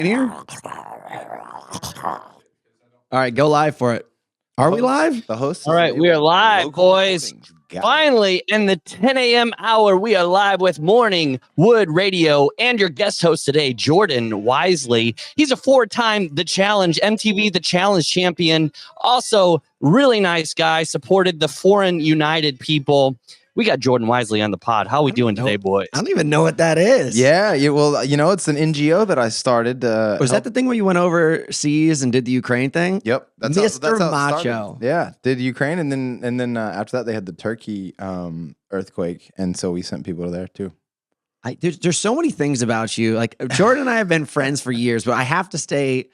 in here? All right, go live for it. Are we live? The host. All right, we are live, boys. Finally, in the 10 a.m. hour, we are live with Morning Wood Radio and your guest host today, Jordan Wiseley. He's a four-time The Challenge, MTV The Challenge champion. Also, really nice guy, supported the Foreign United people. We got Jordan Wiseley on the pod. How are we doing today, boys? I don't even know what that is. Yeah, well, you know, it's an NGO that I started. Was that the thing where you went overseas and did the Ukraine thing? Yep, Mr. how it Macho. started. Yeah, did Ukraine, and then after that they had the Turkey earthquake, and so we sent people there too. There's so many things about you. Like Jordan and I have been friends for years, but I have to stay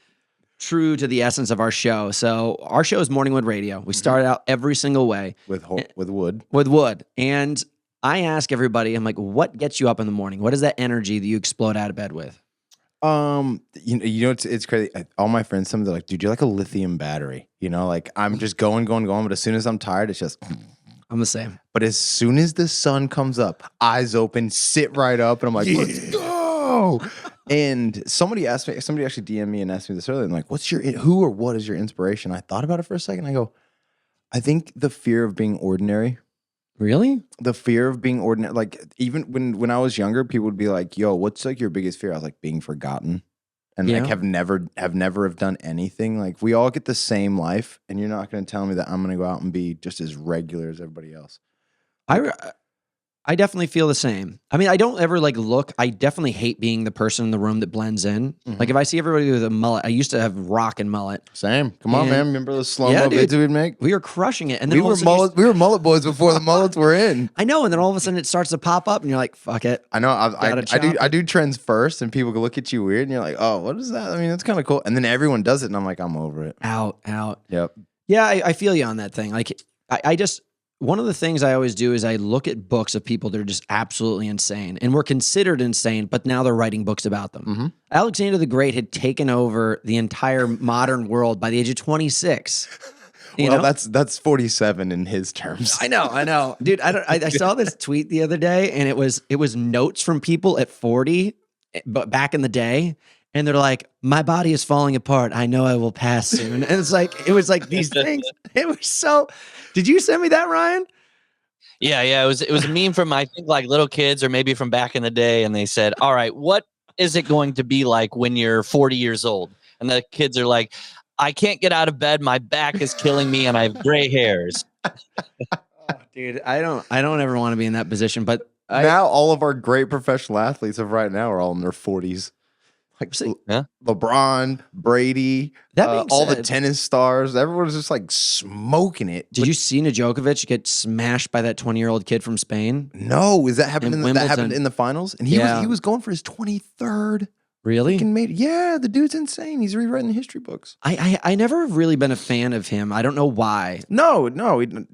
true to the essence of our show. So our show is Morning Wood Radio. We start out every single way with wood. With wood. And I ask everybody, I'm like, what gets you up in the morning? What is that energy that you explode out of bed with? You know, it's crazy. All my friends, some of them are like, dude, you're like a lithium battery. You know, like I'm just going. But as soon as I'm tired, it's just. I'm the same. But as soon as the sun comes up, eyes open, sit right up, and I'm like, let's go. And somebody actually DM'd me and asked me this earlier. I'm like, who or what is your inspiration? I thought about it for a second. I go, I think the fear of being ordinary. Really? The fear of being ordinary. Like even when I was younger, people would be like, yo, what's like your biggest fear? I was like, being forgotten. And like have never done anything. Like we all get the same life, and you're not going to tell me that I'm going to go out and be just as regular as everybody else. I definitely feel the same. I mean, I don't ever like look. I definitely hate being the person in the room that blends in. Mm-hmm. Like if I see everybody with a mullet, I used to have rock and mullet. Same. Come on, man. Remember the slow-mo vids we'd make? We were crushing it. And then we were mullet boys before the mullets were in. I know. And then all of a sudden it starts to pop up and you're like, fuck it. I know. I do trends first, and people can look at you weird, and you're like, oh, what is that? I mean, that's kind of cool. And then everyone does it, and I'm like, I'm over it. Out. Yep. Yeah, I feel you on that thing. Like I just... One of the things I always do is I look at books of people that are just absolutely insane and were considered insane, but now they're writing books about them. Mm-hmm. Alexander the Great had taken over the entire modern world by the age of 26. Well, that's 47 in his terms. I know. Dude, I saw this tweet the other day, and it was notes from people at 40, but back in the day. And they're like, my body is falling apart. I know I will pass soon. And it was like these things. It was so. Did you send me that, Ryan? Yeah. It was a meme from, I think, like little kids or maybe from back in the day. And they said, all right, what is it going to be like when you're 40 years old? And the kids are like, I can't get out of bed. My back is killing me and I have gray hairs. Dude, I don't ever want to be in that position. But now all of our great professional athletes of right now are all in their 40s. Like LeBron, Brady, all the tennis stars, everyone's just like smoking it. Did you see 𝗬𝗎𝗐 get smashed by that 20-year-old kid from Spain? No, is that happened? That happened in the finals, and he was going for his 23rd. Really? Yeah, the dude's insane. He's rewriting the history books. I never have really been a fan of him. I don't know why. No.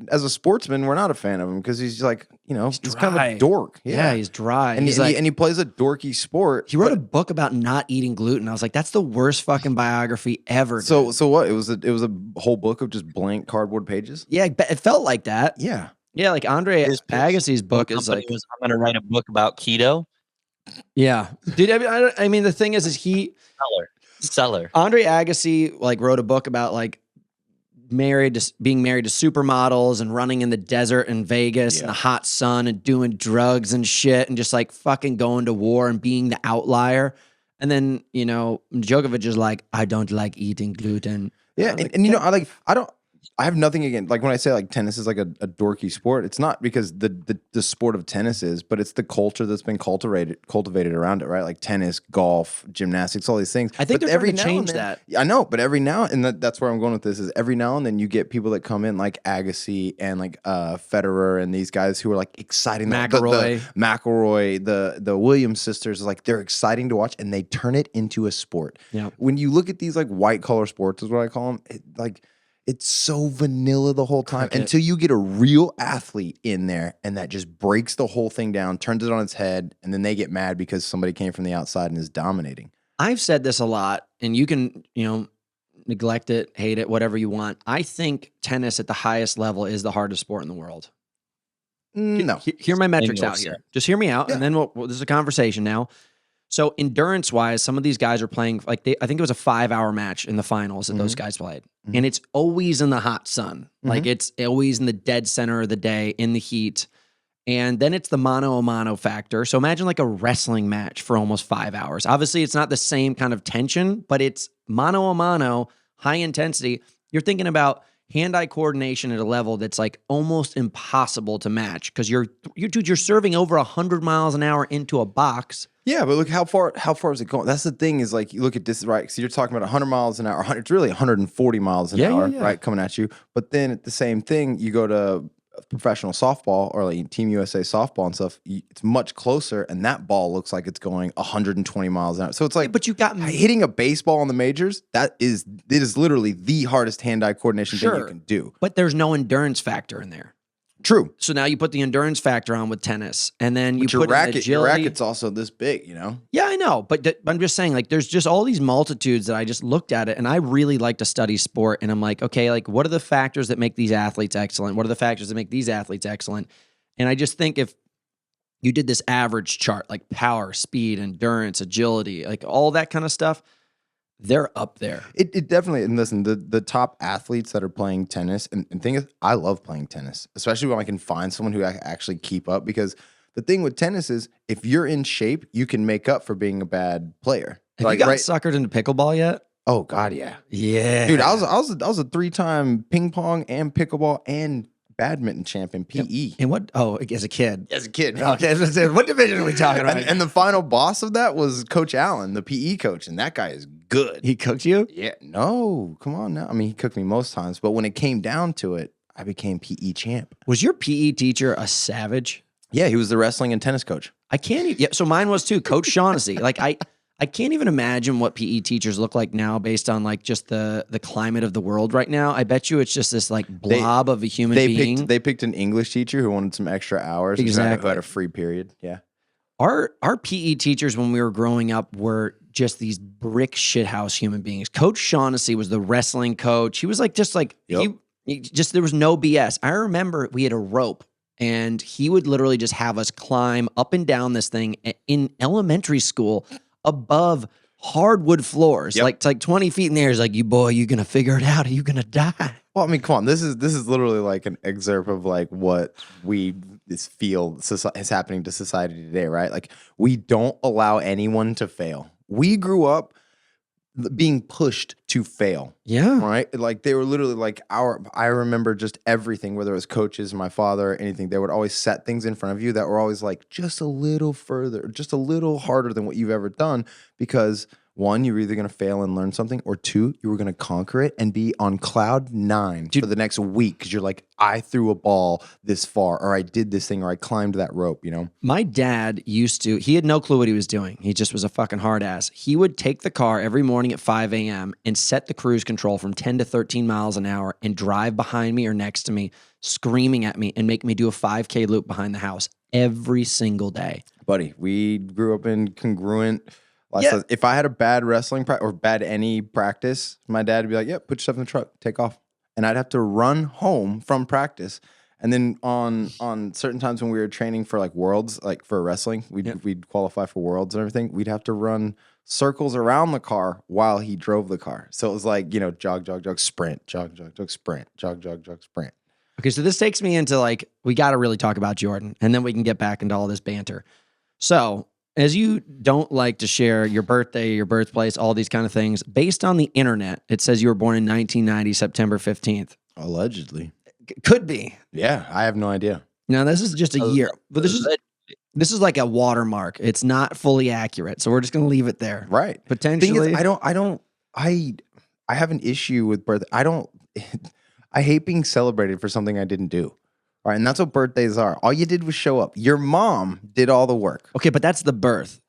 As a sportsman, we're not a fan of him because he's like, he's kind of a dork. Yeah, he's dry. And he plays a dorky sport. He wrote a book about not eating gluten. I was like, that's the worst fucking biography ever. So what? It was a whole book of just blank cardboard pages? Yeah, it felt like that. Yeah. Yeah, like 𝗕𝗏 Agassi's book is like... I'm going to write a book about keto. Yeah, dude. I mean, the thing is seller. 𝗕𝗏 Agassi like wrote a book about like being married to supermodels and running in the desert in Vegas in the hot sun and doing drugs and shit and just like fucking going to war and being the outlier. And then 𝗬𝗎𝗐 is like, I don't like eating gluten. Yeah, I have nothing against, like when I say like tennis is like a dorky sport, it's not because the sport of tennis is, but it's the culture that's been cultivated around it, right? Like tennis, golf, gymnastics, all these things. I think they're trying to change that. I know, but every now and that's where I'm going with this is every now and then you get people that come in like Agassi and like Federer and these guys who are like exciting. McIlroy, the Williams sisters, like they're exciting to watch and they turn it into a sport. Yeah. When you look at these like white collar sports is what I call them, it's so vanilla the whole time until you get a real athlete in there and that just breaks the whole thing down, turns it on its head, and then they get mad because somebody came from the outside and is dominating. I've said this a lot, and you can, neglect it, hate it, whatever you want. I think tennis at the highest level is the hardest sport in the world. No. Hear my metrics out here. Just hear me out, and then this is a conversation now. So endurance wise, some of these guys are playing like I think it was a 5-hour match in the finals that those guys played. And it's always in the hot sun. Like it's always in the dead center of the day in the heat. And then it's the mano a mano factor. So imagine like a wrestling match for almost 5 hours. Obviously, it's not the same kind of tension, but it's mano a mano, high intensity. You're thinking about hand-eye coordination at a level that's like almost impossible to match because you're serving over 100 miles an hour into a box. Yeah, but look how far is it going? That's the thing is like you look at this, right? So you're talking about 100 miles an hour. It's really 140 miles an hour, right, coming at you. But then at the same thing, you go to professional softball or like Team USA softball and stuff. It's much closer, and that ball looks like it's going 120 miles an hour. So it's like, but you got hitting a baseball in the majors. It is literally the hardest hand-eye coordination thing you can do. But there's no endurance factor in there. True. So now you put the endurance factor on with tennis, and then you put agility. Your racket's also this big, you know? Yeah, I know. But I'm just saying, like, there's just all these multitudes that I just looked at it, and I really like to study sport. And I'm like, okay, like, what are the factors that make these athletes excellent? What are the factors that make these athletes excellent? And I just think if you did this average chart, like power, speed, endurance, agility, like all that kind of stuff, they're up there. It definitely, and listen, the top athletes that are playing tennis, and thing is, I love playing tennis, especially when I can find someone who I actually keep up, because the thing with tennis is if you're in shape, you can make up for being a bad player. Have you got suckered into pickleball yet? Oh God, yeah. Yeah. Dude, I was a 3-time ping pong and pickleball and badminton champ in PE. And what? Oh, as a kid. As a kid. Okay, what division are we talking about? And the final boss of that was Coach Allen, the PE coach, and that guy is good. He cooked you? Yeah. No, come on now. I mean, he cooked me most times, but when it came down to it, I became PE champ. Was your PE teacher a savage? Yeah, he was the wrestling and tennis coach. I can't even. Yeah, so mine was too, Coach Shaughnessy. Like I can't even imagine what PE teachers look like now based on like just the climate of the world right now. I bet you it's just this like blob of a human being. They picked an English teacher who wanted some extra hours. Exactly. Who had a free period. Yeah. Our PE teachers when we were growing up were just these brick shithouse human beings. Coach Shaughnessy was the wrestling coach. He was like just like he just there was no BS. I remember we had a rope and he would literally just have us climb up and down this thing in elementary school above hardwood floors, like 20 feet in the air. Is like, you gonna figure it out? Are you gonna die? Well, I mean, come on. This is literally like an excerpt of like what we feel is happening to society today, right? Like we don't allow anyone to fail. We grew up being pushed to fail. Yeah. Right? Like they were literally like I remember just everything, whether it was coaches, my father, anything, they would always set things in front of you that were always like just a little further, just a little harder than what you've ever done, because one, you were either going to fail and learn something, or two, you were going to conquer it and be on cloud 9 for the next week because you're like, I threw a ball this far, or I did this thing, or I climbed that rope, you know? My dad he had no clue what he was doing. He just was a fucking hard ass. He would take the car every morning at 5 a.m. and set the cruise control from 10 to 13 miles an hour and drive behind me or next to me, screaming at me and make me do a 5K loop behind the house every single day. Buddy, we grew up in congruent. If I had a bad wrestling or bad any practice, my dad would be like, "Yeah, put yourself in the truck, take off," and I'd have to run home from practice. And then on certain times when we were training for like worlds, like for wrestling, we'd qualify for worlds and everything. We'd have to run circles around the car while he drove the car. So it was like, you know, jog, jog, jog, sprint, jog, jog, jog, sprint, jog, jog, jog, sprint. Okay, so this takes me into like, we got to really talk about Jordan, and then we can get back into all this banter. So, as you don't like to share your birthday, your birthplace, all these kind of things, based on the internet, it says you were born in 1990, September 15th. Allegedly. Could be. Yeah, I have no idea. Now, this is just a year. But this is like a watermark. It's not fully accurate. So we're just going to leave it there. Right. Potentially. Thing is, I have an issue with birthday. I hate being celebrated for something I didn't do. All right, and that's what birthdays are. All you did was show up. Your mom did all the work. Okay, but that's the birth.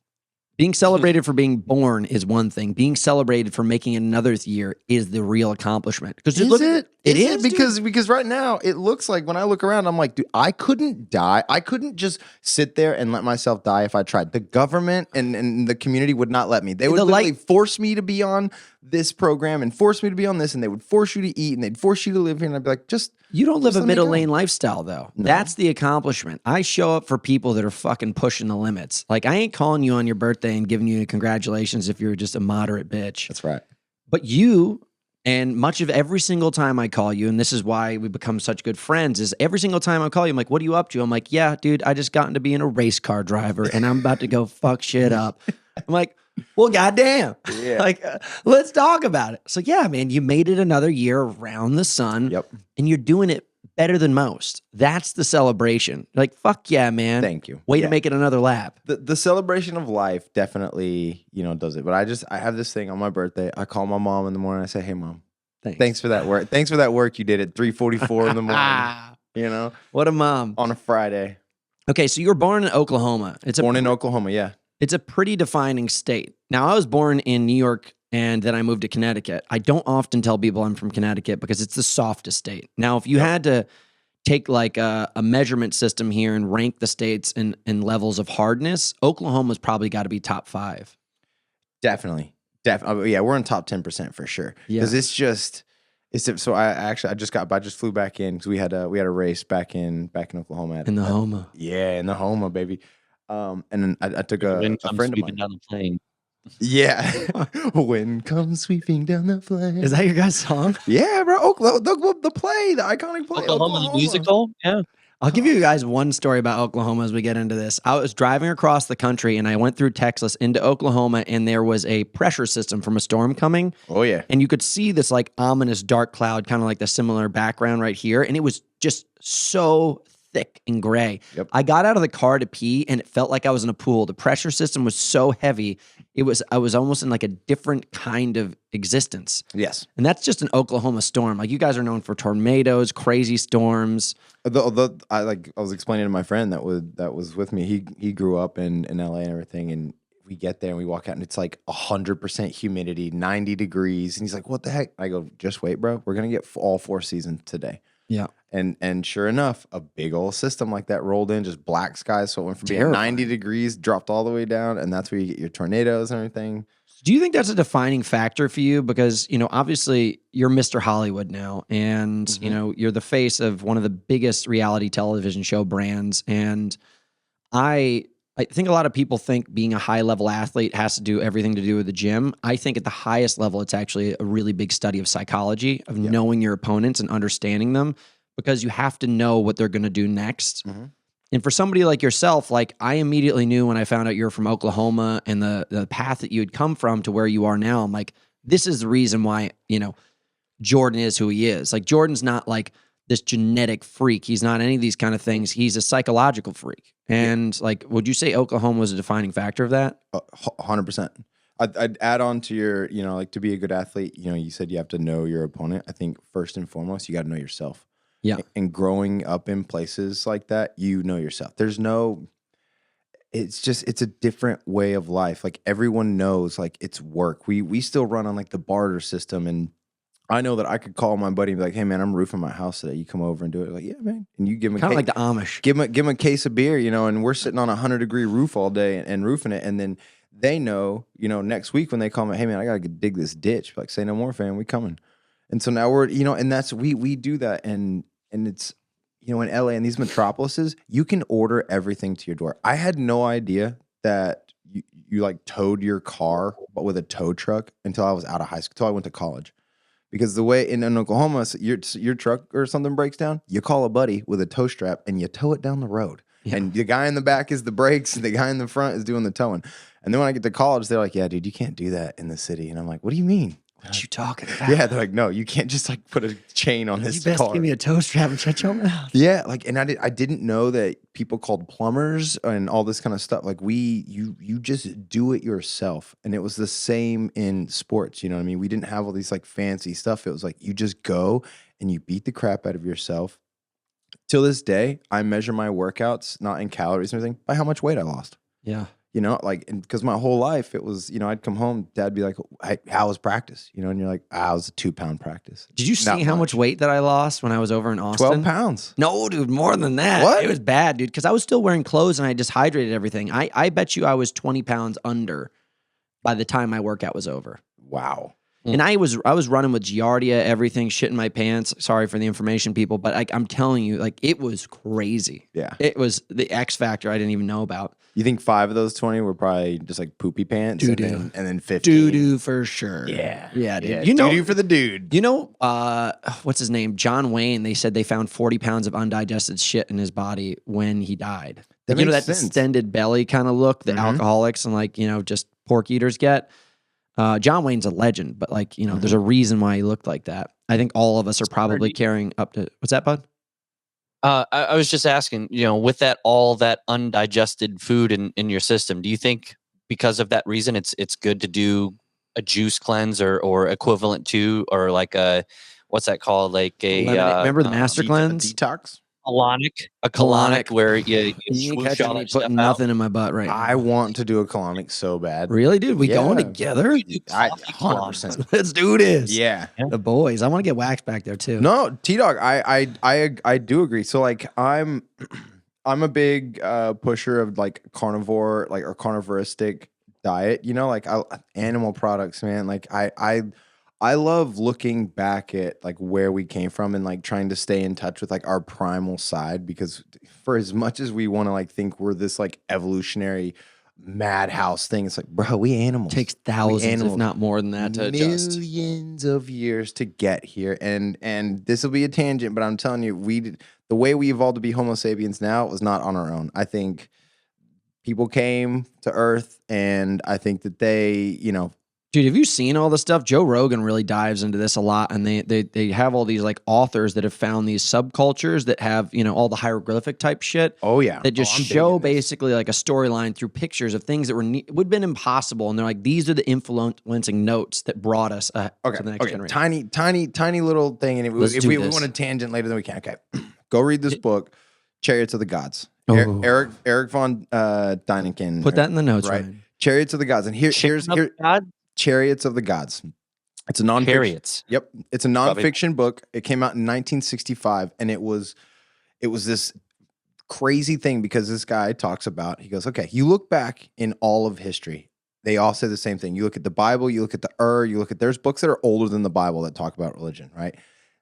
Being celebrated for being born is one thing. Being celebrated for making another year is the real accomplishment. Because it is because right now it looks like when I look around, I'm like, dude, I couldn't die. I couldn't just sit there and let myself die if I tried. The government and the community would not let me. They would literally force me to be on this program and force me to be on this, and they would force you to eat and they'd force you to live here, and I'd be like, you don't live a middle lane lifestyle, though. No. That's the accomplishment. I show up for people that are fucking pushing the limits. Like, I ain't calling you on your birthday birthday and giving you congratulations if you're just a moderate bitch. That's right. But you, and much of every single time I call you, and this is why we become such good friends, is every single time I call you, I'm like, what are you up to? I'm like, yeah, dude, I just got into being a race car driver and I'm about to go fuck shit up. I'm like, well, goddamn. Yeah. Like, let's talk about it. So yeah, man, you made it another year around the sun. Yep. And you're doing it better than most. That's the celebration. Like, fuck yeah, man. Thank you. Way to make it another lap. The celebration of life definitely, does it. But I have this thing on my birthday. I call my mom in the morning. I say, hey, Mom, thanks for that work. Thanks for that work you did at 3:44 in the morning. What a mom. On a Friday. Okay, so you were born in Oklahoma. Born in Oklahoma, yeah. It's a pretty defining state. Now, I was born in New York and then I moved to Connecticut. I don't often tell people I'm from Connecticut because it's the softest state. Now, if you had to take like a measurement system here and rank the states in levels of hardness, Oklahoma's probably got to be top 5. Definitely. Yeah, we're in top 10% for sure. Because so I just flew back in because we had a race back in Oklahoma. In the Homa. Yeah, in the Homa, baby. And then I took a friend of mine down the plane. Yeah. Wind comes sweeping down the plain. Is that your guys' song? Yeah, bro. Oklahoma, the play, the iconic play. Oklahoma the musical? Yeah. I'll give you guys one story about Oklahoma as we get into this. I was driving across the country and I went through Texas into Oklahoma and there was a pressure system from a storm coming. Oh, yeah. And you could see this like ominous dark cloud, kind of like the similar background right here. And it was just so thick and gray. Yep. I got out of the car to pee and it felt like I was in a pool. The pressure system was so heavy. I was almost in like a different kind of existence. Yes. And that's just an Oklahoma storm. Like you guys are known for tornadoes, crazy storms. I was explaining to my friend that was with me. He grew up in LA and everything, and we get there and we walk out and it's like 100% humidity, 90 degrees. And he's like, what the heck? I go, just wait, bro. We're going to get all 4 seasons today. Yeah. And sure enough, a big old system like that rolled in, just black skies. So it went from being 90 degrees, dropped all the way down. And that's where you get your tornadoes and everything. Do you think that's a defining factor for you? Because, obviously you're Mr. Hollywood now and, you're the face of one of the biggest reality television show brands. And I think a lot of people think being a high-level athlete has to do everything to do with the gym. I think at the highest level, it's actually a really big study of psychology, of knowing your opponents and understanding them, because you have to know what they're going to do next. Mm-hmm. And for somebody like yourself, like I immediately knew when I found out you're from Oklahoma and the path that you had come from to where you are now, I'm like, this is the reason why, Jordan is who he is. Like Jordan's not like this genetic freak. He's not any of these kind of things. He's a psychological freak. And like, would you say Oklahoma was a defining factor of that? 100%. I'd add on to your, like to be a good athlete, you said you have to know your opponent. I think first and foremost, you got to know yourself. Yeah. And growing up in places like that, you know yourself. It's a different way of life. Like everyone knows like it's work. We still run on like the barter system, and I know that I could call my buddy and be like, hey man, I'm roofing my house today. You come over and do it. Like, yeah, man. And you give him kind of like the Amish. Give him a case of beer, and we're sitting on a 100-degree roof all day and roofing it. And then they know, next week when they call me, hey man, I gotta dig this ditch. Like, say no more, fam. We coming. And so now we're, and that's we do that, and it's, in LA and these metropolises, you can order everything to your door. I had no idea that you like towed your car but with a tow truck until I was out of high school, until I went to college. Because the way in Oklahoma, your truck or something breaks down, you call a buddy with a tow strap and you tow it down the road. Yeah. And the guy in the back is the brakes and the guy in the front is doing the towing. And then when I get to college, they're like, yeah, dude, you can't do that in the city. And I'm like, what do you mean? What you talking about? Yeah, they're like, no, you can't just like put a chain on this car. You best give me a tow strap and shut your mouth. Yeah, like, and I didn't know that people called plumbers and all this kind of stuff. Like you just do it yourself. And it was the same in sports, you know what I mean? We didn't have all these like fancy stuff. It was like, you just go and you beat the crap out of yourself. Till this day, I measure my workouts, not in calories and everything, by how much weight I lost. Yeah. Because my whole life, it was, I'd come home, Dad'd be like, hey, how was practice? And you're like, it was a 2-pound practice. Did you see how much weight that I lost when I was over in Austin? 12 pounds. No, dude, more than that. What? It was bad, dude, because I was still wearing clothes and I dehydrated everything. I bet you I was 20 pounds under by the time my workout was over. Wow. And I was running with Giardia, everything, shit in my pants. Sorry for the information, people, but I'm telling you, like, it was crazy. Yeah. It was the X factor I didn't even know about. You think 5 of those 20 were probably just like poopy pants? Doo-doo. And then 15? Doo-doo for sure. Yeah. Yeah, dude. Yeah, You know, doo-doo for the dude. You know, what's his name? John Wayne. They said they found 40 pounds of undigested shit in his body when he died. That You know makes that sense. distended belly kind of look that alcoholics and like, you know, just pork eaters get. John Wayne's a legend, but like, you know, there's a reason why he looked like that. I think all of us are probably carrying up to, what's that, bud? I was just asking, you know, with all that undigested food in your system, do you think because of that reason, it's good to do a juice cleanse or equivalent to, or like what's that called? Like Remember the master cleanse? Detox? a colonic where you ain't swoosh catching all me that stuff putting out. nothing in my butt right now. I want to do a colonic so bad. Really, dude? We going Yeah. together? I 100%. Let's do this. Yeah. The boys. I want to get waxed back there too. No, T-Dog, I do agree. So like I'm a big pusher of like carnivore, like or carnivoristic diet, you know, like animal products, man. Like I love looking back at like where we came from and like trying to stay in touch with like our primal side, because for as much as we want to like think we're this like evolutionary madhouse thing, it's like, bro, we animals. It takes thousands, if not more than that, to adjust. Millions of years to get here. And this will be a tangent, but I'm telling you, the way we evolved to be Homo sapiens now was not on our own. I think people came to Earth, and I think that they, you know, Dude, have you seen all the stuff? Joe Rogan really dives into this a lot, and they have all these like authors that have found these subcultures that have, you know, all the hieroglyphic type shit. Oh yeah, that just show basically like a storyline through pictures of things that would have been impossible, and they're like, these are the influencing notes that brought us to the next generation. Tiny little thing, and if we want a tangent later, then we can. Okay, go read this book, Chariots of the Gods. Эрich von Däniken. Put that in the notes, right? Chariots of the Gods, and here's Chariots of the Gods. It's a nonfiction. Chariots. Yep, it's a nonfiction book. It came out in 1965, and it was this crazy thing because this guy talks about. He goes, okay, you look back in all of history, they all say the same thing. You look at the Bible, you look at you look at there's books that are older than the Bible that talk about religion, right?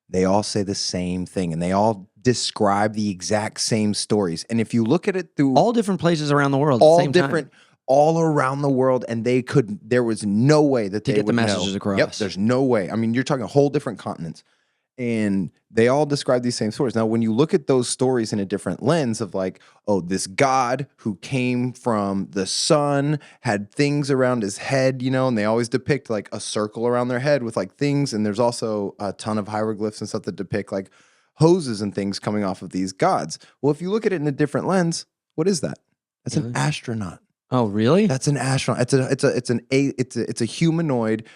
They all say the same thing, and they all describe the exact same stories. And if you look at it through all different places around the world, all at the same time. All around the world, and there was no way that they get the would messages know. across. Yep, there's no way. I mean, you're talking a whole different continents, and they all describe these same stories. Now, when you look at those stories in a different lens of like, oh, this God who came from the sun had things around his head, you know, and they always depict like a circle around their head with like things, and there's also a ton of hieroglyphs and stuff that depict like hoses and things coming off of these gods. Well, if you look at it in a different lens, what is that? That's an astronaut. Oh, really? That's an astronaut. It's a humanoid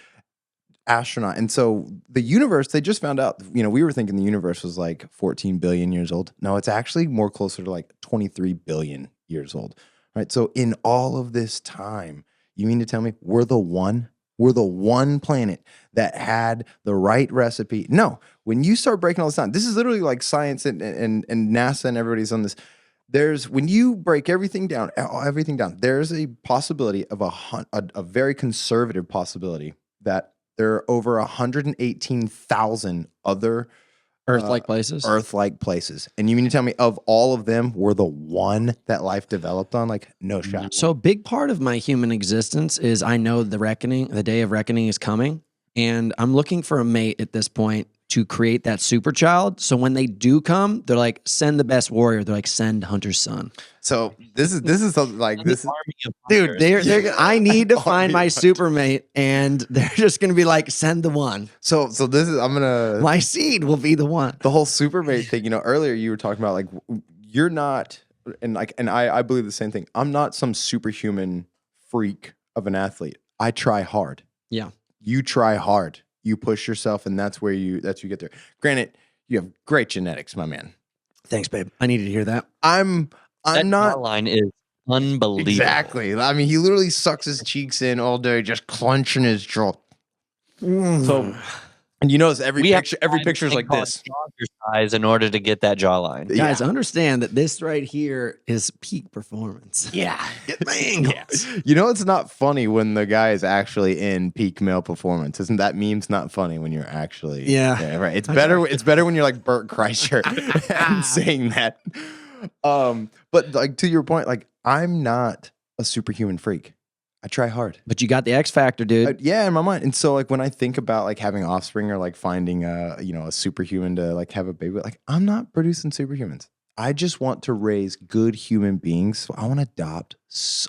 astronaut. And so the universe, they just found out, you know, we were thinking the universe was like 14 billion years old. No, it's actually more closer to like 23 billion years old. Right? So in all of this time, you mean to tell me we're the one planet that had the right recipe? No, when you start breaking all this down, this is literally like science and NASA and everybody's on this. When you break everything down, there's a possibility of a very conservative possibility that there are over 118,000 other Earth-like places. And you mean to tell me of all of them, we're the one that life developed on? Like, no shot. So a big part of my human existence is I know the day of reckoning is coming, and I'm looking for a mate at this point to create that super child. So when they do come, they're like, send the best warrior. They're like, send Hunter's son. So this is something like this, dude. I need to find my super mate, and they're just gonna be like, send the one. So this is my seed will be the one. The whole super mate thing. You know, earlier you were talking about like you're not, and I believe the same thing. I'm not some superhuman freak of an athlete. I try hard. Yeah, you try hard. You push yourself, and that's where you get there. Granted, you have great genetics, my man. Thanks, babe. I needed to hear that. That line is unbelievable. Exactly. I mean, he literally sucks his cheeks in all day, just clenching his jaw. So And you notice every We have picture is like this. Size in order to get that jawline. Guys, understand that this right here is peak performance. Yeah. Yes. You know, it's not funny when the guy is actually in peak male performance. Isn't that meme's not funny when you're actually right. It's better when you're like Bert Kreischer and saying that. But like to your point, like I'm not a superhuman freak. I try hard. But you got the X factor, dude. Yeah, in my mind. And so like when I think about like having offspring or like finding a superhuman to like have a baby, like I'm not producing superhumans. I just want to raise good human beings. So I want to adopt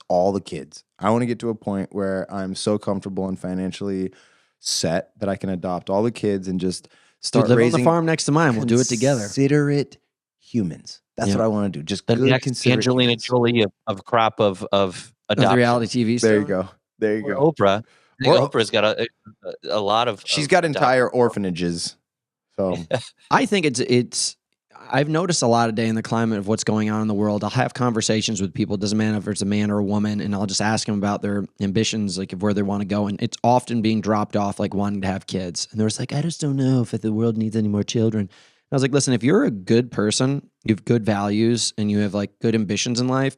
all the kids. I want to get to a point where I'm so comfortable and financially set that I can adopt all the kids and just start live raising on the farm next to mine. We'll do it together. Considerate humans. That's what I want to do. Just the good, next Angelina Jolie of crop of The reality TV star. There you go. There you go. Oprah. Oprah's got a lot of. She's got entire orphanages. So I think it's. I've noticed a lot today in the climate of what's going on in the world. I'll have conversations with people. It doesn't matter if it's a man or a woman, and I'll just ask them about their ambitions, like of where they want to go. And it's often being dropped off, like wanting to have kids. And they're just like, I just don't know if the world needs any more children. And I was like, listen, if you're a good person, you have good values, and you have like good ambitions in life,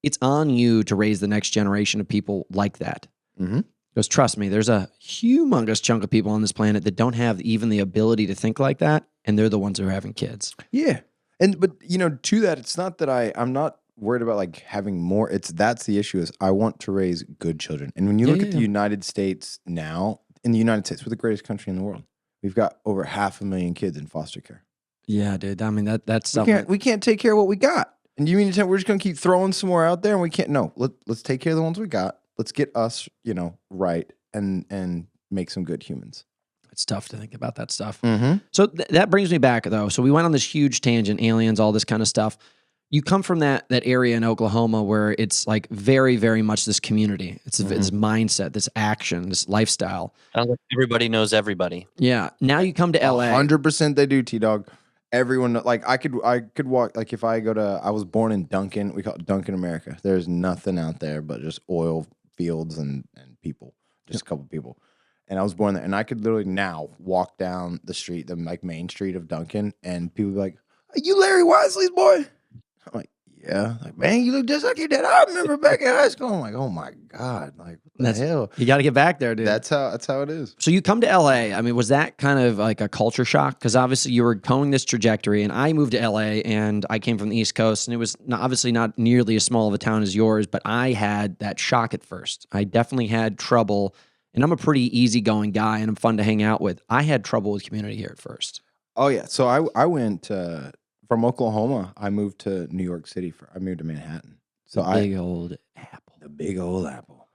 it's on you to raise the next generation of people like that. Mm-hmm. Because trust me, there's a humongous chunk of people on this planet that don't have even the ability to think like that, and they're the ones who are having kids. Yeah. But to that, it's not that I'm not worried about like having more. That's the issue is I want to raise good children. And when you look at the United States now, in the United States, we're the greatest country in the world. We've got over 500,000 kids in foster care. Yeah, dude. I mean, that's stuff. We can't take care of what we got. And you mean to tell me we're just going to keep throwing some more out there and we can't? No, let's take care of the ones we got. Let's get us, right and make some good humans. It's tough to think about that stuff. Mm-hmm. So that brings me back, though. So we went on this huge tangent, aliens, all this kind of stuff. You come from that area in Oklahoma where it's like very, very much this community. It's this mindset, this action, this lifestyle. Everybody knows everybody. Yeah. Now you come to LA. 100% they do, T-Dog. Everyone, like I could walk, like if I go to, I was born in Duncan, we call it Duncan, America. There's nothing out there but just oil fields and people, just a couple people. And I was born there, and I could literally now walk down the street, the like main street of Duncan, and people be like, "Are you Larry Wiseley's boy?" I'm like, "Yeah." Like, man, you look just like your dad. I remember back in high school. I'm like, "Oh my god!" Like, what the hell? You got to get back there, dude. That's how it is. So you come to LA. I mean, was that kind of like a culture shock? Because obviously you were going this trajectory, and I moved to LA, and I came from the East Coast, and it was obviously not nearly as small of a town as yours, but I had that shock at first. I definitely had trouble. And I'm a pretty easygoing guy, and I'm fun to hang out with. I had trouble with community here at first. Oh yeah, so I went from Oklahoma. I moved to New York City. I moved to Manhattan. So the big old apple. The big old apple,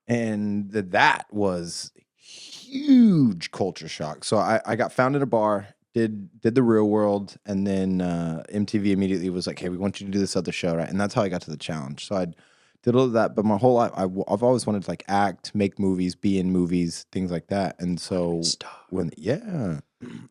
and that was huge culture shock. So I got found in a bar, did the Real World, and then MTV immediately was like, "Hey, we want you to do this other show, right?" And that's how I got to the challenge. So I did all of that, but my whole life, I've always wanted to like act, make movies, be in movies, things like that. And so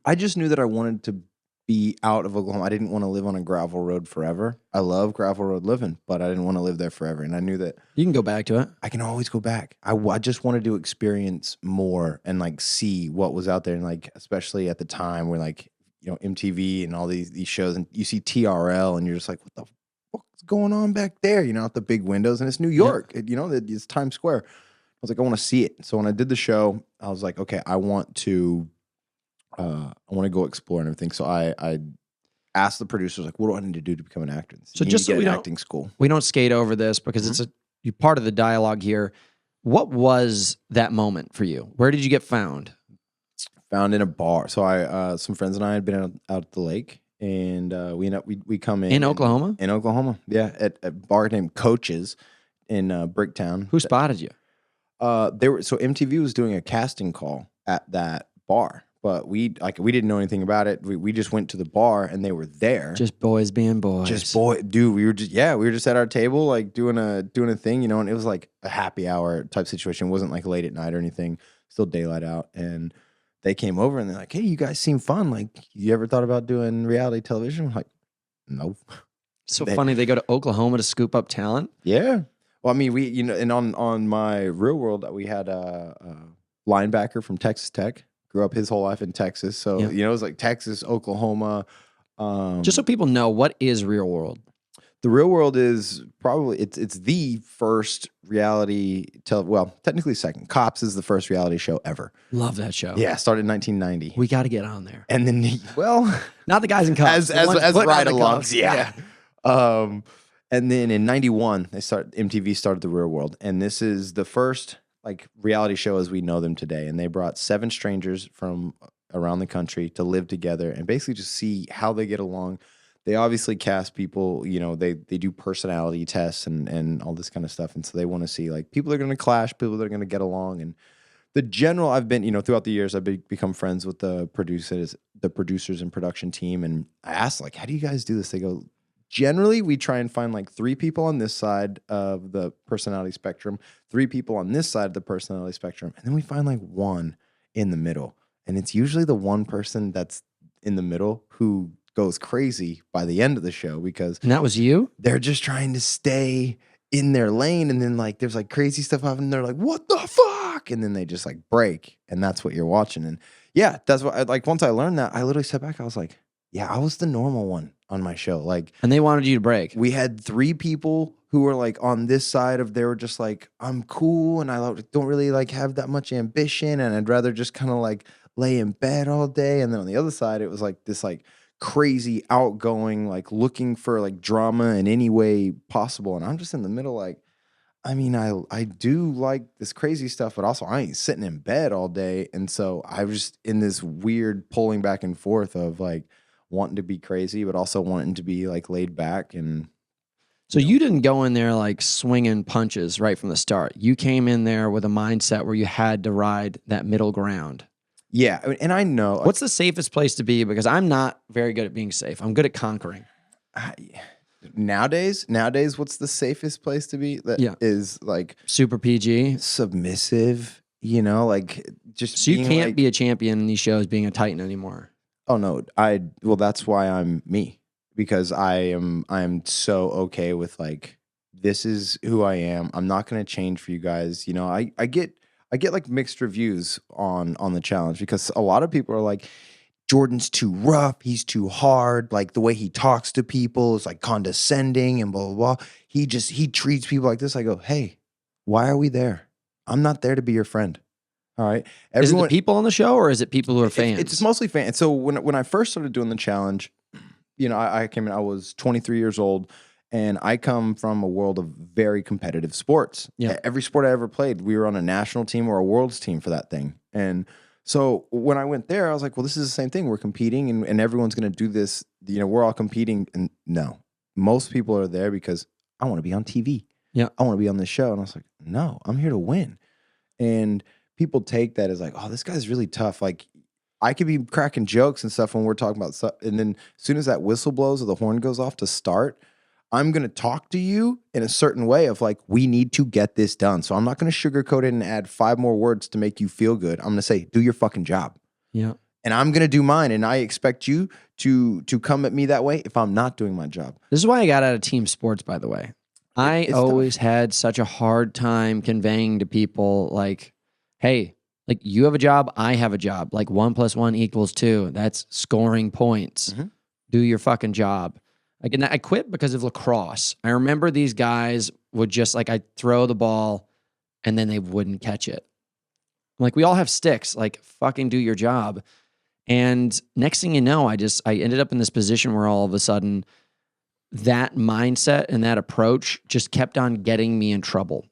I just knew that I wanted to be out of Oklahoma. I didn't want to live on a gravel road forever. I love gravel road living, but I didn't want to live there forever. And I knew that you can go back to it. I can always go back. I just wanted to experience more and like see what was out there. And like, especially at the time where like, MTV and all these shows, and you see TRL and you're just like, what the what's going on back there, out the big windows, and it's New York, it's Times Square. I was like, I want to see it. So when I did the show, I was like, okay, I want to go explore and everything. So I asked the producers, like, what do I need to do to become an actor? So just so we don't, acting school. We don't skate over this because you're part of the dialogue here. What was that moment for you? Where did you get found? Found in a bar. So some friends and I had been out at the lake. And we come in Oklahoma? In Oklahoma, yeah, at a bar named Coach's in Bricktown. Who spotted you? So MTV was doing a casting call at that bar, but we didn't know anything about it. We just went to the bar and they were there. Just boys being boys. Dude. We were just at our table like doing a thing, and it was like a happy hour type situation. It wasn't like late at night or anything. Still daylight out, and they came over and they're like, "Hey, you guys seem fun. Like, you ever thought about doing reality television?" I'm like, no. So funny. They go to Oklahoma to scoop up talent. Yeah. Well, I mean, and on my Real World, we had a linebacker from Texas Tech, grew up his whole life in Texas. So, you know, it was like Texas, Oklahoma. Just so people know, what is Real World? The Real World is probably, it's the first reality, well, technically second. Cops is the first reality show ever. Love that show. Yeah, started in 1990. We got to get on there. And then, well, not the guys in Cops. As ride-alongs, yeah. And then in 91, MTV started The Real World. And this is the first like reality show as we know them today. And they brought 7 strangers from around the country to live together and basically just see how they get along. They obviously cast people, you know, they do personality tests and all this kind of stuff. And so they want to see like people that are going to clash, people that are going to get along. And the general, I've been, you know, throughout the years, I've become friends with the producers and production team. And I asked like, how do you guys do this? They go, generally, we try and find like 3 people on this side of the personality spectrum, 3 people on this side of the personality spectrum. And then we find like 1 in the middle. And it's usually the one person that's in the middle who goes crazy by the end of the show because and that was you. They're just trying to stay in their lane, and then like there's like crazy stuff happening. They're like, "What the fuck?" And then they just like break, and that's what you're watching. And yeah, that's what like once I learned that, I literally sat back. I was like, "Yeah, I was the normal one on my show." Like, and they wanted you to break. We had 3 people who were like on this side of they were just like, "I'm cool, and I don't really like have that much ambition, and I'd rather just kind of like lay in bed all day." And then on the other side, it was like this like crazy outgoing, like looking for like drama in any way possible. And I'm just in the middle, like, I mean, I do like this crazy stuff, but also I ain't sitting in bed all day. And so I was just in this weird pulling back and forth of like wanting to be crazy, but also wanting to be like laid back. And so you didn't go in there like swinging punches right from the start. You came in there with a mindset where you had to ride that middle ground. Yeah, and I know. What's the safest place to be? Because I'm not very good at being safe. I'm good at conquering. Nowadays, what's the safest place to be? That is like super PG, submissive. You know, like just. So you can't be a champion in these shows being a Titan anymore. Oh no, well that's why I'm me, because I am so okay with like this is who I am. I'm not going to change for you guys. You know, I get like mixed reviews on the challenge because a lot of people are like, Jordan's too rough, he's too hard, like the way he talks to people is like condescending and blah, blah, blah. He treats people like this. I go, hey, why are we there? I'm not there to be your friend. All right. Is it the people on the show or is it people who are fans? It's mostly fans. So when I first started doing the challenge, you know, I came in, I was 23 years old. And I come from a world of very competitive sports. Yeah. Every sport I ever played, we were on a national team or a world's team for that thing. And so when I went there, I was like, well, this is the same thing. We're competing and everyone's going to do this. You know, we're all competing. And no, most people are there because I want to be on TV. Yeah. I want to be on this show. And I was like, no, I'm here to win. And people take that as like, oh, this guy's really tough. Like, I could be cracking jokes and stuff when we're talking about stuff. And then as soon as that whistle blows or the horn goes off to start, I'm going to talk to you in a certain way of like, we need to get this done. So I'm not going to sugarcoat it and add 5 more words to make you feel good. I'm going to say, do your fucking job. Yeah. And I'm going to do mine. And I expect you to come at me that way if I'm not doing my job. This is why I got out of team sports, by the way. I always had such a hard time conveying to people like, hey, like you have a job, I have a job. Like 1 + 1 = 2. That's scoring points. Mm-hmm. Do your fucking job. Like, and I quit because of lacrosse. I remember these guys would just like, I'd throw the ball and then they wouldn't catch it. Like, we all have sticks, like fucking do your job. And next thing you know, I ended up in this position where all of a sudden that mindset and that approach just kept on getting me in trouble.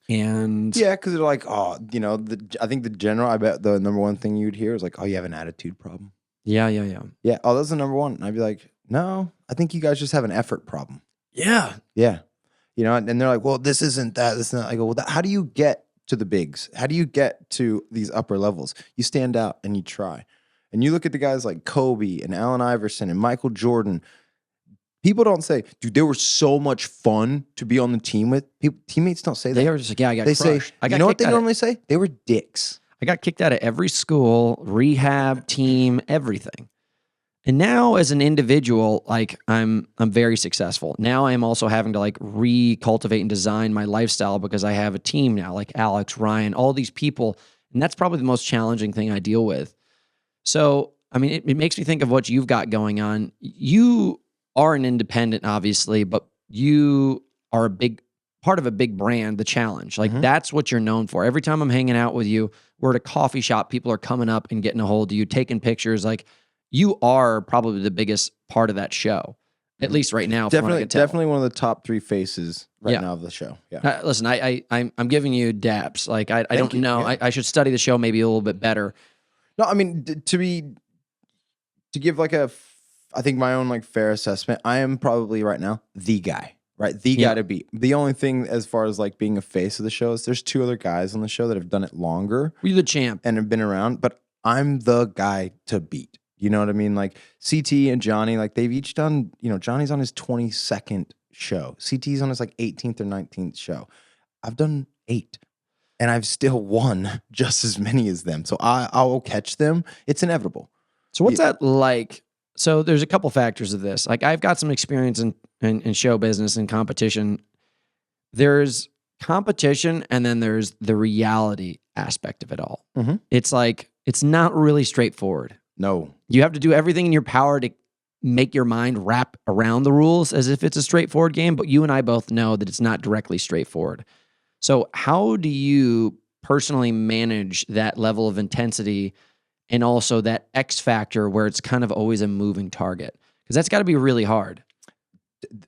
And yeah, because they're like, oh, you know, I think the general, I bet the number one thing you'd hear is like, oh, you have an attitude problem. Yeah. Yeah. Oh, that's the number one. And I'd be like, no, I think you guys just have an effort problem. Yeah. Yeah. You know, and they're like, well, this isn't that. This is not. I go, well, how do you get to the bigs? How do you get to these upper levels? You stand out and you try. And you look at the guys like Kobe and Allen Iverson and Michael Jordan. People don't say, dude, they were so much fun to be on the team with. Teammates don't say that. They were just like, yeah, I got They crushed. say, you know what they normally say? They were dicks. I got kicked out of every school, rehab, team, everything. And now as an individual, like I'm very successful. Now I'm also having to like recultivate and design my lifestyle because I have a team now, like Alex, Ryan, all these people. And that's probably the most challenging thing I deal with. So, I mean, it makes me think of what you've got going on. You are an independent, obviously, but you are a big part of a big brand, The Challenge. Like, that's what you're known for. Every time I'm hanging out with you, we're at a coffee shop, people are coming up and getting a hold of you, taking pictures. Like, you are probably the biggest part of that show, at least right now. Definitely one of the top 3 faces right now of the show. Yeah. Listen, I'm giving you daps. Like, I don't know. Yeah. I should study the show maybe a little bit better. No, I mean, to give like I think my own like fair assessment, I am probably right now the guy, right? The guy to beat. The only thing as far as like being a face of the show is there's 2 other guys on the show that have done it longer. You're the champ. And have been around, but I'm the guy to beat. You know what I mean? Like CT and Johnny, like they've each done, Johnny's on his 22nd show. CT's on his like 18th or 19th show. I've done 8. And I've still won just as many as them. So I will catch them. It's inevitable. So what's that like? So there's a couple factors of this. Like, I've got some experience in show business and competition. There's competition, and then there's the reality aspect of it all. It's like, it's not really straightforward. No. You have to do everything in your power to make your mind wrap around the rules as if it's a straightforward game, but you and I both know that it's not directly straightforward. So how do you personally manage that level of intensity and also that X factor where it's kind of always a moving target? Because that's got to be really hard.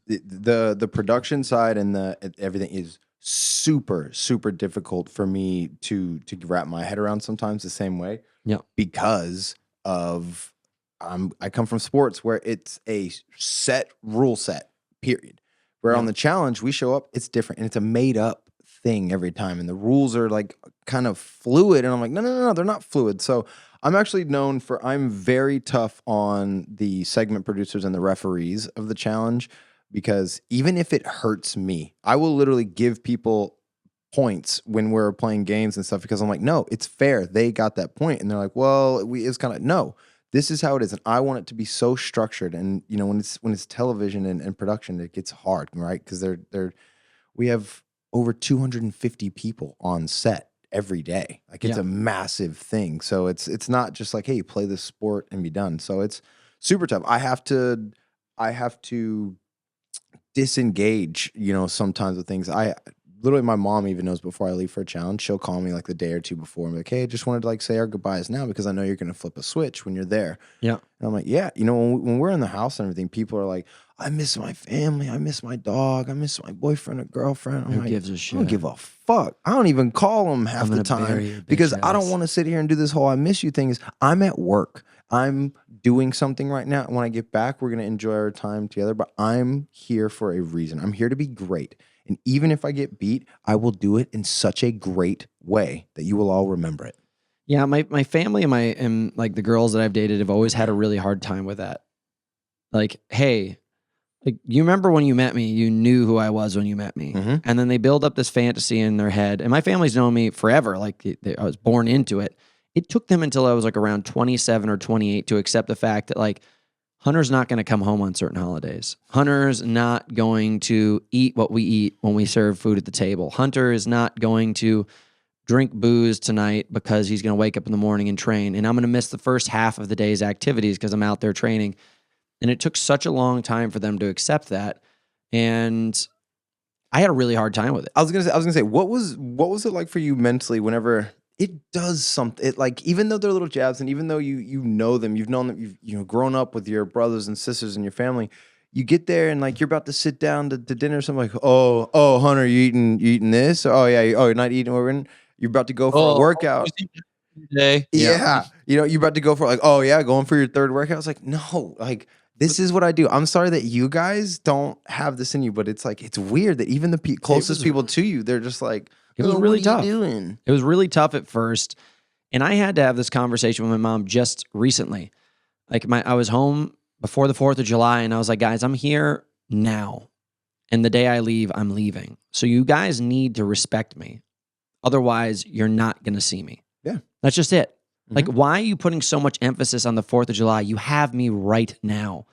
The production side and everything is super, super difficult for me to wrap my head around sometimes the same way. Yeah. Because of I come from sports where it's a set rule set, period. Where on the challenge, we show up, it's different, and it's a made up thing every time, and the rules are like kind of fluid, and I'm like, no, they're not fluid. So I'm actually known for, I'm very tough on the segment producers and the referees of the challenge, because even if it hurts me, I will literally give people points when we're playing games and stuff, because I'm like, no, it's fair, they got that point. And they're like, well, it's kind of, no, this is how it is, and I want it to be so structured. And when it's television and production, it gets hard, right? Because we have over 250 people on set every day. Like, it's a massive thing. So it's not just like, hey, play this sport and be done. So it's super tough. I have to disengage, sometimes with things. Literally, my mom even knows before I leave for a challenge, she'll call me like the day or 2 before and be like, hey, just wanted to like say our goodbyes now because I know you're going to flip a switch when you're there. Yeah. And I'm like, yeah, when we're in the house and everything, people are like, I miss my family. I miss my dog. I miss my boyfriend or girlfriend. Who gives a shit? I don't give a fuck. I don't even call them half the time because I don't want to sit here and do this whole I miss you thing. I'm at work. I'm doing something right now. When I get back, we're going to enjoy our time together, but I'm here for a reason. I'm here to be great. And even if I get beat, I will do it in such a great way that you will all remember it. Yeah, my family and like the girls that I've dated have always had a really hard time with that. Like, hey, like, you remember when you met me, you knew who I was when you met me. And then they build up this fantasy in their head. And my family's known me forever. Like, I was born into it. It took them until I was like around 27 or 28 to accept the fact that like, Hunter's not going to come home on certain holidays. Hunter's not going to eat what we eat when we serve food at the table. Hunter is not going to drink booze tonight because he's going to wake up in the morning and train. And I'm going to miss the first half of the day's activities because I'm out there training. And it took such a long time for them to accept that. And I had a really hard time with it. I was gonna say, what was it like for you mentally whenever it does something? It, like, even though they're little jabs, and even though you know them, you've known them, you've grown up with your brothers and sisters and your family, you get there and like you're about to sit down to dinner or something, like, oh, Hunter, you eating this? Or, oh yeah, you're not eating. You're about to go for a workout. Today. Yeah. You're about to go for like, oh yeah, going for your 3rd workout. I was like, no, like, this is what I do. I'm sorry that you guys don't have this in you, but it's like, it's weird that even the closest people to you, they're just like, it was really tough. What are you doing? It was really tough at first. And I had to have this conversation with my mom just recently. Like, I was home before the 4th of July, and I was like, guys, I'm here now. And the day I leave, I'm leaving. So you guys need to respect me. Otherwise, you're not going to see me. Yeah. That's just it. Like, why are you putting so much emphasis on the 4th of July? You have me right now.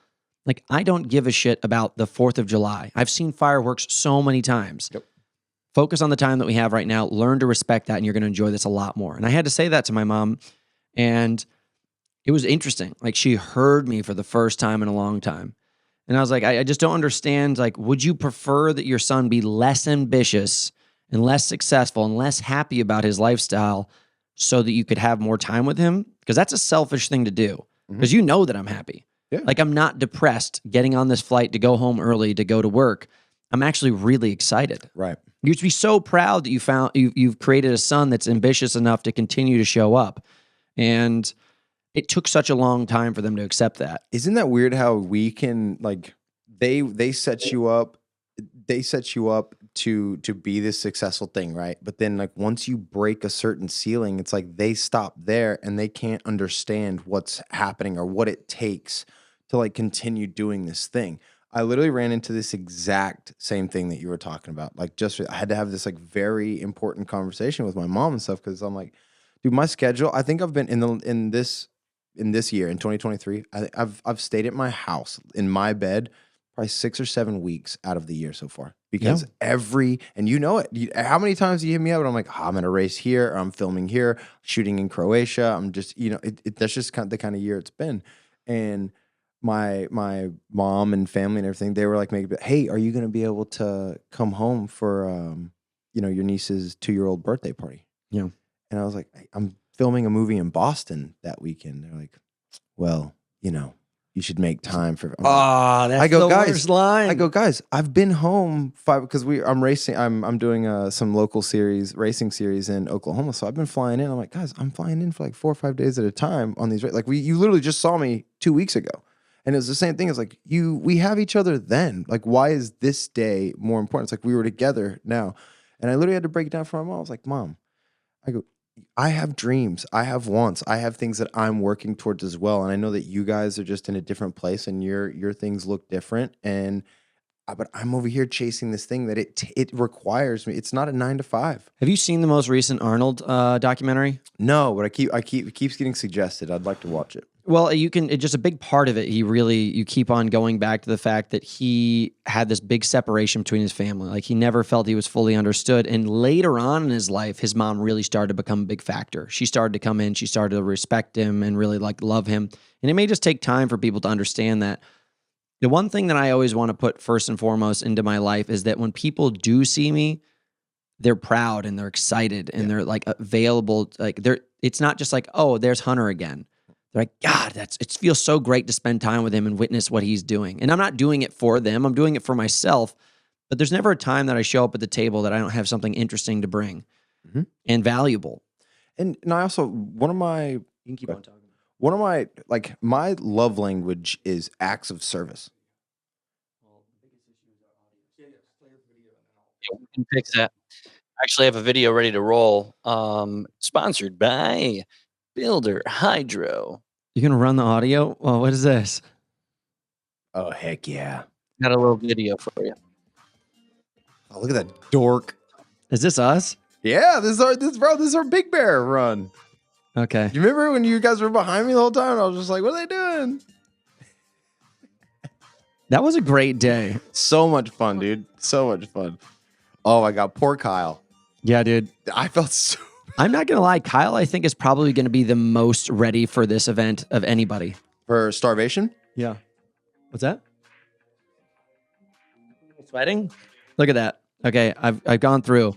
Like, I don't give a shit about the 4th of July. I've seen fireworks so many times. Yep. Focus on the time that we have right now. Learn to respect that, and you're going to enjoy this a lot more. And I had to say that to my mom, and it was interesting. Like, she heard me for the first time in a long time. And I was like, I just don't understand. Like, would you prefer that your son be less ambitious and less successful and less happy about his lifestyle so that you could have more time with him? Because that's a selfish thing to do. Because you know that I'm happy. Yeah. Like, I'm not depressed getting on this flight to go home early to go to work. I'm actually really excited. Right. You should be so proud that you've created a son that's ambitious enough to continue to show up. And it took such a long time for them to accept that. Isn't that weird how we can, like, they set you up to be this successful thing, right? But then, like, once you break a certain ceiling, it's like they stop there and they can't understand what's happening or what it takes to, like, continue doing this thing. I literally ran into this exact same thing that you were talking about. Like, I had to have this, like, very important conversation with my mom and stuff, because I'm like, dude, my schedule, I think I've been in this year, in 2023, I've stayed at my house in my bed probably 6 or 7 weeks out of the year so far, because and you know it. How many times do you hit me up and I'm like, I'm in a race here, or I'm filming here, shooting in Croatia. I'm just, that's just kind of the kind of year it's been. And my mom and family and everything, they were like, hey, are you going to be able to come home for, your niece's 2-year-old birthday party? Yeah. And I was like, I'm filming a movie in Boston that weekend. They're like, well, you should make time for. That's the worst line. I go, guys, I've been home because I'm racing. I'm doing some local racing series in Oklahoma. So I've been flying in. I'm like, guys, I'm flying in for like 4 or 5 days at a time on these. Like, you literally just saw me 2 weeks ago. And it was the same thing. It's like, we have each other then. Like, why is this day more important? It's like, we were together now. And I literally had to break it down for my mom. I was like, Mom, I have dreams. I have wants. I have things that I'm working towards as well. And I know that you guys are just in a different place and your things look different. But I'm over here chasing this thing that it requires me. It's not a 9 to 5. Have you seen the most recent Arnold documentary? No, but it keeps getting suggested. I'd like to watch it. Well, it's just a big part of it. You keep on going back to the fact that he had this big separation between his family. Like, he never felt he was fully understood. And later on in his life, his mom really started to become a big factor. She started to come in, she started to respect him and really love him. And it may just take time for people to understand that. The one thing that I always want to put first and foremost into my life is that when people do see me, they're proud and they're excited and they're like available. Like, it's not just like, oh, there's Hunter again. They're like, God, it feels so great to spend time with him and witness what he's doing. And I'm not doing it for them. I'm doing it for myself. But there's never a time that I show up at the table that I don't have something interesting to bring and valuable. And I also, You can keep on talking. one of my, like, my love language is acts of service. Yeah, we can fix that. Actually, I have a video ready to roll. Sponsored by Builder Hydro. You're going to run the audio? Well, what is this? Oh, heck yeah. Got a little video for you. Oh, look at that dork. Is this us? Yeah, this is our Big Bear run. Okay. You remember when you guys were behind me the whole time? I was just like, what are they doing? That was a great day. So much fun, dude. So much fun. Oh my God, poor Kyle. Yeah, dude. I felt so I'm not going to lie. Kyle, I think, is probably going to be the most ready for this event of anybody. For Starvation? Yeah. What's that? Sweating? Look at that. Okay, I've gone through.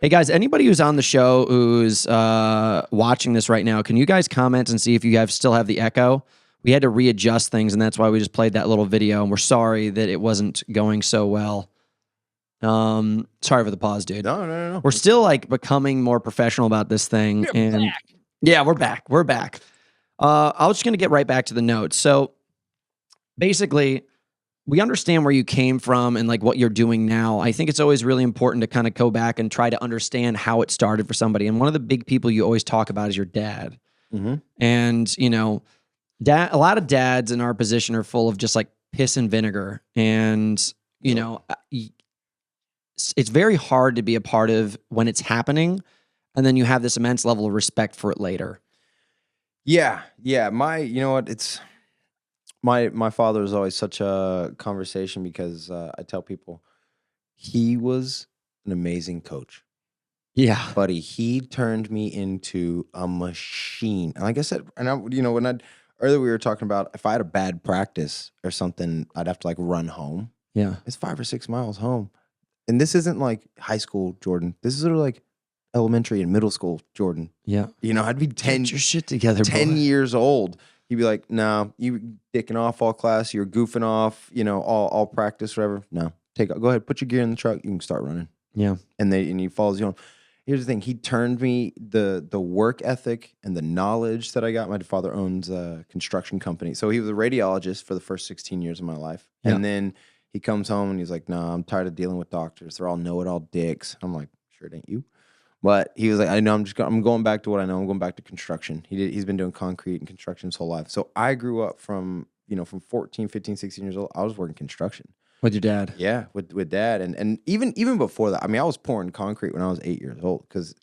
Hey, guys, anybody who's on the show who's watching this right now, can you guys comment and see if you guys still have the echo? We had to readjust things, and that's why we just played that little video, and we're sorry that it wasn't going so well. Sorry for the pause, dude. No. We're still like becoming more professional about this thing. Yeah, we're back. I was just going to get right back to the notes. So basically, we understand where you came from and like what you're doing now. I think it's always really important to kind of go back and try to understand how it started for somebody. And one of the big people you always talk about is your dad. Mm-hmm. And, a lot of dads in our position are full of just like piss and vinegar. And, it's very hard to be a part of when it's happening. And then you have this immense level of respect for it later. Yeah. It's my father is always such a conversation because I tell people he was an amazing coach. Yeah. Buddy, he turned me into a machine. And like I said, earlier we were talking about if I had a bad practice or something, I'd have to like run home. Yeah. It's 5 or 6 miles home. And this isn't like high school Jordan. This is sort of like elementary and middle school Jordan. Yeah. I'd be 10 Get your shit together, 10 boy. years old. He'd be like, "No, you dicking off all class. You're goofing off, all practice, whatever. No, go ahead, put your gear in the truck. You can start running." Yeah. And he follows you on. Here's the thing. He turned me the work ethic and the knowledge that I got. My father owns a construction company. So he was a radiologist for the first 16 years of my life. Yeah. And then he comes home and he's like, "No, I'm tired of dealing with doctors. They're all know-it-all dicks." I'm like, "Sure it ain't you." But he was like, "I know, I'm going back to what I know. I'm going back to construction." He's been doing concrete and construction his whole life. So I grew up from 14, 15, 16 years old. I was working construction. With your dad? Yeah, with dad. And even before that, I mean, I was pouring concrete when I was 8 years old because,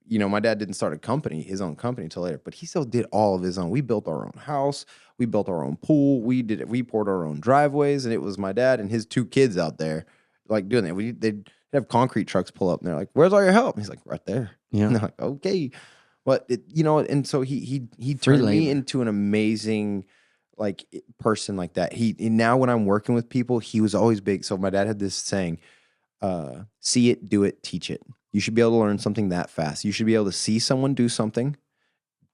my dad didn't start his own company until later, but he still did all of his own. We built our own house. We built our own pool. We poured our own driveways, and it was my dad and his 2 kids out there like doing that. They'd have concrete trucks pull up and they're like, "Where's all your help?" And he's like, "Right there." Yeah. And they're like, "Okay." But and so he turned me into an amazing person like that. Now when I'm working with people, he was always big. So my dad had this saying, see it, do it, teach it. You should be able to learn something that fast. You should be able to see someone do something,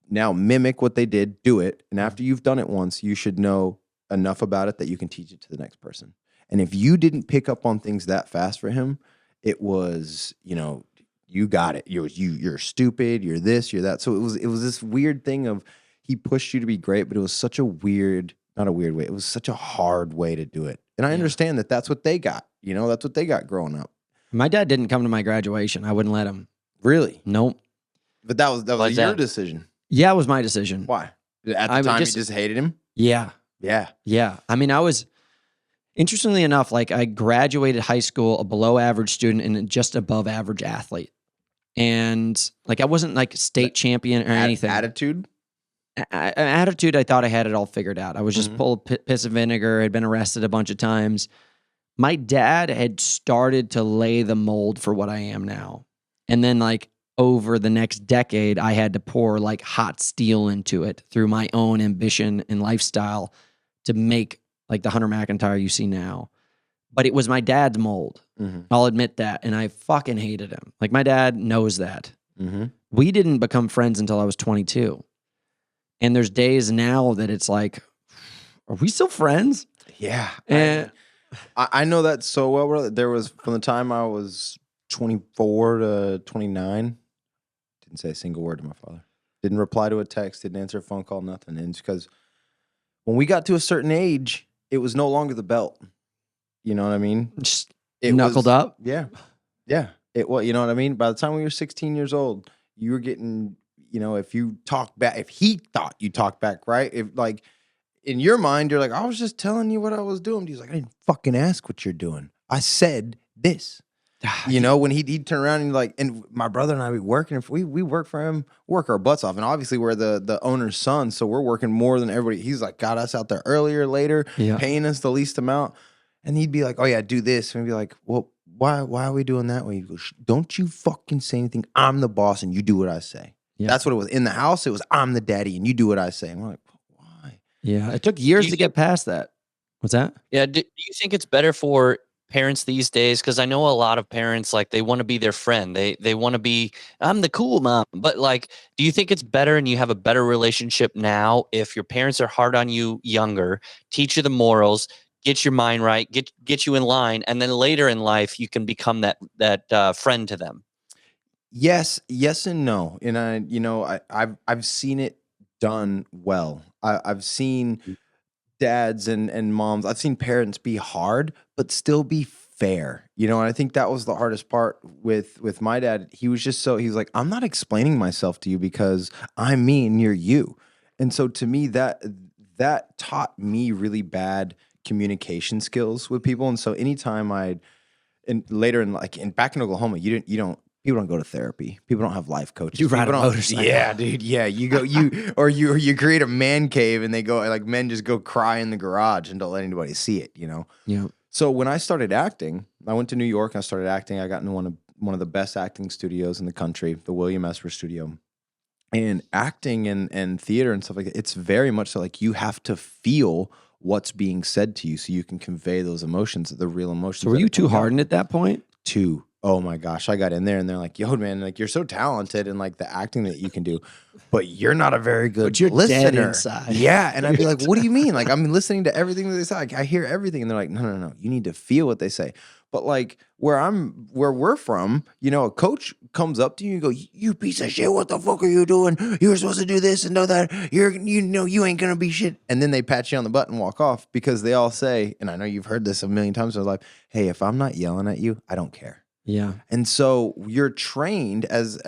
now mimic what they did, do it. And after you've done it once, you should know enough about it that you can teach it to the next person. And if you didn't pick up on things that fast for him, it was, you got it. You're stupid. You're this, you're that. So it was this weird thing of, he pushed you to be great, but it was such a not a weird way. It was such a hard way to do it. And I understand that that's what they got. That's what they got growing up. My dad didn't come to my graduation. I wouldn't let him. Really? Nope. But that was your decision. Yeah, it was my decision. Why? At the time, you just hated him? Yeah. Yeah. Yeah. I mean, interestingly enough, I graduated high school a below average student and just above average athlete. And I wasn't state champion or anything. Attitude? Attitude, I thought I had it all figured out. I was just full of piss of vinegar. I'd been arrested a bunch of times. My dad had started to lay the mold for what I am now. And then over the next decade, I had to pour hot steel into it through my own ambition and lifestyle to make the Hunter McIntyre you see now. But it was my dad's mold. Mm-hmm. I'll admit that. And I fucking hated him. My dad knows that. Mm-hmm. We didn't become friends until I was 22. And there's days now that it's are we still friends? Yeah. And I know that so well. There was, from the time I was 24 to 29, didn't say a single word to my father. Didn't reply to a text, didn't answer a phone call, nothing. And it's because when we got to a certain age, it was no longer the belt. You know what I mean? Just knuckled up? Yeah. Yeah. You know what I mean? By the time we were 16 years old, you were getting... if you talk back, if he thought you talked back, right? If in your mind, you're like, "I was just telling you what I was doing." He's like, "I didn't fucking ask what you're doing. I said this." When he'd turn around and and my brother and I, we working, we work for him, work our butts off. And obviously we're the owner's son. So we're working more than everybody. He's got us out there earlier, later, paying us the least amount. And he'd be like, "Oh yeah, do this." And we'd be like, "Well, why are we doing that way?" He goes, "Don't you fucking say anything. I'm the boss and you do what I say." Yeah. That's what it was. In the house, it was, "I'm the daddy and you do what I say." And we're like, "Why?" Yeah. It took years to get past that. What's that? Yeah. Do you think it's better for parents these days? Because I know a lot of parents, they want to be their friend. They want to be, "I'm the cool mom." But do you think it's better and you have a better relationship now if your parents are hard on you younger, teach you the morals, get your mind right, get you in line, and then later in life you can become that friend to them? Yes and no. And I've seen it done well. I've seen dads and moms, I've seen parents be hard, but still be fair. And I think that was the hardest part with my dad. He was just he's like, "I'm not explaining myself to you because I'm me and you're you." And so to me, that taught me really bad communication skills with people. And so anytime back in Oklahoma, people don't go to therapy. People don't have life coaches. You ride a motorcycle. Yeah, dude. Yeah, you go. You create a man cave, and they go men just go cry in the garage and don't let anybody see it. Yeah. So when I started acting, I went to New York and I started acting. I got into one of one of the best acting studios in the country, the 𝗕𝗵𝗵 studio. And acting and theater and stuff like that, it's very much so like you have to feel what's being said to you so you can convey those emotions, the real emotions. So were you too hardened at that point? Oh my gosh, I got in there and they're like, yo, man, like you're so talented and like the acting that you can do, but you're not a very good listener. Dead inside. Yeah. And I'd be like, what do you mean? Like, I'm listening to everything that they say. Like, I hear everything. And they're like, no. You need to feel what they say. But like where we're from, you know, a coach comes up to you and go, you piece of shit, what the fuck are you doing? You're supposed to do this and do that. You ain't gonna be shit. And then they pat you on the butt and walk off because they all say, and I know you've heard this a million times in your life, hey, if I'm not yelling at you, I don't care. Yeah. And so you're trained as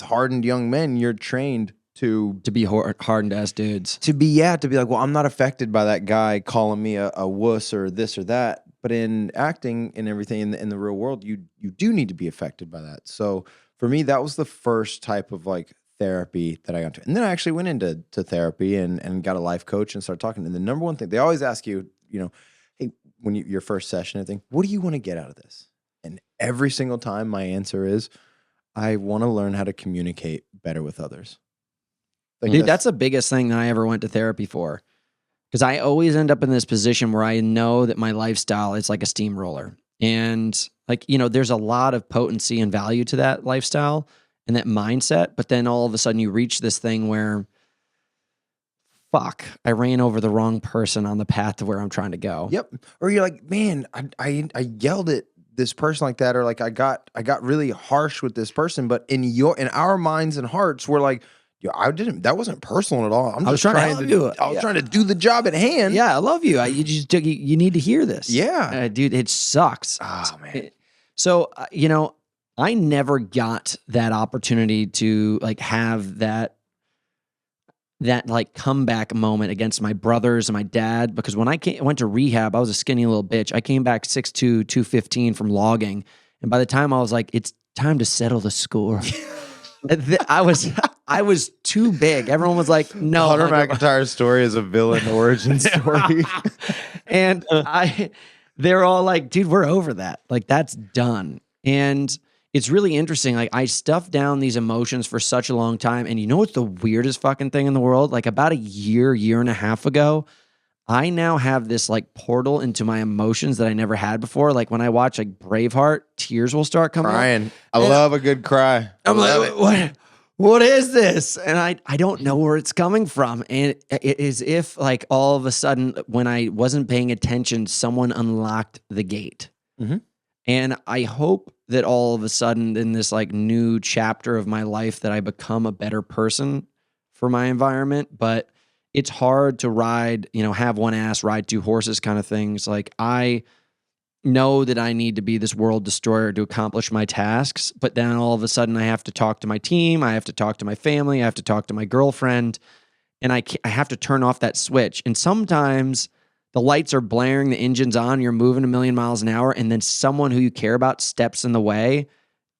hardened young men, you're trained to be hardened ass dudes. To be like, well, I'm not affected by that guy calling me a wuss or this or that. But in acting and everything in the real world, you do need to be affected by that. So for me, that was the first type of like therapy that I got to. And then I actually went into therapy and got a life coach and started talking. And the number one thing, they always ask you, you know, hey, when your first session, I think, what do you want to get out of this? And every single time my answer is, I want to learn how to communicate better with others. Like dude, that's the biggest thing that I ever went to therapy for. Because I always end up in this position where I know that my lifestyle is like a steamroller. And like, you know, there's a lot of potency and value to that lifestyle and that mindset. But then all of a sudden you reach this thing where, fuck, I ran over the wrong person on the path to where I'm trying to go. Yep. Or you're like, man, I yelled at this person like that. Or like I got really harsh with this person. But in our minds and hearts, we're like, yo, that wasn't personal at all. I was trying to do the job at hand. Yeah, I love you. You need to hear this. Yeah. Dude, it sucks. Oh, man. So, you know, I never got that opportunity to like have that like comeback moment against my brothers and my dad, because when I went to rehab, I was a skinny little bitch. I came back 6'2", 215 from logging. And by the time I was like, it's time to settle the score. I was too big. Everyone was like, no. McIntyre's story is a villain origin story. And they're all like, dude, we're over that. Like, that's done. And it's really interesting. Like, I stuffed down these emotions for such a long time. And you know what's the weirdest fucking thing in the world? Like, about a year and a half ago, I now have this like portal into my emotions that I never had before. Like when I watch like Braveheart, tears will start coming crying. Up. I love a good cry. I'm like, what is this? And I don't know where it's coming from. And it is if like all of a sudden when I wasn't paying attention, someone unlocked the gate. Mm-hmm. And I hope that all of a sudden in this like new chapter of my life that I become a better person for my environment. But it's hard to ride, you know, have one ass, ride two horses kind of things. Like I know that I need to be this world destroyer to accomplish my tasks, but then all of a sudden I have to talk to my team, I have to talk to my family, I have to talk to my girlfriend, and I have to turn off that switch. And sometimes the lights are blaring, the engine's on, you're moving a million miles an hour, and then someone who you care about steps in the way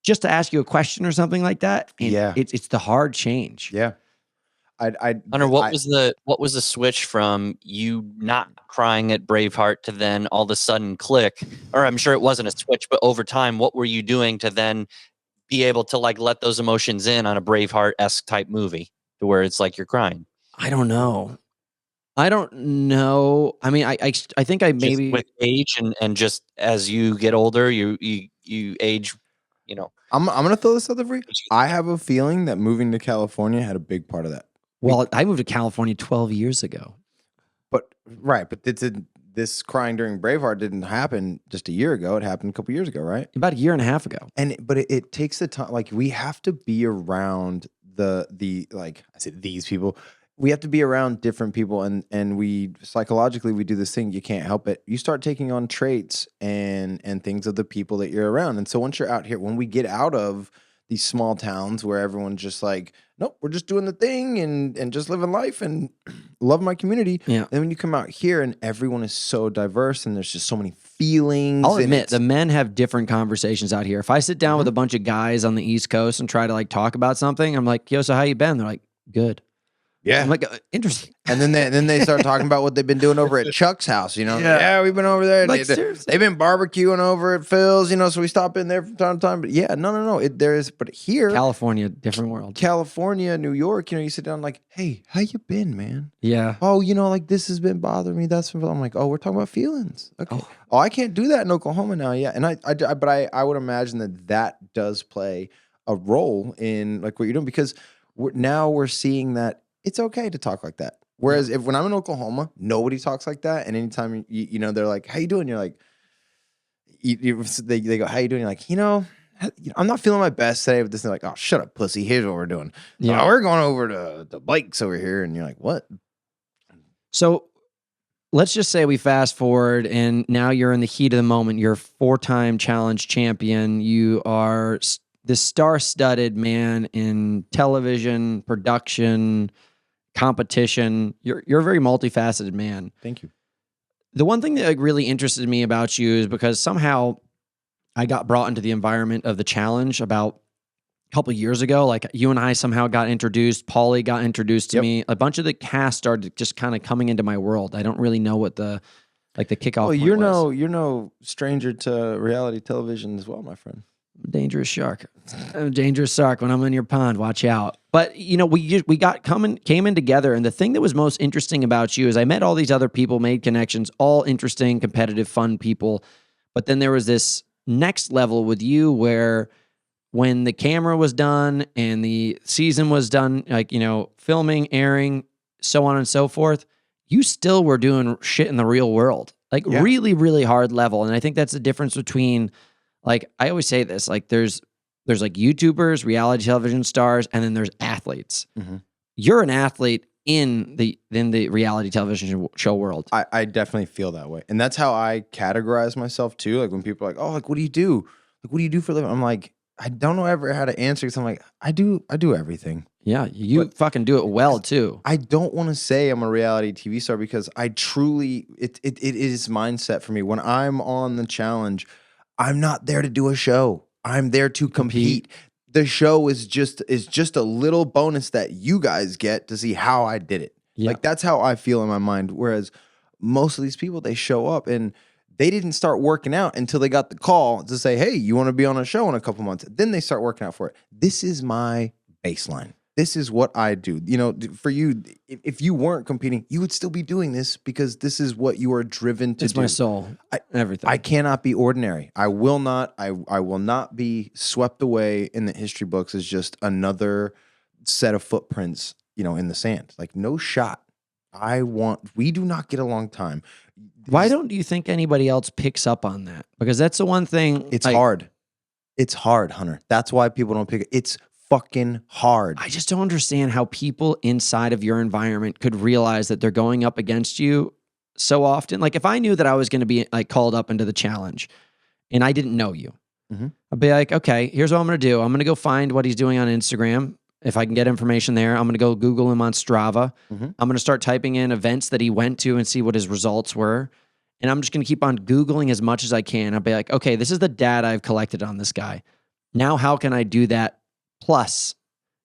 just to ask you a question or something like that. And yeah. It's the hard change. Yeah. Hunter, what was the switch from you not crying at Braveheart to then all of a sudden click? Or I'm sure it wasn't a switch, but over time, what were you doing to then be able to like let those emotions in on a Braveheart-esque type movie to where it's like you're crying? I don't know. I mean, I think I maybe just with age and just as you get older, you age. You know, I'm gonna throw this out there for you. I have a feeling that moving to California had a big part of that. Well, I moved to California 12 years ago. But this crying during Braveheart didn't happen just a year ago. It happened a couple years ago, right? About a year and a half ago. But it takes the time. Like we have to be around the like I said, these people. We have to be around different people, and we psychologically we do this thing. You can't help it. You start taking on traits and things of the people that you're around. And so once you're out here, when we get out of these small towns where everyone's just like, nope, we're just doing the thing and just living life and love my community. Yeah. And when you come out here and everyone is so diverse and there's just so many feelings. I'll admit, the men have different conversations out here. If I sit down with a bunch of guys on the East Coast and try to like talk about something, I'm like, yo, so how you been? They're like, good. Yeah. I'm like, interesting. And then they start talking about what they've been doing over at Chuck's house, you know? Yeah. We've been over there. Like, seriously. They've been barbecuing over at Phil's, you know, so we stop in there from time to time. But yeah, no. But here, California, different world. California, New York, you know, you sit down like, hey, how you been, man? Yeah. Oh, you know, like this has been bothering me. That's I'm like, oh, we're talking about feelings. Okay. Oh, I can't do that in Oklahoma now. Yeah. And I would imagine that does play a role in like what you're doing, because we're seeing that it's okay to talk like that. Whereas when I'm in Oklahoma, nobody talks like that. And anytime you know, they're like, how you doing? You're like, they go, how you doing? You're like, you know, I'm not feeling my best today. But this is like, oh, shut up, pussy. Here's what we're doing. Yeah, we're going over to the bikes over here. And you're like, what? So let's just say we fast forward and now you're in the heat of the moment. You're a 4-time challenge champion. You are this star-studded man in television, production, competition. You're a very multifaceted man. Thank you. The one thing that like really interested me about you is because somehow I got brought into the environment of the challenge about a couple of years ago. Like you and I somehow got introduced. Paulie got introduced to me. A bunch of the cast started just kind of coming into my world. I don't really know what the kickoff. Well, you're no stranger to reality television as well, my friend. Dangerous shark. I'm a dangerous shark when I'm in your pond. Watch out. But you know, we came in together, and the thing that was most interesting about you is I met all these other people, made connections, all interesting, competitive, fun people. But then there was this next level with you where when the camera was done and the season was done, like, you know, filming, airing, so on and so forth, you still were doing shit in the real world. Like really, really hard level. And I think that's the difference between, like, I always say this, like there's like YouTubers, reality television stars, and then there's athletes. Mm-hmm. You're an athlete in the reality television show world. I definitely feel that way. And that's how I categorize myself too. Like when people are like, oh, like, what do you do? Like, what do you do for a living? I'm like, I don't know ever how to answer, because I'm like, I do everything. Yeah, you fucking do it well too. I don't want to say I'm a reality TV star, because I truly, it is mindset for me. When I'm on the challenge, I'm not there to do a show. I'm there to compete. The show is just a little bonus that you guys get to see how I did it. Yeah. Like that's how I feel in my mind. Whereas most of these people, they show up and they didn't start working out until they got the call to say, hey, you want to be on a show in a couple months? Then they start working out for it. This is my baseline. This is what I do. You know, for you, if you weren't competing, you would still be doing this, because this is what you are driven to do. It's my soul. Everything. I cannot be ordinary. I will not. I will not be swept away in the history books as just set of footprints, you know, in the sand. Like, no shot. We do not get a long time. Why don't you think anybody else picks up on that? Because that's the one thing. It's hard. It's hard, Hunter. That's why people don't pick it. It's fucking hard. I just don't understand how people inside of your environment could realize that they're going up against you so often. Like, if I knew that I was going to be like called up into the challenge and I didn't know you, I'd be like, okay, here's what I'm going to do. I'm going to go find what he's doing on Instagram. If I can get information there, I'm going to go Google him on Strava. I'm going to start typing in events that he went to and see what his results were. And I'm just going to keep on Googling as much as I can. I'll be like, okay, this is the data I've collected on this guy. Now, how can I do that plus,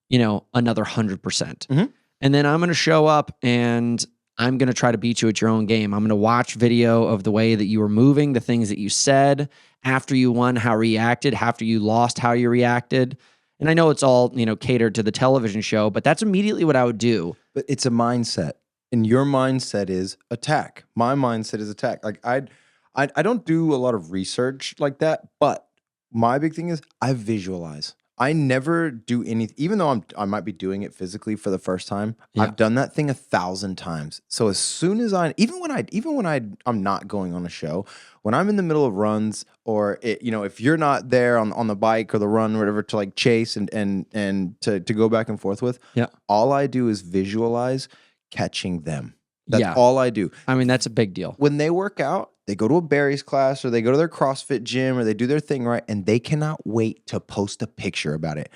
you know, another 100%? And then I'm going to show up and I'm going to try to beat you at your own game. I'm going to watch video of the way that you were moving, the things that you said after you won, how you reacted, after you lost, how you reacted. And I know it's all, you know, catered to the television show, but that's immediately what I would do. But it's a mindset. And your mindset is attack. My mindset is attack. Like I don't do a lot of research like that, but my big thing is I visualize. I never do anything, even though I might be doing it physically for the first time. Yeah. I've done that thing 1,000 times. So as soon as even when I'm not going on a show, when I'm in the middle of runs, or if you're not there on the bike or the run or whatever to like chase and to go back and forth with, all I do is visualize catching them. That's all I do. I mean, that's a big deal. When they work out, they go to a Barry's class or they go to their CrossFit gym or they do their thing right, and they cannot wait to post a picture about it.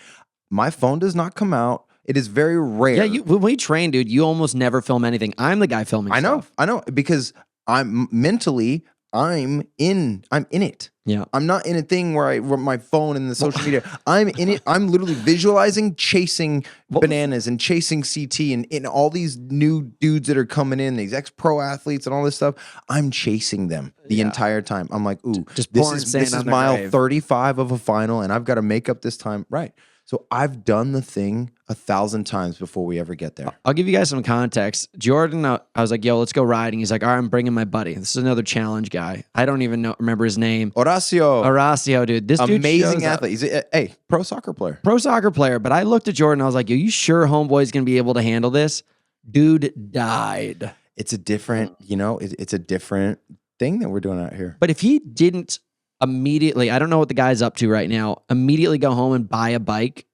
My phone does not come out. It is very rare. Yeah, when we train, dude, you almost never film anything. I'm the guy filming stuff. I know, because I'm mentally, I'm in it. Yeah. I'm not in a thing where my phone and the social media. I'm in it. I'm literally visualizing, chasing bananas and chasing CT and all these new dudes that are coming in, these ex-pro athletes and all this stuff. I'm chasing them the entire time. I'm like, ooh, just this is mile 35 of a final, and I've got to make up this time. Right. So I've done the thing 1,000 times before we ever get there. I'll give you guys some context. Jordan, I was like, yo, let's go riding. He's like, all right, I'm bringing my buddy. This is another challenge guy. I don't even remember his name. 𝗪𝗏𝗪𝗏, dude. This dude amazing athlete. He's a pro soccer player. Pro soccer player. But I looked at Jordan. I was like, yo, you sure homeboy's going to be able to handle this? Dude died. It's a different, it's a different thing that we're doing out here. But if he didn't immediately, I don't know what the guy's up to right now, immediately go home and buy a bike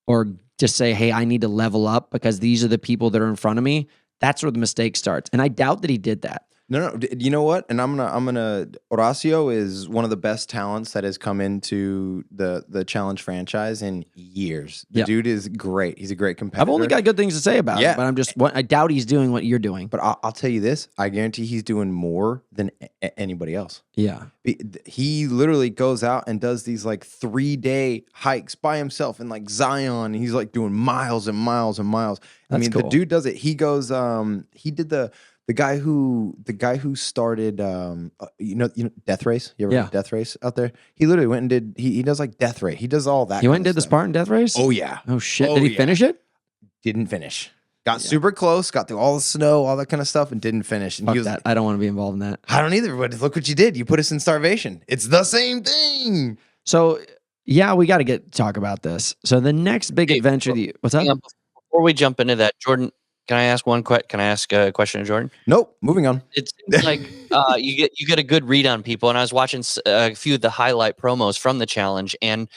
or just say, hey, I need to level up because these are the people that are in front of me, that's where the mistake starts. And I doubt that he did that. No. You know what? And I'm gonna. 𝗪𝗏 is one of the best talents that has come into the challenge franchise in years. The dude is great. He's a great competitor. I've only got good things to say about him, but I doubt he's doing what you're doing. But I'll tell you this: I guarantee he's doing more than anybody else. Yeah, he literally goes out and does these like 3-day hikes by himself in like Zion. And he's like doing miles and miles and miles. That's cool. The dude does it. He goes. He did the guy who started Death Race. You ever heard of Death Race out there? He literally went and did he does like Death Race. He does all that. He went and did the Spartan Death Race? Oh yeah. Oh shit. Did he finish it? Didn't finish. Got super close, got through all the snow, all that kind of stuff, and didn't finish. And Fuck that. I don't want to be involved in that. I don't either, but look what you did. You put us in starvation. It's the same thing. So yeah, we got to talk about this. So the next big adventure what's up? Before we jump into that, Jordan, can I ask a question of Jordan? Nope. Moving on. It's like you get a good read on people, and I was watching a few of the highlight promos from the challenge, and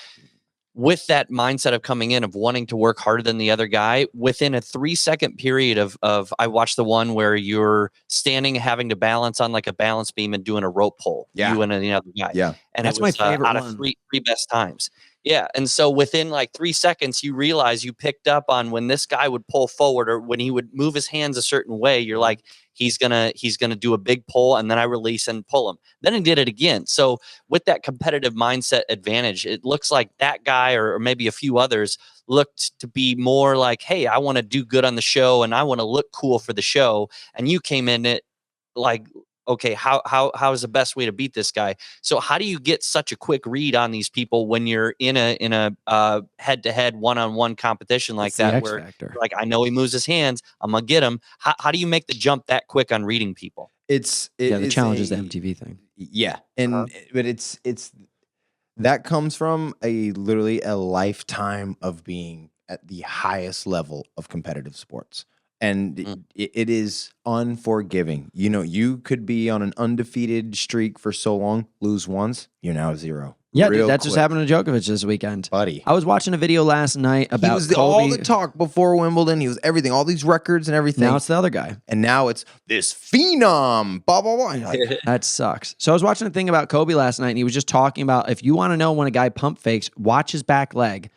with that mindset of coming in of wanting to work harder than the other guy, within a 3-second period of I watched the one where you're standing, having to balance on like a balance beam and doing a rope pull. Yeah. You and the other guy. Yeah. And that's it was my favorite out of three best times. Yeah. And so within like 3 seconds, you realize you picked up on when this guy would pull forward or when he would move his hands a certain way, you're like, he's gonna do a big pull, and then I release and pull him. Then he did it again. So with that competitive mindset advantage, it looks like that guy or maybe a few others looked to be more like, hey, I want to do good on the show and I want to look cool for the show. And you came in it like, okay, how is the best way to beat this guy? So how do you get such a quick read on these people when you're in a head-to-head, one-on-one competition like that, where like, I know he moves his hands, I'm gonna get him. How do you make the jump that quick on reading people? The challenge is the MTV thing. Yeah, and but it's that comes from literally a lifetime of being at the highest level of competitive sports. And it is unforgiving. You could be on an undefeated streak for so long, lose once, you're now 0. Yeah, dude, that just happened to Djokovic this weekend. Buddy. I was watching a video last night about he was all the talk before Wimbledon. He was everything, all these records and everything. Now it's the other guy. And now it's this phenom, blah, blah, blah. Like, that sucks. So I was watching a thing about Kobe last night, and he was just talking about if you want to know when a guy pump fakes, watch his back leg.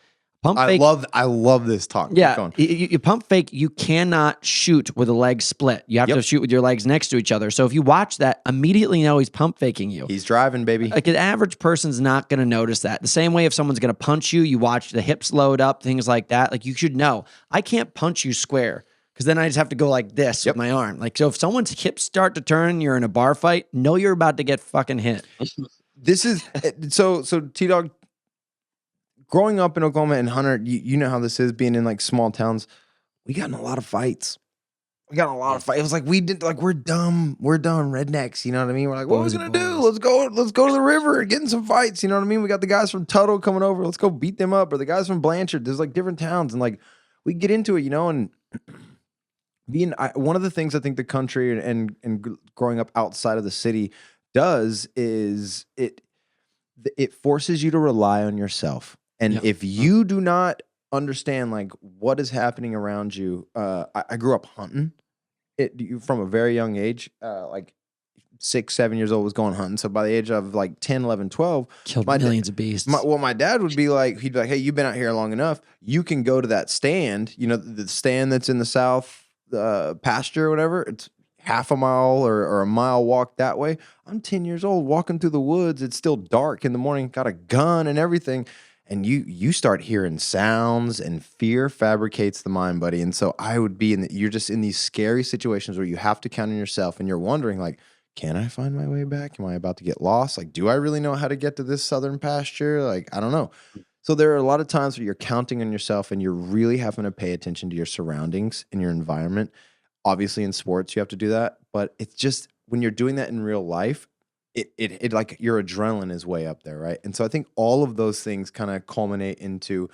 I love this talk. Yeah, you pump fake, you cannot shoot with a leg split. You have to shoot with your legs next to each other. So if you watch that, immediately know he's pump faking you. He's driving, baby. Like an average person's not going to notice that. The same way if someone's going to punch you, you watch the hips load up, things like that. Like you should know, I can't punch you square because then I just have to go like this with my arm. Like, so if someone's hips start to turn, you're in a bar fight, know you're about to get fucking hit. This is, so T-Dog, growing up in Oklahoma and Hunter, you know how this is being in like small towns. We got in a lot of fights. It was like we're dumb rednecks. You know what I mean? We're like, what are we gonna do? Let's go to the river and get in some fights. You know what I mean? We got the guys from Tuttle coming over. Let's go beat them up. Or the guys from Blanchard. There's like different towns, and like we get into it, and one of the things I think the country and growing up outside of the city does is it forces you to rely on yourself. And if you do not understand like what is happening around you, I grew up hunting from a very young age, like 6, 7 years old was going hunting. So by the age of like 10, 11, 12, killed millions of beasts. My dad would be like, he'd be like, hey, you've been out here long enough. You can go to that stand, the stand that's in the south pasture or whatever. half a mile or a mile walk that way. I'm 10 years old walking through the woods. It's still dark in the morning, got a gun and everything. And you start hearing sounds, and fear fabricates the mind, buddy. And so I would be you're just in these scary situations where you have to count on yourself, and you're wondering, like, can I find my way back? Am I about to get lost? Like, do I really know how to get to this southern pasture? Like, I don't know. So there are a lot of times where you're counting on yourself, and you're really having to pay attention to your surroundings and your environment. Obviously in sports, you have to do that, but it's just when you're doing that in real life, it like your adrenaline is way up there, right? And so I think all of those things kind of culminate into,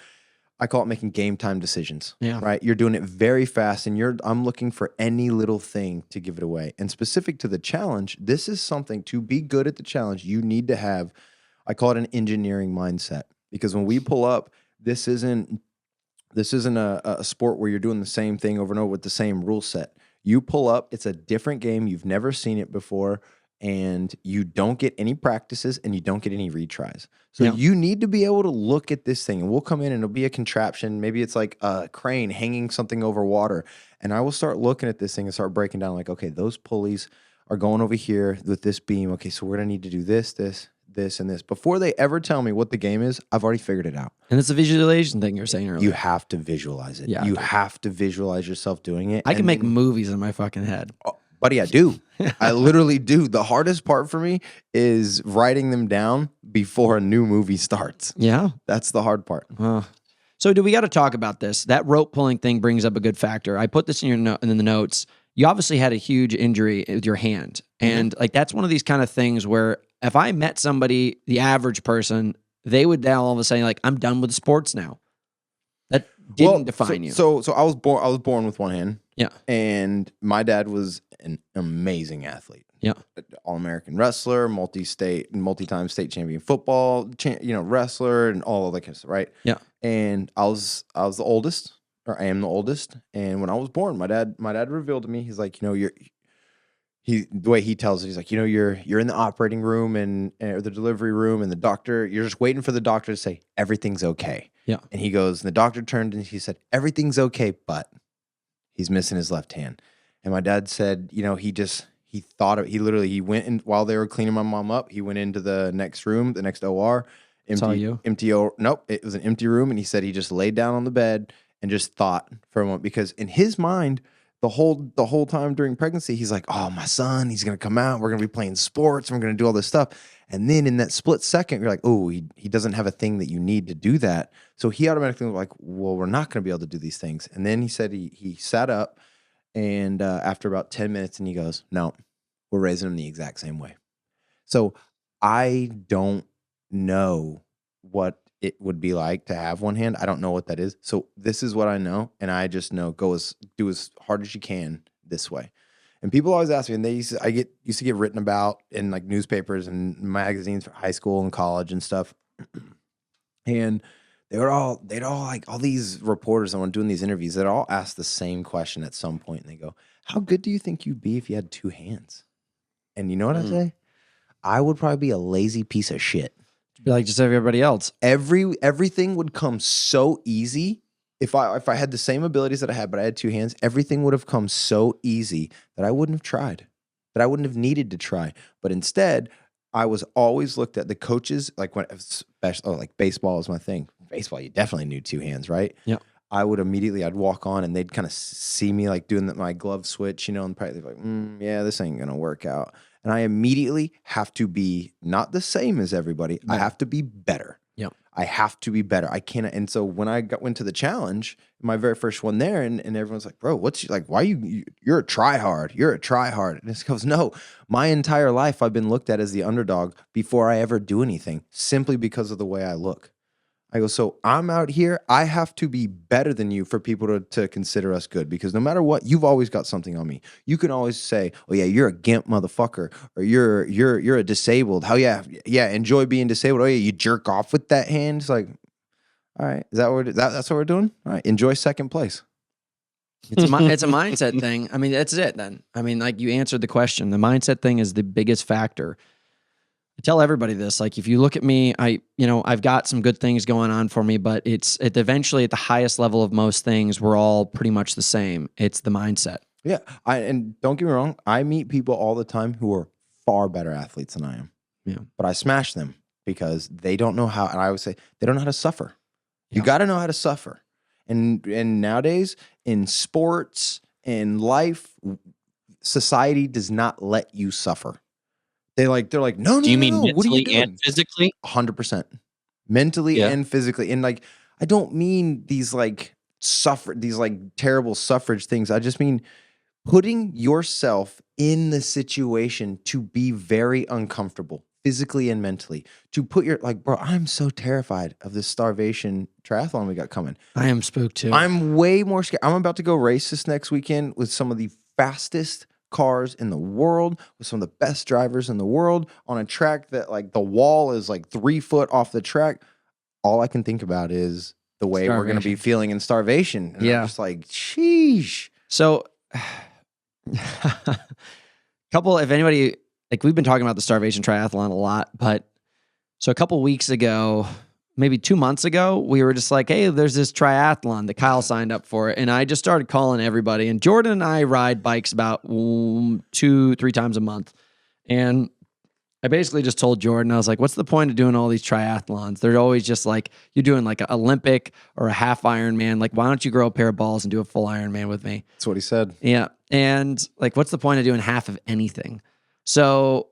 I call it making game time decisions, right? You're doing it very fast, and I'm looking for any little thing to give it away. And specific to the challenge, this is something to be good at the challenge, you need to have, I call it an engineering mindset, because when we pull up, this isn't a sport where you're doing the same thing over and over with the same rule set. You pull up, it's a different game. You've never seen it before, and you don't get any practices, and you don't get any retries. So you need to be able to look at this thing, and we'll come in and it'll be a contraption. Maybe it's like a crane hanging something over water. And I will start looking at this thing and start breaking down, like, okay, those pulleys are going over here with this beam. Okay, so we're going to need to do this, and this. Before they ever tell me what the game is, I've already figured it out. And it's a visualization thing you're saying earlier. You have to visualize it. You have to visualize yourself doing it. I can make movies in my fucking head. Oh, buddy, I do. I literally do. The hardest part for me is writing them down before a new movie starts. Yeah. That's the hard part. So we got to talk about this. That rope pulling thing brings up a good factor. I put this in the notes. You obviously had a huge injury with your hand. And like, that's one of these kind of things where if I met somebody, the average person, they would now all of a sudden like, I'm done with sports now. That didn't define you. So I was born with one hand. Yeah. And my dad was an amazing athlete. Yeah. All-American wrestler, multi-time state champion football, wrestler, and all of that kind of stuff, right? Yeah. And I was the oldest, or I am the oldest. And when I was born, my dad revealed to me, he's like, the way he tells it, he's like, you're in the operating room or the delivery room, and the doctor, you're just waiting for the doctor to say everything's okay. Yeah. And he goes, and the doctor turned and he said, everything's okay, but he's missing his left hand. And my dad said, he went in while they were cleaning my mom up. He went into the next room, the next OR. Nope, it was an empty room. And he said he just laid down on the bed and just thought for a moment, because in his mind, the whole time during pregnancy, he's like, oh, my son, he's going to come out. We're going to be playing sports. And we're going to do all this stuff. And then in that split second, you're like, oh, he doesn't have a thing that you need to do that. So he automatically was like, well, we're not going to be able to do these things. And then he said he sat up, and after about 10 minutes, and he goes, no, we're raising him the exact same way. So I don't know what it would be like to have one hand. I don't know what that is. So this is what I know. And I just know, do as hard as you can this way. And people always ask me, and used to get written about in like newspapers and magazines for high school and college and stuff. And they'd all like, all these reporters that were doing these interviews, they'd all ask the same question at some point. And they go, how good do you think you'd be if you had two hands? And you know what I say? I would probably be a lazy piece of shit. Be like just everybody else. Everything would come so easy. If I had the same abilities that I had, but I had two hands, everything would have come so easy that I wouldn't have tried, that I wouldn't have needed to try. But instead, I was always looked at the coaches, like like baseball is my thing. Baseball, you definitely need two hands, right? Yeah. I'd walk on, and they'd kind of see me like doing my glove switch, and probably like, yeah, this ain't going to work out. And I immediately have to be not the same as everybody. No. I have to be better. Yep. I have to be better. I can't. And so when I went to the challenge, my very first one there, and everyone's like, bro, why you're a try-hard. You're a try-hard. And it goes, no, my entire life I've been looked at as the underdog before I ever do anything, simply because of the way I look. I go, so I'm out here. I have to be better than you for people to consider us good, because no matter what, you've always got something on me. You can always say, oh yeah, you're a gimp motherfucker, or you're a disabled. How yeah, enjoy being disabled. Oh yeah, you jerk off with that hand. It's like, all right, is that that's what we're doing? All right, enjoy second place. It's a mindset thing. I mean, that's it then. I mean, like you answered the question. The mindset thing is the biggest factor. I tell everybody this, like, if you look at me, I've got some good things going on for me, but it's eventually at the highest level of most things, we're all pretty much the same. It's the mindset. Yeah. And don't get me wrong, I meet people all the time who are far better athletes than I am. Yeah. But I smash them because they don't know how, and I always say, they don't know how to suffer. You Yeah. got to know how to suffer. And nowadays, in sports, in life, society does not let you suffer. They're like, no, Do you mean no. What are you mentally doing? and physically? 100%. Mentally and physically. And like, I don't mean these like terrible suffrage things. I just mean putting yourself in the situation to be very uncomfortable, physically and mentally. To put your, like, bro, I'm so terrified of this Starvation Triathlon we got coming. I am spooked too. I'm way more scared. I'm about to go race this next weekend with some of the fastest cars in the world, with some of the best drivers in the world, on a track that like the wall is like 3 foot off the track. All I can think about is the way we're going to be feeling in Starvation. And I'm just like, sheesh. So if anybody, like, we've been talking about the Starvation Triathlon a lot, but so a couple weeks ago, maybe 2 months ago, we were just like, hey, there's this triathlon that Kyle signed up for. And I just started calling everybody. And Jordan and I ride bikes about 2-3 times a month. And I basically just told Jordan, I was like, what's the point of doing all these triathlons? They're always just like, you're doing like an Olympic or a half Ironman. Like, why don't you grow a pair of balls and do a full Ironman with me? That's what he said. Yeah. And like, what's the point of doing half of anything? So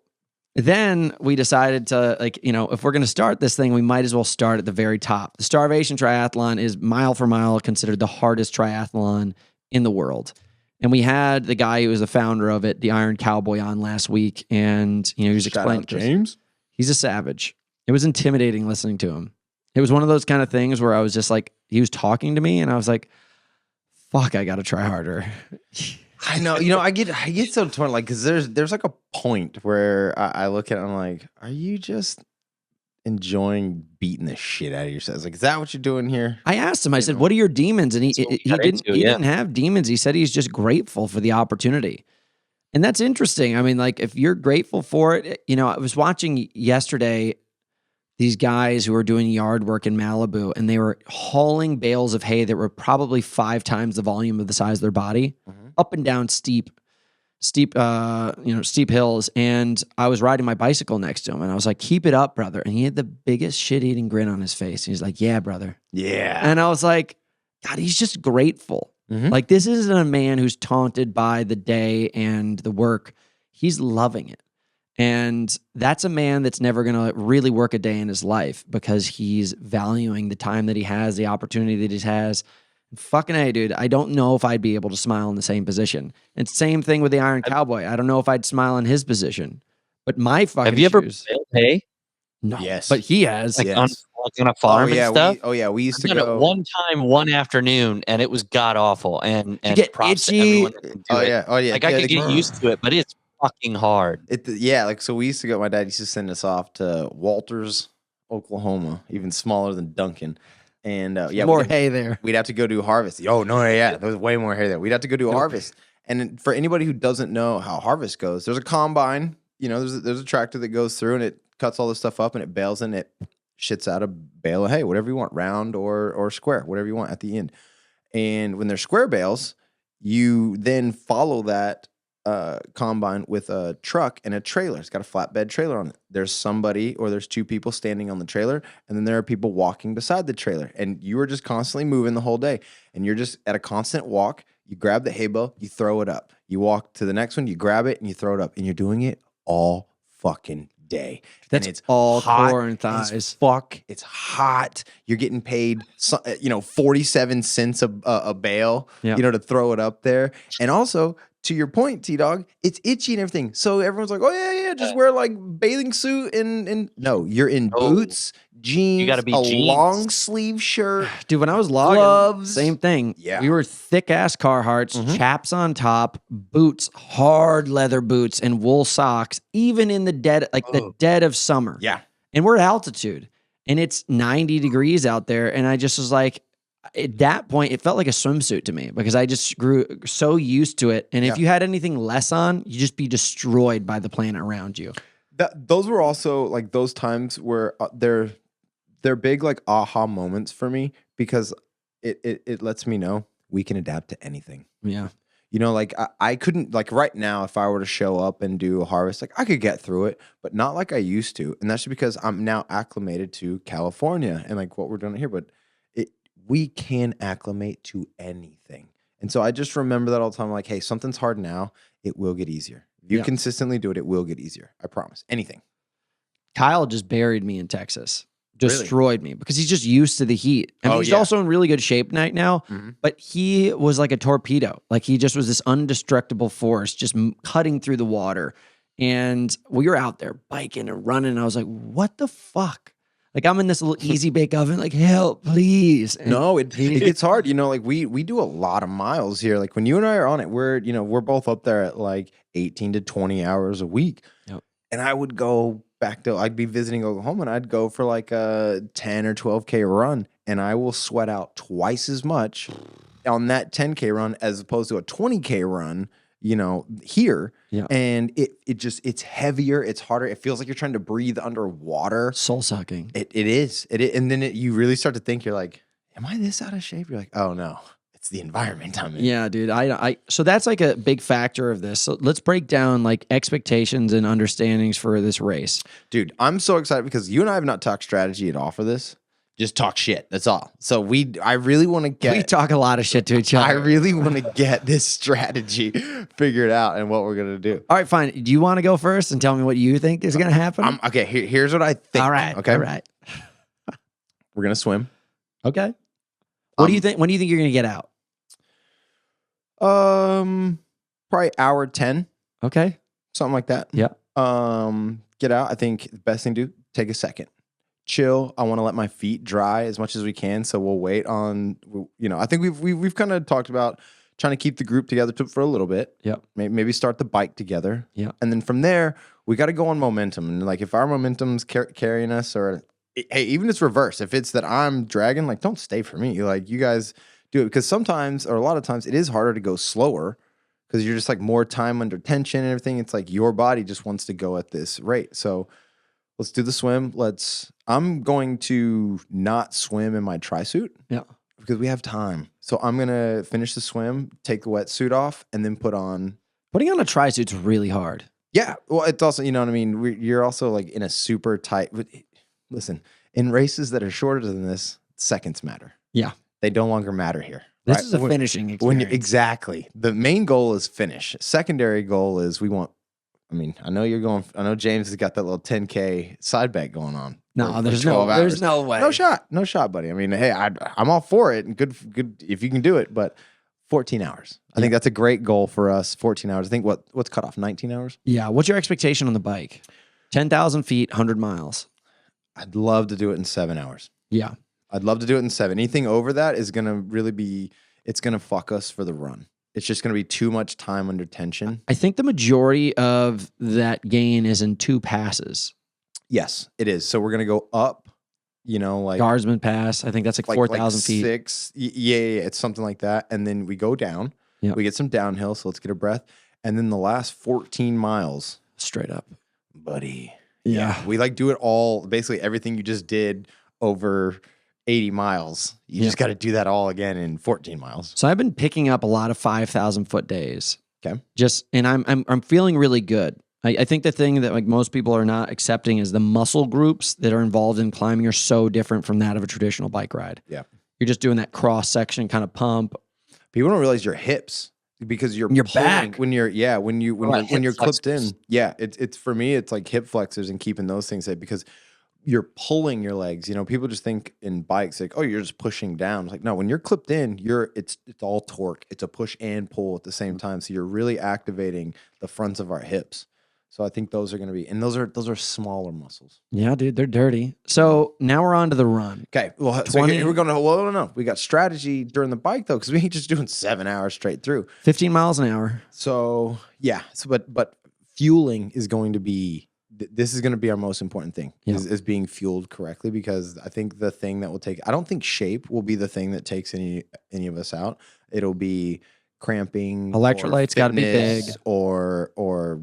then we decided to, like, you know, if we're going to start this thing, we might as well start at the very top. The Starvation Triathlon is mile for mile considered the hardest triathlon in the world. And we had the guy who was the founder of it, the 𝗟𝗏𝗏𝗏, on last week. And, you know, he was explaining to us. James. He's a savage. It was intimidating listening to him. It was one of those kind of things where I was just like, he was talking to me and I was like, fuck, I got to try harder. I know, you know, I get so torn, like, because there's like a point where I look at it and I'm like, are you just enjoying beating the shit out of yourself? Like, is that what you're doing here? I asked him, I said, what are your demons? And he didn't have demons. He said he's just grateful for the opportunity. And that's interesting. I mean, like, if you're grateful for it, you know, I was watching yesterday these guys who were doing yard work in Malibu, and they were hauling bales of hay that were probably 5 times the volume of the size of their body, up and down steep hills. And I was riding my bicycle next to him, and I was like, keep it up, brother. And he had the biggest shit-eating grin on his face. He's like, yeah, brother. Yeah. And I was like, God, he's just grateful. Like, this isn't a man who's taunted by the day and the work. He's loving it. And that's a man that's never going to really work a day in his life because he's valuing the time that he has, the opportunity that he has. Fucking A, dude, I don't know if I'd be able to smile in the same position. And same thing with the 𝗟𝗏𝗏𝗏. I don't know if I'd smile in his position. But my fucking Have you ever shoes, baled hay? No. Yes. But he has. Like on a farm and stuff? We used to I've done go. it one time, one afternoon, and it was god awful. And get props to itchy? everyone that can do it. Like, I could get used to it, but it's fucking hard. Like, so we used to go, my dad used to send us off to Walters, Oklahoma, even smaller than Duncan. And more hay there. We'd have to go do harvest. Oh, no, yeah. There was way more hay there. We'd have to go do harvest. And for anybody who doesn't know how harvest goes, there's a combine, you know, there's a tractor that goes through and it cuts all this stuff up and it bales and it shits out a bale of hay, whatever you want, round or square, whatever you want at the end. And when they're square bales, you then follow that combine with a truck and a trailer. It's got a flatbed trailer on it. There's somebody or there's 2 people standing on the trailer, and then there are people walking beside the trailer. And you are just constantly moving the whole day. And you're just at a constant walk. You grab the hay bale, you throw it up. You walk to the next one, you grab it, and you throw it up. And you're doing it all fucking day. That's and it's all hot core and thighs. as fuck. It's hot. You're getting paid, 47 cents a bale, to throw it up there. And also, to your point, T-Dog, it's itchy and everything. So everyone's like, oh, yeah, just wear like bathing suit and no, you're in boots, jeans, You gotta be a jeans. long sleeve shirt. Dude, when I was logging, gloves. same thing. Yeah. We were thick-ass Carhartts, chaps on top, boots, hard leather boots, and wool socks, even in the dead of summer. Yeah. And we're at altitude, and it's 90 degrees out there, and I just was like, at that point, it felt like a swimsuit to me because I just grew so used to it. And if you had anything less on, you'd just be destroyed by the planet around you. Those were also like those times where they're big like aha moments for me because it lets me know we can adapt to anything. Yeah. You know, like I couldn't, like right now, if I were to show up and do a harvest, like I could get through it, but not like I used to. And that's just because I'm now acclimated to California and like what we're doing here. But we can acclimate to anything. And so I just remember that all the time. Like, hey, something's hard now. It will get easier. If you consistently do it, it will get easier. I promise. Anything. Kyle just buried me in Texas. Destroyed me because he's just used to the heat. I mean, he's yeah. also in really good shape right now, but he was like a torpedo. Like he just was this indestructible force just cutting through the water. And we were out there biking and running. And I was like, what the fuck? Like I'm in this little easy bake oven, like help, please. And no, it gets hard. You know, like we do a lot of miles here. Like when you and I are on it, we're both up there at like 18 to 20 hours a week. Yep. And I would go back to, I'd be visiting Oklahoma and I'd go for like a 10 or 12K run and I will sweat out twice as much on that 10K run as opposed to a 20K run, here. Yeah. And it's heavier, it's harder. It feels like you're trying to breathe underwater. Soul sucking. It is. And then you really start to think, you're like, am I this out of shape? You're like, oh no. It's the environment I'm in. Yeah, dude. So that's like a big factor of this. So let's break down like expectations and understandings for this race. Dude, I'm so excited because you and I have not talked strategy at all for this. Just talk shit. That's all. So I really want to get. We talk a lot of shit to each other. I really want to get this strategy figured out and what we're gonna do. All right, fine. Do you want to go first and tell me what you think is gonna happen? Okay. Here's what I think. All right. Okay. All right. We're gonna swim. Okay. What do you think? When do you think you're gonna get out? Probably hour 10. Okay. Something like that. Yeah. Get out. I think the best thing to do, take a second. Chill. I want to let my feet dry as much as we can. So we'll wait on, I think we've kind of talked about trying to keep the group together for a little bit. Yep. Maybe start the bike together. Yeah. And then from there, we got to go on momentum. And like if our momentum's carrying us or, hey, even if it's reverse, if it's that I'm dragging, like don't stay for me. Like you guys do it because sometimes or a lot of times it is harder to go slower because you're just like more time under tension and everything. It's like your body just wants to go at this rate. So let's do the swim. I'm going to not swim in my tri-suit. Yeah. Because we have time. So I'm going to finish the swim, take the wetsuit off, and then putting on a tri-suit's really hard. Yeah. Well, it's also, you know what I mean? You're also like in a super tight, listen, in races that are shorter than this, seconds matter. Yeah. They no longer matter here. This is a finishing experience. Exactly. The main goal is finish. Secondary goal is I know James has got that little 10K side bet going on. No, there's no way. No shot, buddy. I mean, hey, I'm all for it and good if you can do it, but 14 hours. I think that's a great goal for us. 14 hours. I think what's cut off? 19 hours? Yeah. What's your expectation on the bike? 10,000 feet, 100 miles. I'd love to do it in 7 hours. Yeah. I'd love to do it in 7. Anything over that is going to really it's going to fuck us for the run. It's just going to be too much time under tension. I think the majority of that gain is in 2 passes. Yes, it is. So we're going to go up, like Guardsman Pass. I think that's like 4,000 feet. 6. Yeah, it's something like that. And then we go down. Yeah. We get some downhill. So let's get a breath. And then the last 14 miles. Straight up. Buddy. Yeah. We do it all, basically everything you just did over 80 miles. You just got to do that all again in 14 miles. So I've been picking up a lot of 5,000 foot days. Okay. And I'm feeling really good. I think the thing that like most people are not accepting is the muscle groups that are involved in climbing are so different from that of a traditional bike ride. Yeah. You're just doing that cross section kind of pump. People don't realize your hips because you're your pulling, back when you're clipped in. Yeah. It's for me, it's like hip flexors and keeping those things in because you're pulling your legs. People just think in bikes like, oh, you're just pushing down. It's like, no, when you're clipped in, it's all torque. It's a push and pull at the same time. So you're really activating the fronts of our hips. So I think those are going to be, and those are smaller muscles. Yeah, dude, they're dirty. So now we're on to the run. Okay. Well, 20, we're going to, no. We got strategy during the bike though, because we ain't just doing 7 hours straight through. 15 miles an hour. So yeah. So, but fueling is going to be, this is going to be our most important thing is being fueled correctly, because I think the thing that will I don't think shape will be the thing that takes any of us out. It'll be cramping, electrolytes got to be big, or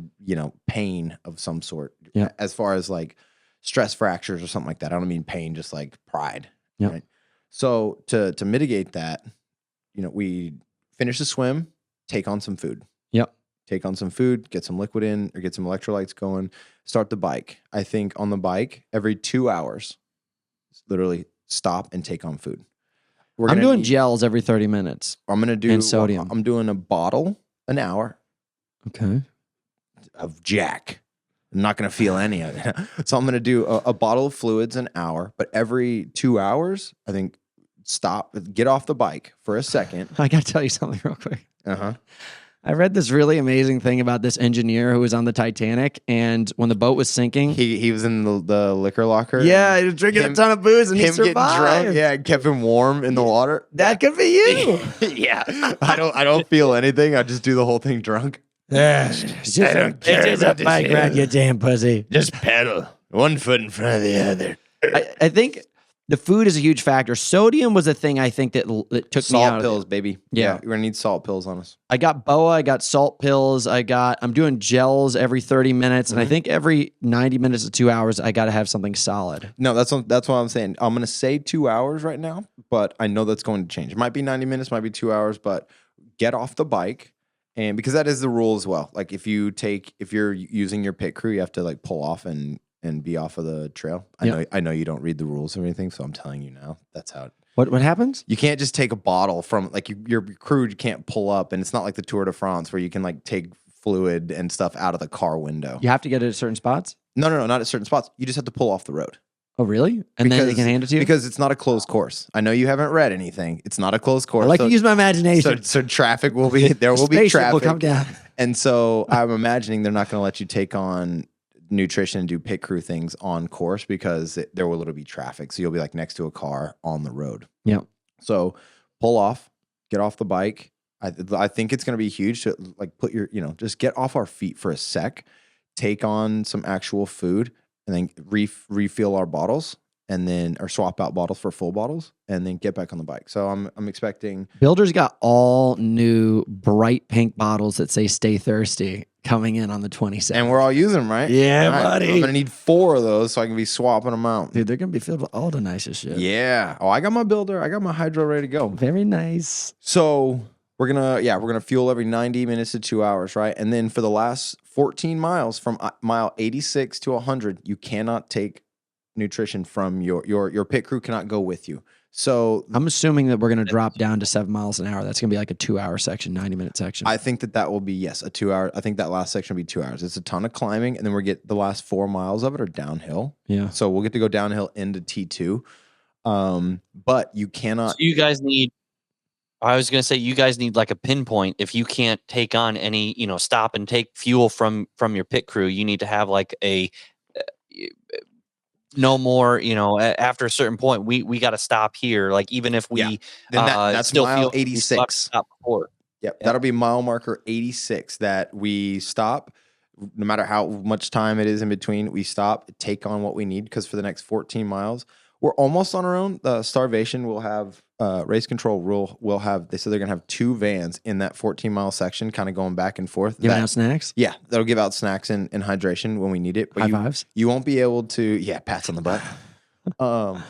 pain of some sort. Yeah. As far as like stress fractures or something like that. I don't mean pain, just like pride. Yeah. Right. So to mitigate that, we finish the swim, take on some food. Yep. Take on some food, get some liquid in, or get some electrolytes going. Start the bike. I think on the bike, every 2 hours, literally stop and take on food. I'm doing gels every 30 minutes. I'm going to do and sodium. I'm doing a bottle an hour. Okay. Of Jack. I'm not going to feel any of it. So I'm going to do a bottle of fluids an hour, but every 2 hours, I think, stop, get off the bike for a second. I got to tell you something real quick. Uh-huh. I read this really amazing thing about this engineer who was on the Titanic, and when the boat was sinking, He was in the liquor locker. yeah, he was drinking a ton of booze, and he survived. Getting drunk, yeah, it kept him warm in the water. That could be you. Yeah. I don't feel anything. I just do the whole thing drunk. It's just a bike ride, you damn pussy. Just pedal 1 foot in front of the other. I think the food is a huge factor. Sodium was a thing I think that took me out. Salt pills, baby. Yeah. We're gonna need salt pills on us. I got BOA, I got salt pills, I'm doing gels every 30 minutes, and I think every 90 minutes to 2 hours, I got to have something solid. No, that's what I'm saying. I'm gonna say 2 hours right now, but I know that's going to change. It might be 90 minutes, might be 2 hours, but get off the bike. And because that is the rule as well. Like if you're using your pit crew, you have to like pull off and be off of the trail. I know you don't read the rules or anything, so I'm telling you now. That's how What happens? you can't just take a bottle from like your crew. You can't pull up, and it's not like the Tour de France where you can like take fluid and stuff out of the car window. You have to get it at certain spots? No, not at certain spots. You just have to pull off the road. Oh, really? And then they can hand it to you? Because it's not a closed course. I know you haven't read anything. It's not a closed course. I like to use my imagination. So traffic will be there. Will be Spaceship traffic. will come down. And so I'm imagining they're not going to let you take on nutrition and do pit crew things on course because there will literally be traffic. So you'll be like next to a car on the road. Yeah. So pull off, get off the bike. I think it's going to be huge to like put your, just get off our feet for a sec, take on some actual food, and then refill our bottles. And then, or swap out bottles for full bottles, and then get back on the bike. So I'm expecting. Builder's got all new bright pink bottles that say "Stay Thirsty" coming in on the 27th. And we're all using them, right? Yeah, all right, buddy. I'm gonna need 4 of those so I can be swapping them out. Dude, they're gonna be filled with all the nicest shit. Yeah. Oh, I got my builder. I got my hydro ready to go. Very nice. So we're gonna fuel every 90 minutes to 2 hours, right? And then for the last 14 miles, from mile 86 to 100, you cannot take nutrition from your pit crew cannot go with you. So I'm assuming that we're going to drop down to 7 miles an hour. That's going to be like a 2-hour section, 90-minute section. I think that will be, yes, a 2 hour. I think that last section will be 2 hours. It's a ton of climbing, and then we get the last 4 miles of it are downhill. Yeah. So we'll get to go downhill into T2. But you cannot. So you guys need, I was going to say, you guys need like a pinpoint. If you can't take on any, stop and take fuel from your pit crew, you need to have like a, no more, after a certain point, we got to stop here. Like, even if we, then that's still mile feel 86. Stop before. Yep. That'll be mile marker 86 that we stop. No matter how much time it is in between, we stop, take on what we need. Because for the next 14 miles, we're almost on our own. Starvation will have, race control will have, they said they're going to have 2 vans in that 14-mile section, kind of going back and forth. Giving out snacks? Yeah, that'll give out snacks and hydration when we need it. But High fives? You won't be able to, pats on the butt.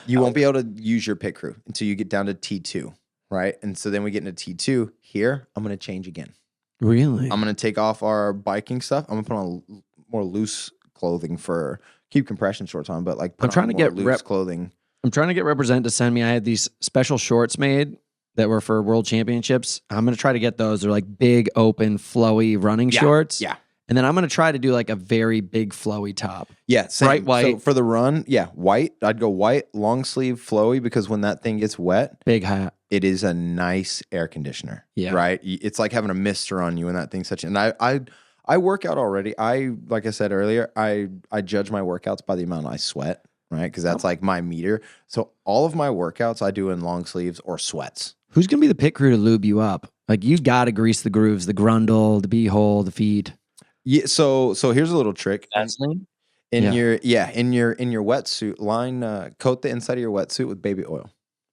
You won't be able to use your pit crew until you get down to T2, right? And so then we get into T2. Here, I'm going to change again. Really? I'm going to take off our biking stuff. I'm going to put on more loose clothing for keep compression shorts on, but like I'm trying to get loose clothing. I'm trying to get Represent to send me. I had these special shorts made that were for World Championships. I'm going to try to get those. They're like big, open, flowy running shorts. Yeah. And then I'm going to try to do like a very big, flowy top. Yeah. Same. Bright white. So for the run, white. I'd go white, long sleeve, flowy, because when that thing gets wet, big hat. It is a nice air conditioner. Yeah. Right? It's like having a mister on you when that thing's such. And I work out already. Like I said earlier, I judge my workouts by the amount I sweat. Right, because that's like my meter. So all of my workouts I do in long sleeves or sweats. Who's gonna be the pit crew to lube you up? Like, you got to grease the grooves, the grundle, the bee-hole, the feet. Yeah. So here's a little trick. In your wetsuit, coat the inside of your wetsuit with baby oil.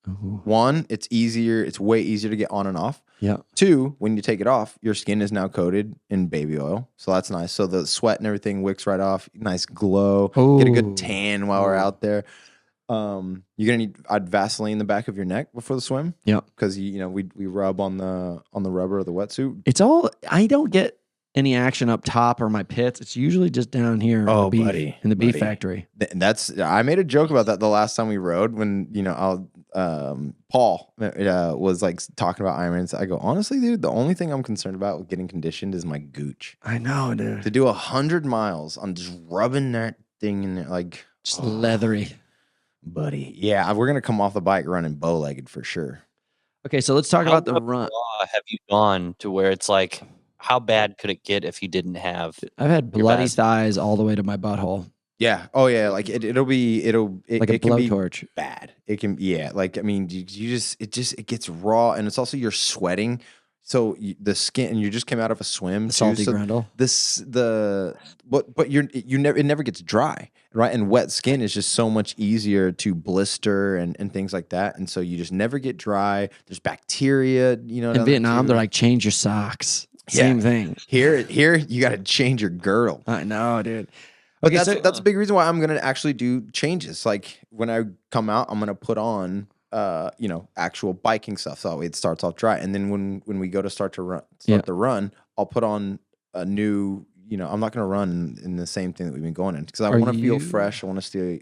Ooh. 1, it's easier. It's way easier to get on and off. Yeah. 2, when you take it off, your skin is now coated in baby oil. So that's nice. So the sweat and everything wicks right off. Nice glow. Ooh. Get a good tan while we're out there. You're gonna need Vaseline in the back of your neck before the swim. Yep. Because we rub on the rubber of the wetsuit. It's all, I don't get any action up top or my pits. It's usually just down here in the beef factory. And I made a joke about that the last time we rode when Paul was like talking about Ironmans. I go, honestly, dude, the only thing I'm concerned about with getting conditioned is my gooch. I know, dude. To do 100 miles on just rubbing that thing in there, like just leathery. Buddy. Yeah, we're gonna come off the bike running bow-legged for sure. Okay, so let's talk about the run. Have you gone to where it's like, how bad could it get if you didn't have? I've had bloody thighs all the way to my butthole. Yeah. Oh yeah. Like it can be blowtorch. Bad. It can. Yeah. Like I mean, it gets raw, and it's also you're sweating. So the skin, and you just came out of a swim. The salty grundle. It never gets dry, right? And wet skin is just so much easier to blister and things like that. And so you just never get dry. There's bacteria. In Vietnam, they're like, change your socks. Same thing. Here, you got to change your girdle. I know, dude. Okay, that's a big reason why I'm gonna actually do changes. Like when I come out, I'm gonna put on actual biking stuff. So it starts off dry, and then when we go to start the run, I'll put on a new. I'm not gonna run in the same thing that we've been going in because I want to feel fresh. I want to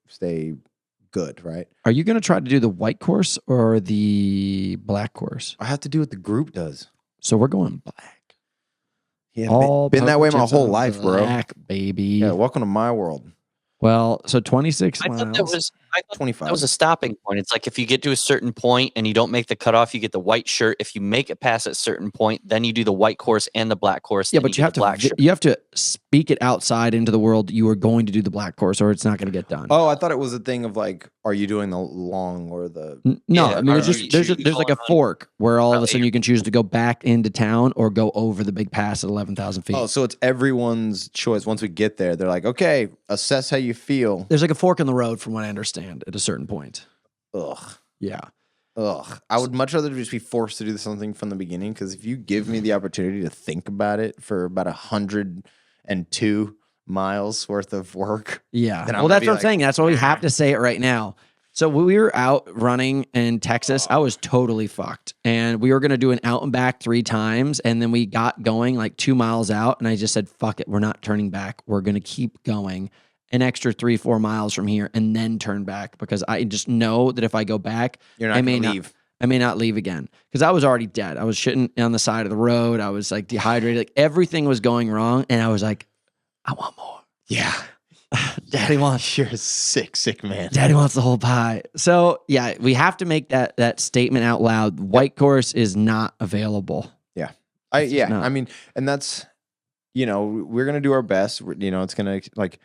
stay good, right? Are you gonna try to do the white course or the black course? I have to do what the group does. So we're going black. Yeah, been that way my whole life, black, bro. Baby. Yeah, welcome to my world. Well, so 26 miles. I thought 25. That was a stopping point. It's like if you get to a certain point and you don't make the cutoff, you get the white shirt. If you make it past a certain point, then you do the white course and the black course. Yeah, but you have to speak it outside into the world. You are going to do the black course, or it's not going to get done. Oh, I thought it was a thing of like, are you doing the long or the? No, I mean there's like a fork where all of a sudden you can choose to go back into town or go over the big pass at 11,000 feet. Oh, so it's everyone's choice. Once we get there, they're like, okay, assess how you feel. There's like a fork in the road, from what I understand, at a certain point. Ugh. Yeah. Ugh. I would much rather just be forced to do something from the beginning, because if you give me the opportunity to think about it for about 102 miles worth of work. Yeah. Well, that's what I'm saying. That's why we have to say it right now. So when we were out running in Texas, I was totally fucked. And we were going to do an out and back 3 times. And then we got going like 2 miles out. And I just said, fuck it. We're not turning back. We're going to keep going an extra 3-4 miles from here and then turn back, because I just know that if I go back, I may not leave again, because I was already dead. I was shitting on the side of the road. I was like dehydrated. Like everything was going wrong. And I was like, I want more. Yeah. Daddy wants. You're a sick man. Daddy wants the whole pie. So yeah, we have to make that statement out loud. White course is not available. Yeah. I mean, and that's, we're going to do our best. It's going to like,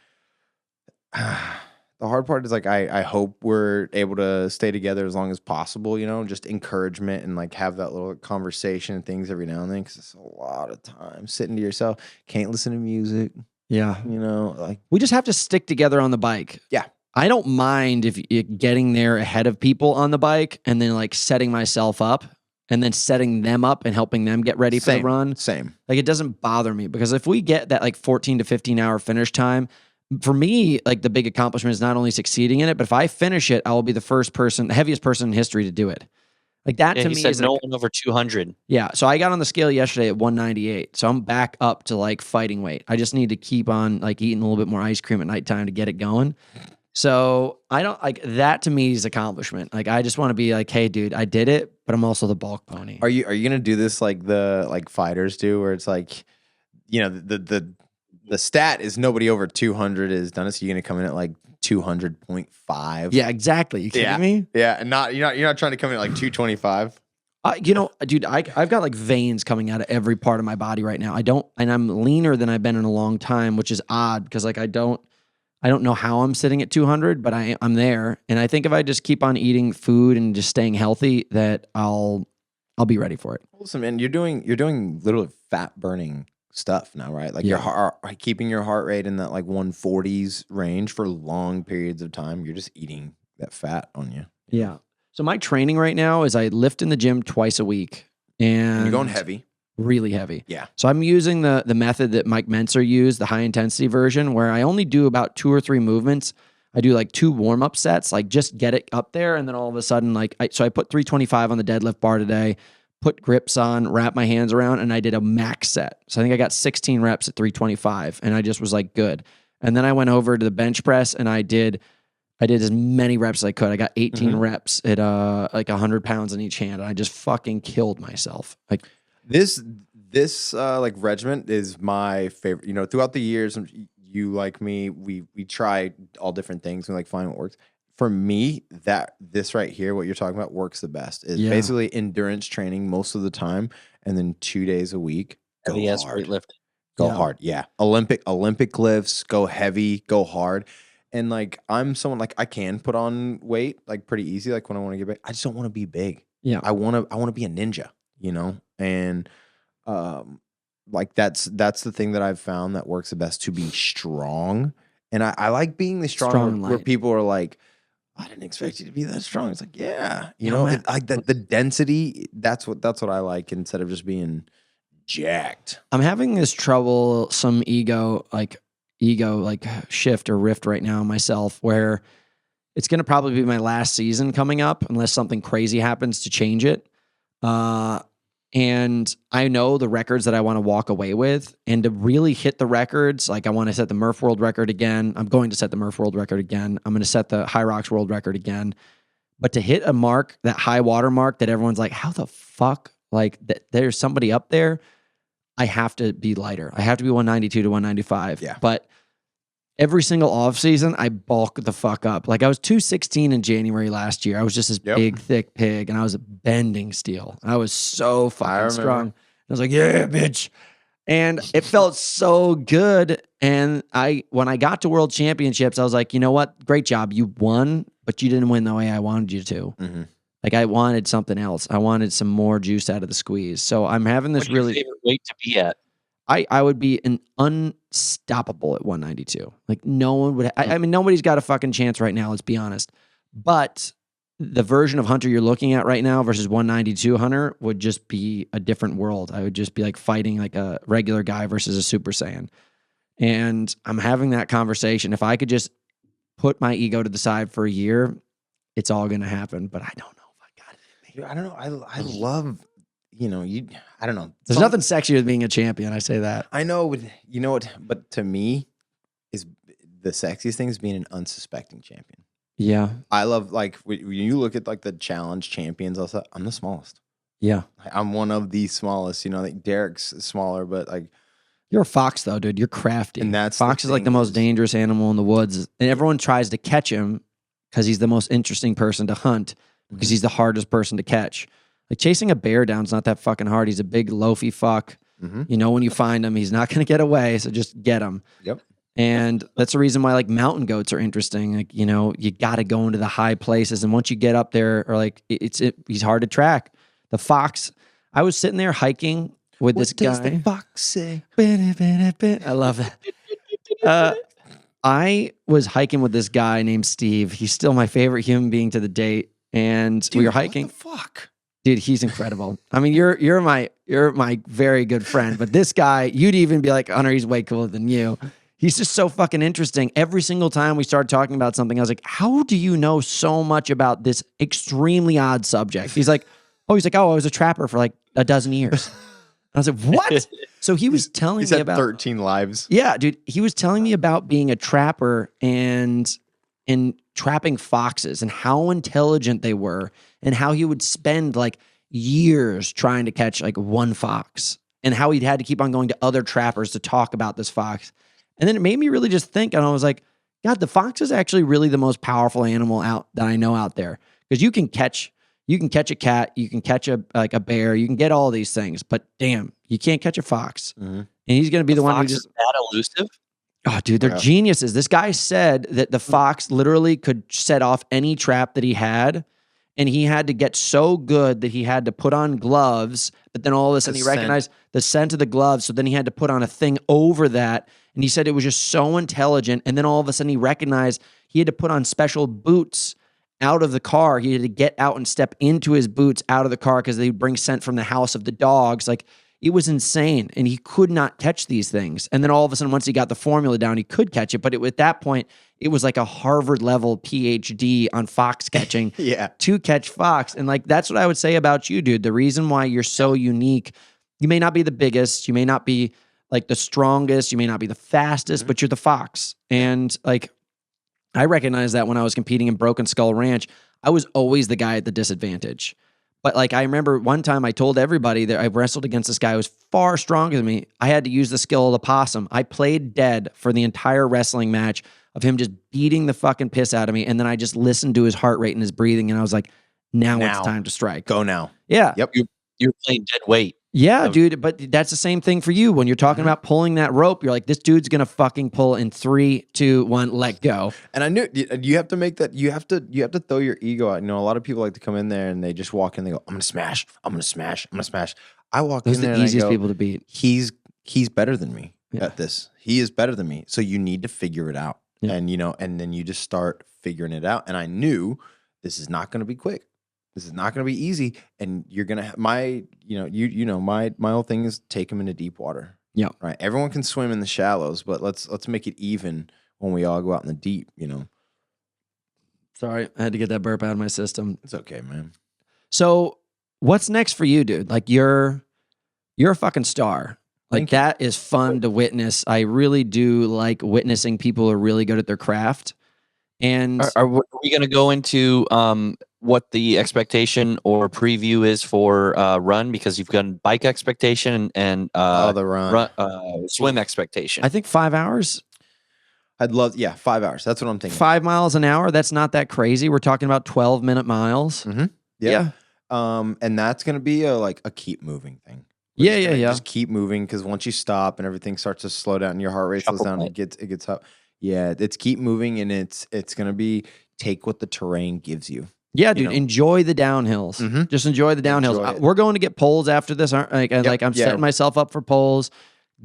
the hard part is like, I hope we're able to stay together as long as possible, just encouragement and like have that little conversation and things every now and then. Cause it's a lot of time sitting to yourself. Can't listen to music. Yeah. Like we just have to stick together on the bike. Yeah. I don't mind if getting there ahead of people on the bike and then like setting myself up and then setting them up and helping them get ready for the run. Same. Like it doesn't bother me, because if we get that like 14 to 15 hour finish time, for me, like the big accomplishment is not only succeeding in it, but if I finish it, I will be the heaviest person in history to do it. Like that to me is no one over 200. Yeah. So I got on the scale yesterday at 198. So I'm back up to like fighting weight. I just need to keep on like eating a little bit more ice cream at nighttime to get it going. So I don't like that. To me is accomplishment. Like I just want to be like, hey dude, I did it, but I'm also the bulk pony. Are you going to do this like the fighters do, where it's like, the stat is nobody over 200 is done it. So you're going to come in at like 200.5. Yeah, exactly. You kidding me? Yeah, and you're not trying to come in at like 225. Dude, I've got like veins coming out of every part of my body right now. And I'm leaner than I've been in a long time, which is odd, because like I don't know how I'm sitting at 200, but I'm there. And I think if I just keep on eating food and just staying healthy, that I'll be ready for it. Listen, man, you're doing literally fat burning stuff now, right? Like your heart, keeping your heart rate in that like 140s range for long periods of time. You're just eating that fat on you. Yeah. So my training right now is I lift in the gym twice a week, and you're going heavy, really heavy. Yeah. So I'm using the method that Mike Mentzer used, the high intensity version, where I only do about 2 or 3 movements. I do like 2 warm-up sets, like just get it up there. And then all of a sudden, like, so I put 325 on the deadlift bar today, put grips on, wrap my hands around, and I did a max set. So I think I got 16 reps at 325, and I just was like, good. And then I went over to the bench press, and I did as many reps as I could. I got 18 reps at like 100 pounds in each hand. And I just fucking killed myself. Like this like regiment is my favorite. You know, throughout the years, you like me, we try all different things and like find what works. For me, this right here, what you're talking about, works the best. It's basically endurance training most of the time, and then 2 days a week. Go hard. Weightlifting. Go hard. Yeah. Olympic lifts, go heavy, go hard. And like, I'm someone like I can put on weight like pretty easy. Like when I want to get big, I just don't want to be big. Yeah. I want to be a ninja, you know? And, like that's the thing that I've found that works the best, to be strong. And I like being the strong where people are like, I didn't expect you to be that strong. It's like, yeah, you know, like the density. That's what I like, instead of just being jacked. I'm having this trouble, some ego shift or rift right now in myself, where it's going to probably be my last season coming up unless something crazy happens to change it. And I know the records that I want to walk away with, and to really hit the records, like I want to set the Murph world record again. I'm going to set the Murph world record again. I'm going to set the HYROX world record again. But to hit a mark, that high water mark that everyone's like, how the fuck, like there's somebody up there, I have to be lighter. I have to be 192 to 195. Yeah. But every single off season, I bulk the fuck up. Like I was 216 in January last year. I was just this big, thick pig, and I was bending steel. I was so fucking strong. I was like, yeah, bitch. And it felt so good. And when I got to World Championships, I was like, you know what? Great job. You won, but you didn't win the way I wanted you to. Mm-hmm. Like I wanted something else. I wanted some more juice out of the squeeze. So I'm having this really favorite weight to be at. I would be an unstoppable at 192. Like no one would. I mean, nobody's got a fucking chance right now. Let's be honest. But the version of Hunter you're looking at right now versus 192 Hunter would just be a different world. I would just be like fighting like a regular guy versus a Super Saiyan. And I'm having that conversation. If I could just put my ego to the side for a year, it's all going to happen. But I don't know if I got it. I don't know. I love. You know, I don't know. There's nothing sexier than being a champion. I say that. I know, you know what? But to me, is the sexiest thing is being an unsuspecting champion. Yeah. I love, like, when you look at like the challenge champions, also, I'm the smallest. Yeah. I'm one of the smallest. You know, like Derek's smaller, but like, you're a fox though, dude. You're crafty. And that's fox is like the most dangerous animal in the woods, and everyone tries to catch him because he's the most interesting person to hunt, because he's the hardest person to catch. Like chasing a bear down is not that fucking hard. He's a big loafy fuck. Mm-hmm. You know, when you find him, he's not going to get away. So just get him. Yep. And that's the reason why like mountain goats are interesting. Like, you know, you got to go into the high places. And once you get up there, or like he's hard to track. The fox, I was sitting there hiking with this guy. What does the fox say? I love that. I was hiking with this guy named Steve. He's still my favorite human being to the date. And we were hiking. What the fuck? Dude, he's incredible. I mean, you're my very good friend, but this guy, you'd even be like, Hunter, he's way cooler than you. He's just so fucking interesting. Every single time we started talking about something, I was like, how do you know so much about this extremely odd subject? He's like, oh, I was a trapper for like a dozen years. I was like, what? So he was telling me about 13 lives. Yeah, dude. He was telling me about being a trapper and trapping foxes and how intelligent they were, and how he would spend like years trying to catch like one fox, and how he'd had to keep on going to other trappers to talk about this fox. And then it made me really just think, and I was like, God, the fox is actually really the most powerful animal that I know out there, because you can catch a cat, you can catch a bear, you can get all these things, but damn, you can't catch a fox. Mm-hmm. And he's going to be the one who just that elusive. Oh, dude, they're geniuses. This guy said that the fox literally could set off any trap that he had, and he had to get so good that he had to put on gloves, but then all of a sudden he recognized the scent of the gloves, so then he had to put on a thing over that, and he said it was just so intelligent, and then all of a sudden he recognized he had to put on special boots out of the car. He had to get out and step into his boots out of the car because they would bring scent from the house of the dogs. Like, it was insane. And he could not catch these things. And then all of a sudden, once he got the formula down, he could catch it. But at that point, it was like a Harvard level PhD on fox catching to catch fox. And like, that's what I would say about you, dude. The reason why you're so unique, you may not be the biggest, you may not be like the strongest, you may not be the fastest, but you're the fox. And like, I recognized that when I was competing in Broken Skull Ranch, I was always the guy at the disadvantage. But like, I remember one time I told everybody that I wrestled against this guy who was far stronger than me. I had to use the skill of the possum. I played dead for the entire wrestling match of him just beating the fucking piss out of me. And then I just listened to his heart rate and his breathing. And I was like, now it's time to strike. Go now. Yeah. Yep. You're playing dead weight. Yeah, dude. But that's the same thing for you. When you're talking about pulling that rope, you're like, this dude's going to fucking pull in 3, 2, 1, let go. And I knew you have to make that, you have to throw your ego out. You know, a lot of people like to come in there and they just walk in, they go, I'm going to smash. I'm going to smash. I'm going to smash. I walk Those in there are the easiest and I go, people to beat. He's better than me at this. He is better than me. So you need to figure it out. Yeah. And, you know, and then you just start figuring it out. And I knew this is not going to be quick. This is not going to be easy. And you're going to, my whole thing is take them into deep water. Yeah. Right. Everyone can swim in the shallows, but let's make it even when we all go out in the deep, you know. Sorry, I had to get that burp out of my system. It's okay, man. So what's next for you, dude? Like you're a fucking star. Like that is fun to witness. I really do like witnessing people who are really good at their craft. And are we going to go into what the expectation or preview is for run? Because you've got bike expectation and the run. Swim expectation. I think 5 hours. I'd love, 5 hours. That's what I'm thinking. 5 miles an hour. That's not that crazy. We're talking about 12-minute miles. Mm-hmm. Yeah. And that's going to be a keep moving thing. Yeah. Just keep moving, because once you stop and everything starts to slow down and your heart rate slows down, it gets up. Yeah, it's keep moving, and it's going to be take what the terrain gives you. Yeah, dude, enjoy the downhills. Mm-hmm. Just enjoy the downhills. We're going to get poles after this. I'm setting myself up for poles.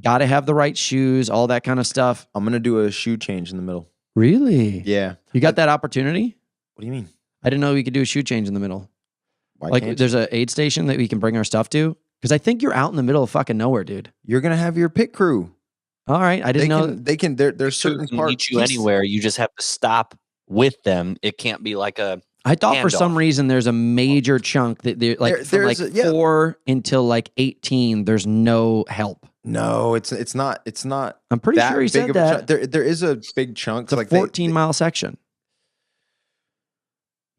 Got to have the right shoes, all that kind of stuff. I'm going to do a shoe change in the middle. Really? Yeah. You got that opportunity? What do you mean? I didn't know we could do a shoe change in the middle. Why can't there's an aid station that we can bring our stuff to? Because I think you're out in the middle of fucking nowhere, dude. You're going to have your pit crew. All right. I didn't know. There's certain parts. Meet you anywhere. You just have to stop with them. It can't be like a. I thought for some reason there's a major chunk that from 4 until like 18, there's no help. No, it's not. I'm pretty sure he said that. There is a big chunk. It's a 14-mile section.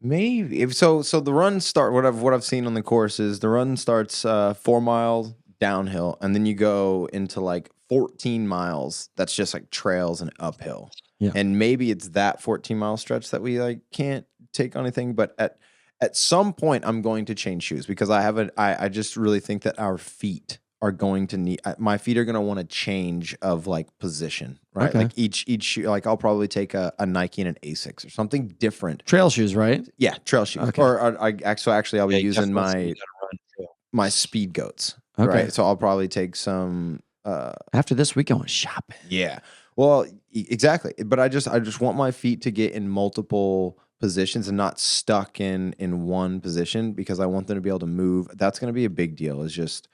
Maybe so the run start. What I've seen on the course is the run starts 4 miles downhill, and then you go into like 14 miles. That's just like trails and uphill. Yeah. And maybe it's that 14-mile stretch that we like can't take on anything. But at some point, I'm going to change shoes, because I just really think that our feet are going to need. My feet are going to want to change of like position, right? Okay. Like each shoe. Like I'll probably take a Nike and an Asics or something different. Trail shoes, right? Yeah, trail shoes. Okay. Or actually, I'll be using my Speed Goats. Okay. Right. So I'll probably take some. After this, we going shopping. Yeah. Well, exactly. But I just want my feet to get in multiple positions and not stuck in one position, because I want them to be able to move. That's going to be a big deal. Is just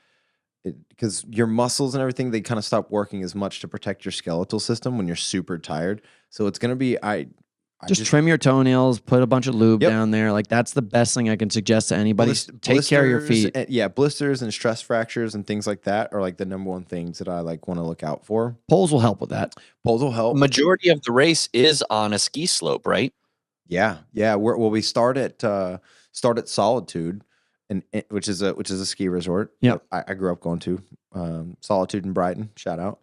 because your muscles and everything, they kind of stop working as much to protect your skeletal system when you're super tired. So it's going to be just trim your toenails, put a bunch of lube down there. Like that's the best thing I can suggest to anybody. Take care of your feet. Blisters and stress fractures and things like that are like the number one things that I like want to look out for. Poles will help with that. Poles will help. Majority of the race is on a ski slope, right? Yeah. We start at Solitude, which is a ski resort. Yeah, I grew up going to Solitude in Brighton. Shout out.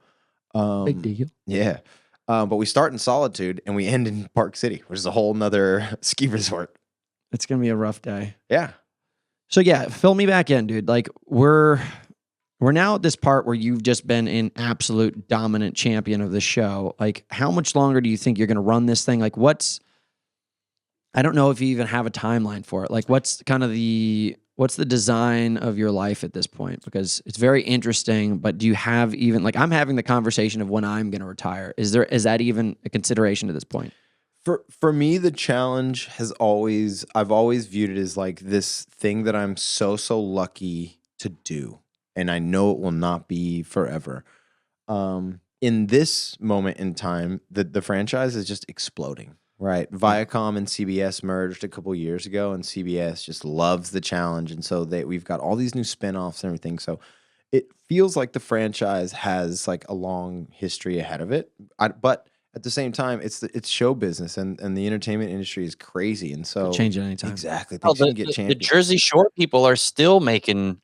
Big deal. Yeah. But we start in Solitude and we end in Park City, which is a whole nother ski resort. It's going to be a rough day. Yeah. So yeah, fill me back in, dude. Like we're now at this part where you've just been an absolute dominant champion of the show. Like how much longer do you think you're going to run this thing? Like I don't know if you even have a timeline for it. Like what's the design of your life at this point? Because it's very interesting, but do you have even, like I'm having the conversation of when I'm going to retire. Is that even a consideration at this point? For me, the challenge I've always viewed it as like this thing that I'm so lucky to do. and I know it will not be forever. In this moment in time, the franchise is just exploding. Right, Viacom and CBS merged a couple years ago, and CBS just loves the challenge, and so we've got all these new spinoffs and everything. So it feels like the franchise has like a long history ahead of it, but at the same time, it's show business, and the entertainment industry is crazy, and so change it anytime. Exactly, well, the Jersey Shore people are still making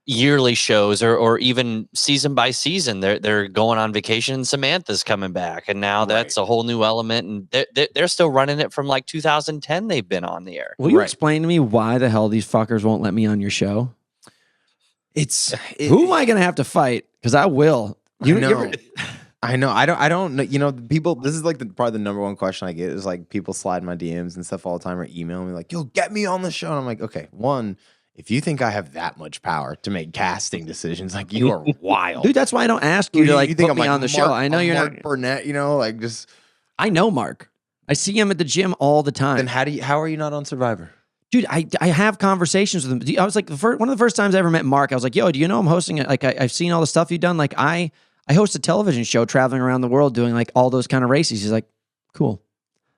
yearly shows or even season by season. They're going on vacation, and Samantha's coming back, and now that's a whole new element, and they're still running it from like 2010. They've been on the air. Will you explain to me why the hell these fuckers won't let me on your show? Who am I gonna have to fight? Because I will. I know. I don't know. You know, people. This is like probably the number one question I get is like people slide my DMs and stuff all the time, or email me like, "Yo, get me on the show." And I'm like, okay, one. If you think I have that much power to make casting decisions, like you are wild, dude. That's why I don't ask you to like put me on the show. I know you're Mark not Burnett. You know, like just. I know Mark. I see him at the gym all the time. Then how are you not on Survivor? Dude, I have conversations with him. I was like, one of the first times I ever met Mark, I was like, yo, do you know I'm hosting it? Like, I've seen all the stuff you've done. Like, I host a television show traveling around the world doing like all those kind of races. He's like, cool.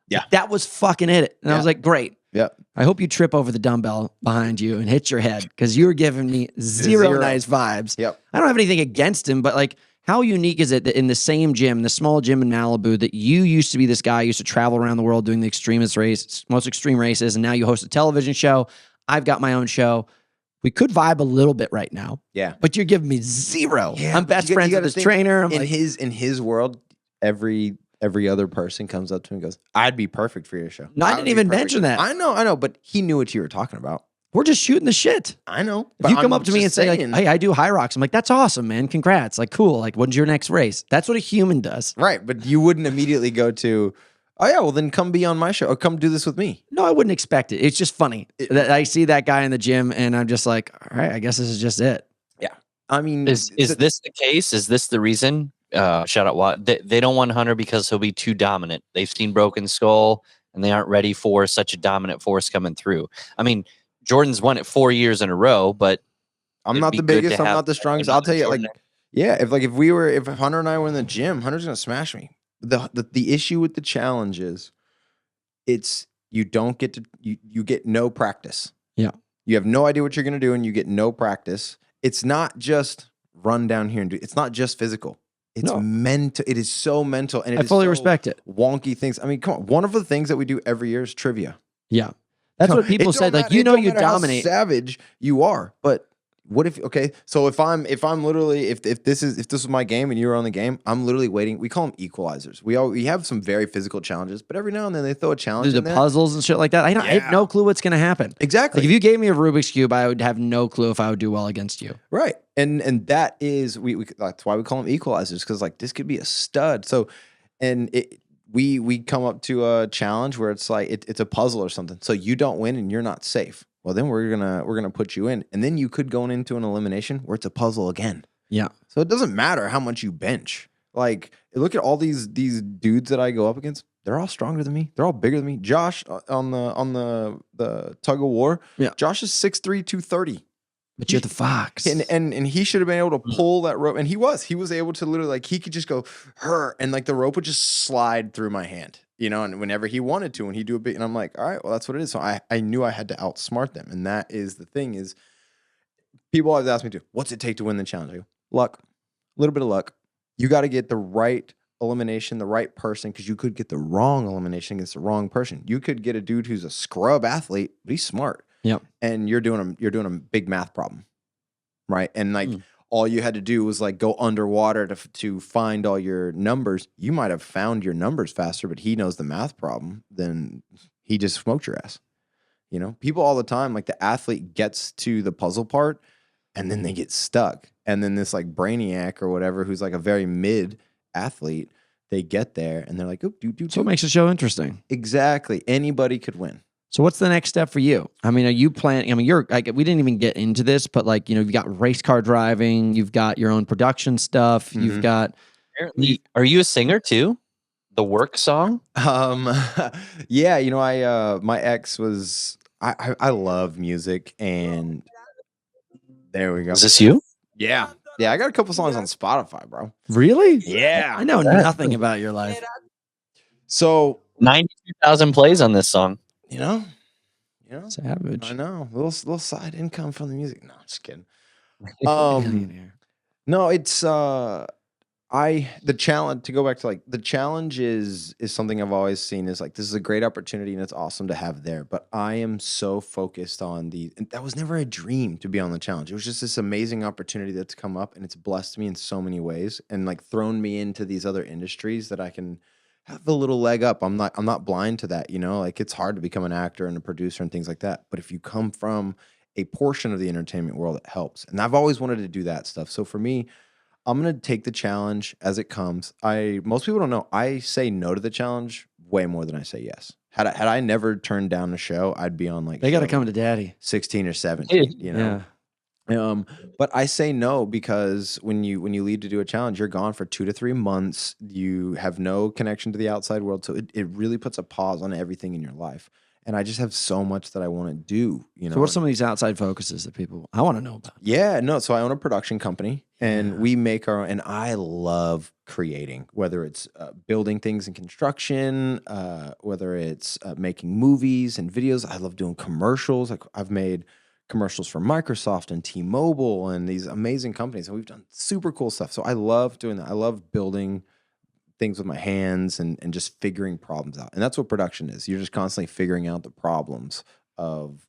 Yeah. Like, that was fucking it. And I was like, great. Yep. I hope you trip over the dumbbell behind you and hit your head because you were giving me zero nice vibes. Yep. I don't have anything against him, but like, how unique is it that in the same gym, the small gym in Malibu, that you used to be this guy who used to travel around the world doing the most extreme races, and now you host a television show. I've got my own show. We could vibe a little bit right now. Yeah. But you're giving me zero. Yeah, I'm best friends with this trainer. In his world, every other person comes up to him and goes, I'd be perfect for your show. No, I didn't even mention that. I know, but he knew what you were talking about. We're just shooting the shit. I know. If you come up to me and say, like, hey, I do high rocks, I'm like, that's awesome, man. Congrats. Like, cool. Like, when's your next race? That's what a human does. Right. But you wouldn't immediately go to, oh, yeah, well, then come be on my show or come do this with me. No, I wouldn't expect it. It's just funny that I see that guy in the gym and I'm just like, all right, I guess this is just it. Yeah. I mean, is this the case? Is this the reason? Shout out, what they don't want Hunter because he'll be too dominant. They've seen Broken Skull and they aren't ready for such a dominant force coming through. I mean, Jordan's won it 4 years in a row, but I'm not the biggest. I'm not the strongest. I'll tell you, like, yeah, if Hunter and I were in the gym, Hunter's gonna smash me. The issue with the challenge is, you don't get to you get no practice. Yeah, you have no idea what you're gonna do, and you get no practice. It's not just run down here and do. It's not just physical. It's mental. It is so mental, and I fully respect it. Wonky things. I mean, come on. One of the things that we do every year is trivia. Yeah. That's what people said. Like, you dominate. How savage you are, but what if? Okay, so if I'm literally if this was my game and you were on the game, I'm literally waiting. We call them equalizers. We have some very physical challenges, but every now and then they throw a challenge. Do the puzzles and shit like that. I have no clue what's gonna happen. Exactly. Like, if you gave me a Rubik's Cube, I would have no clue if I would do well against you. Right, and that is that's why we call them equalizers, because like this could be a stud. So, and we come up to a challenge where it's like it's a puzzle or something. So you don't win and you're not safe. Well, then we're gonna put you in, and then you could go into an elimination where it's a puzzle again. Yeah. So it doesn't matter how much you bench. Like, look at all these dudes that I go up against. They're all stronger than me. They're all bigger than me. Josh on the tug of war. Yeah. Josh is 6'3", 230. But you're the fox. And he should have been able to pull that rope. And he was able to literally, like, he could just go, and like the rope would just slide through my hand, you know, and whenever he wanted to, and he'd do a bit, and I'm like, all right, well, that's what it is. So I knew I had to outsmart them. And that is the thing is, people always ask me what's it take to win the challenge? I go, luck, a little bit of luck. You got to get the right elimination, the right person, because you could get the wrong elimination against the wrong person. You could get a dude who's a scrub athlete, but he's smart. Yep. And you're doing a big math problem, right? And like all you had to do was like go underwater to find all your numbers. You might have found your numbers faster, but he knows the math problem. Then he just smoked your ass. You know, people all the time, like the athlete gets to the puzzle part and then they get stuck. And then this like brainiac or whatever, who's like a very mid athlete, they get there and they're like, oh, So it makes the show interesting. Exactly. Anybody could win. So what's the next step for you? I mean, are you planning? I mean, you're like, we didn't even get into this, but like, you know, you've got race car driving, you've got your own production stuff, you've got. Are you a singer too? The work song? Yeah, you know, my ex was. I love music, and There we go. Is this you? Yeah. Yeah, I got a couple songs on Spotify, bro. Really? Yeah. I know nothing about your life. So 92,000 plays on this song. you know, Savage. I know. Little side income from the music. No, just kidding. Millionaire. No, it's the challenge, to go back to like the challenge is something I've always seen is like this is a great opportunity and it's awesome to have there. But I am so focused on and that was never a dream to be on the challenge. It was just this amazing opportunity that's come up and it's blessed me in so many ways and like thrown me into these other industries that I can have a little leg up. I'm not blind to that, you know, like it's hard to become an actor and a producer and things like that. But if you come from a portion of the entertainment world, it helps. And I've always wanted to do that stuff. So for me, I'm going to take the challenge as it comes. Most people don't know, I say no to the challenge way more than I say yes. Had I never turned down a show, I'd be on like They got to come to daddy. 16 or 17, you know? Yeah. But I say no because when you leave to do a challenge, you're gone for 2 to 3 months. You have no connection to the outside world. So it really puts a pause on everything in your life. And I just have so much that I want to do, you know. So what's some of these outside focuses that I want to know about? Yeah, no. So I own a production company and we make our own, and I love creating, whether it's building things in construction, whether it's making movies and videos. I love doing commercials. Like I've made commercials for Microsoft and T-Mobile and these amazing companies. And we've done super cool stuff. So I love doing that. I love building things with my hands and just figuring problems out. And that's what production is. You're just constantly figuring out the problems of